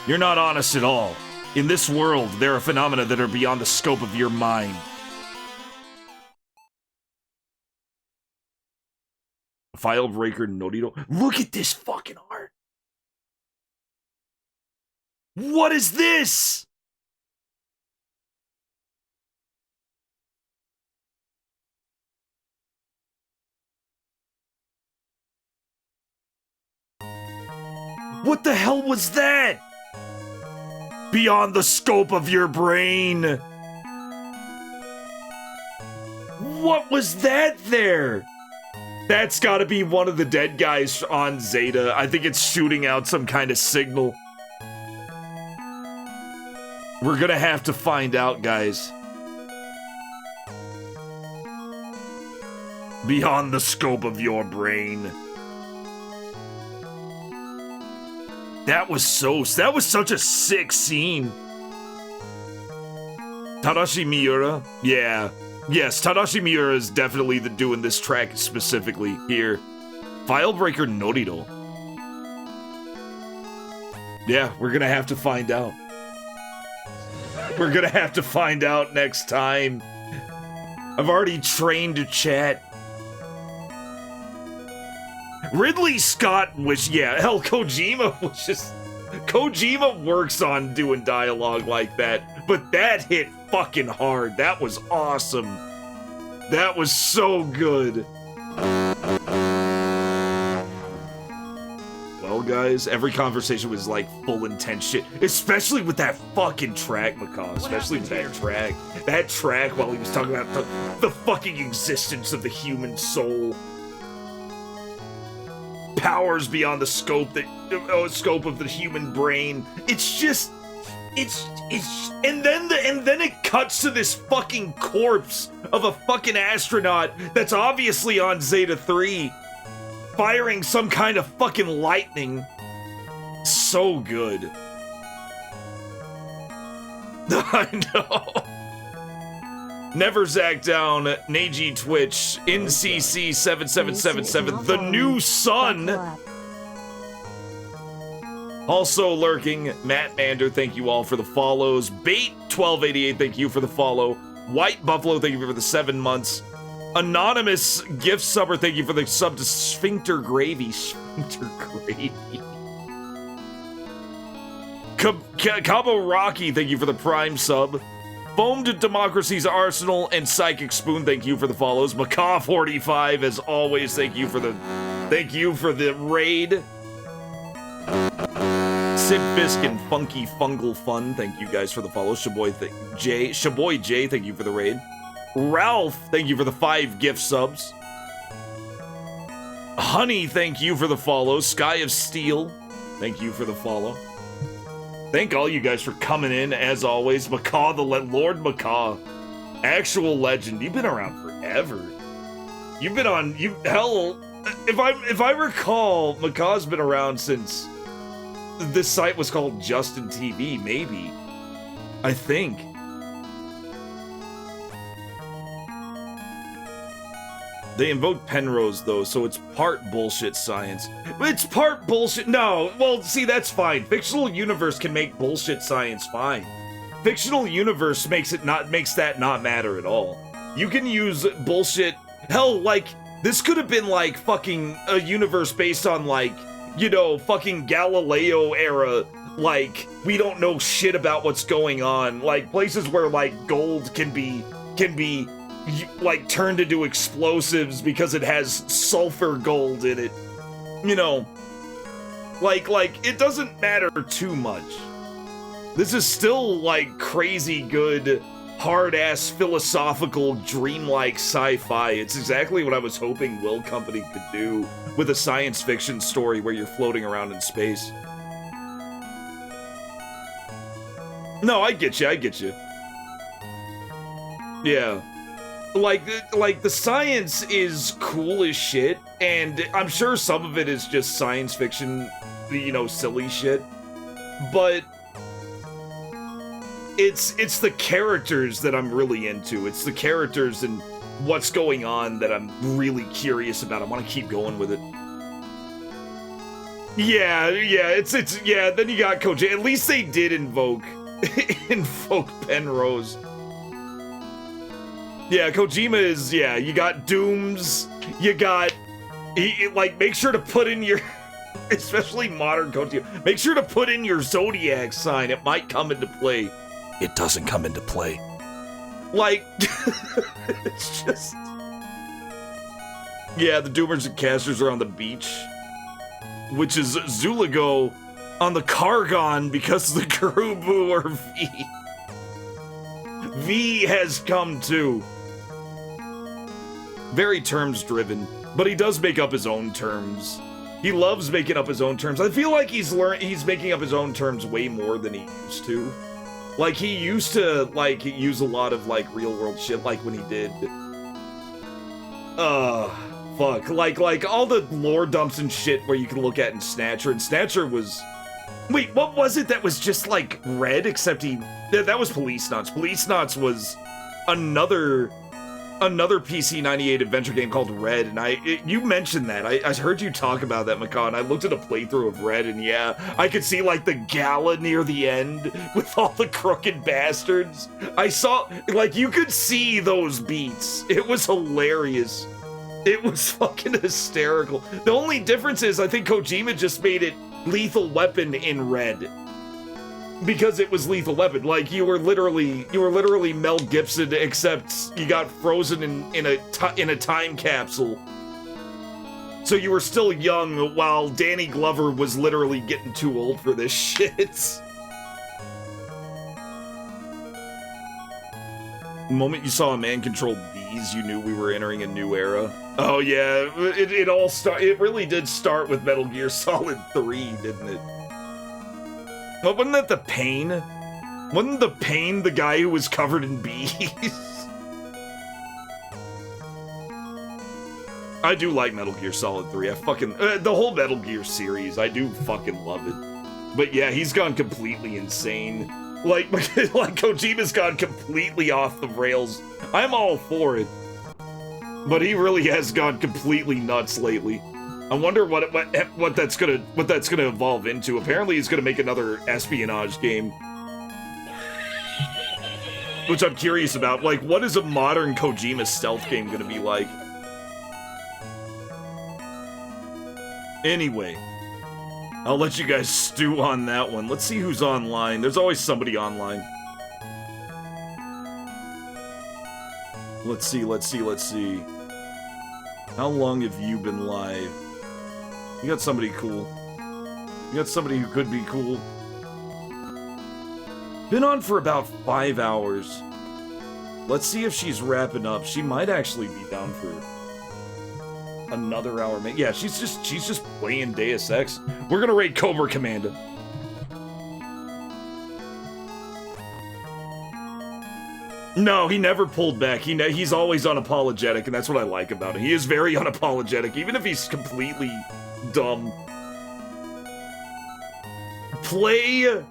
You're not honest at all. In this world, there are phenomena that are beyond the scope of your mind. File breaker Norito. Look at this fucking art. What is this? What the hell was that? Beyond the scope of your brain. What was that there? That's gotta be one of the dead guys on Zeta. I think it's shooting out some kind of signal. We're gonna have to find out, guys. Beyond the scope of your brain. That was such a sick scene. Tadashi Miura? Yeah. Yes, Tadashi Miura is definitely doing this track specifically here. Filebreaker Norito. Yeah, we're gonna have to find out. We're gonna have to find out next time. I've already trained to chat. Ridley Scott was, yeah, hell, Kojima was just... Kojima works on doing dialogue like that, but that hit fucking hard. That was awesome. That was so good. Well, guys, every conversation was like full intense shit, especially with that fucking track, Macaw, especially with that track. That track while he was talking about the fucking existence of the human soul. Powers beyond the scope of the human brain. It's just, and then it cuts to this fucking corpse of a fucking astronaut that's obviously on Zeta 3, firing some kind of fucking lightning. So good. I know. Never Zack Down, Neji Twitch, NCC7777, The New Sun. Also lurking, Matt Mander, thank you all for the follows. Bait1288, thank you for the follow. White Buffalo, thank you for the 7 months. Anonymous gift subber, thank you for the sub to Sphincter Gravy. Sphincter Gravy. Cabo Rocky, thank you for the Prime sub. Foamed Democracy's Arsenal and Psychic Spoon, thank you for the follows. Macaw45, as always, thank you for the raid. Sid Fisk and Funky Fungal Fun, thank you guys for the follow. Shaboy J, thank you for the raid. Ralph, thank you for the 5 gift subs. Honey, thank you for the follow. Sky of Steel, thank you for the follow. Thank all you guys for coming in, as always. Macaw, the Lord Macaw. Actual legend. You've been around forever. You've been on... Hell, if I recall, Macaw's been around since this site was called Justin TV, maybe. I think. They invoked Penrose, though, so it's part bullshit science. It's part bullshit. No, well, see, that's fine. Fictional universe can make bullshit science fine. Fictional universe makes that not matter at all. You can use bullshit. Hell, like, this could have been like fucking a universe based on, like, you know, fucking Galileo era, like, we don't know shit about what's going on. Like, places where, like, gold can be, like, turned into explosives because it has sulfur gold in it. You know, like, it doesn't matter too much. This is still, like, crazy good, hard-ass, philosophical, dreamlike sci-fi. It's exactly what I was hoping Will Company could do with a science fiction story where you're floating around in space. No, I get you. Yeah. Like, the science is cool as shit, and I'm sure some of it is just science fiction, you know, silly shit. But it's the characters that I'm really into. It's the characters and what's going on that I'm really curious about. I want to keep going with it. Yeah, yeah, then you got Koji. At least they did invoke Penrose. Yeah, Kojima is, yeah, you got Dooms, you got, like, make sure to put in your, especially modern Kojima, make sure to put in your Zodiac sign. It might come into play. It doesn't come into play. Like, it's just, yeah, the Doomers and Casters are on the beach, which is Zulago on the Kargon because the Kurubu or V. V has come too. Very terms driven, but he does make up his own terms. He loves making up his own terms. I feel like he's making up his own terms way more than he used to. Like, he used to, like, use a lot of, like, real-world shit, like when he did... fuck. Like, all the lore dumps and shit where you can look at in Snatcher, and Snatcher was... Wait, what was it that was just, like, red, except he... That was Police Knots. Police Knots was another PC 98 adventure game called Red, and you mentioned that. I heard you talk about that, Macaw, and I looked at a playthrough of Red, and yeah, I could see, like, the gala near the end with all the crooked bastards. I saw, like, you could see those beats. It was hilarious. It was fucking hysterical. The only difference is I think Kojima just made it Lethal Weapon in Red. Because it was Lethal Weapon. Like, you were literally Mel Gibson, except you got frozen in a time capsule. So you were still young, while Danny Glover was literally getting too old for this shit. The moment you saw a man control bees, you knew we were entering a new era. Oh yeah, it really did start with Metal Gear Solid 3, didn't it? Well, wasn't that the Pain? Wasn't the Pain the guy who was covered in bees? I do like Metal Gear Solid 3. I fucking... the whole Metal Gear series, I do fucking love it. But yeah, he's gone completely insane. Like Kojima's gone completely off the rails. I'm all for it. But he really has gone completely nuts lately. I wonder what that's gonna evolve into. Apparently he's gonna make another espionage game. Which I'm curious about. Like, what is a modern Kojima stealth game gonna be like? Anyway, I'll let you guys stew on that one. Let's see who's online. There's always somebody online. Let's see. How long have you been live? You got somebody cool. You got somebody who could be cool. Been on for about 5 hours. Let's see if she's wrapping up. She might actually be down for another hour. Yeah, she's just playing Deus Ex. We're gonna raid Cobra Commander. No, he never pulled back. He's always unapologetic, and that's what I like about him. He is very unapologetic, even if he's completely dumb. Play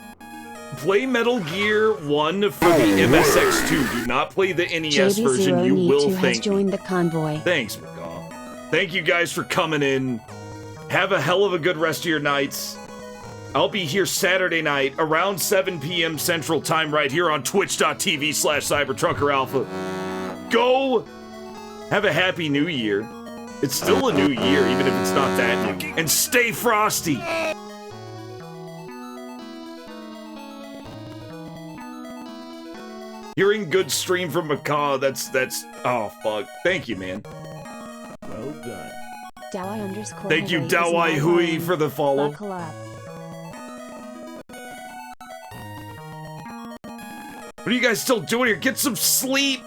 Metal Gear 1 for the MSX2. Do not play the NES version. You will thank me. Joined the convoy. Thanks, Macaw. Thank you guys for coming in. Have a hell of a good rest of your nights. I'll be here Saturday night around 7 p.m. Central Time right here on twitch.tv/CyberTruckerAlpha. Go have a happy new year. It's still a new year, even if it's not that new. And stay frosty. Hearing good stream from Macaw, that's, oh, fuck. Thank you, man. Well done. Dawai_. Thank you, Dawai Hui, for the follow. Buckle up. What are you guys still doing here? Get some sleep!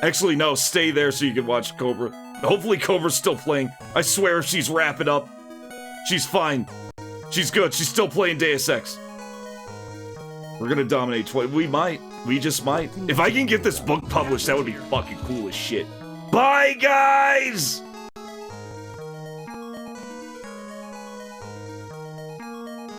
Actually, no, stay there so you can watch Cobra. Hopefully Cobra's still playing. I swear if she's wrapping up, she's fine. She's good. She's still playing Deus Ex. We're gonna dominate 20. We might. We just might. If I can get this book published, that would be fucking cool as shit. Bye, guys!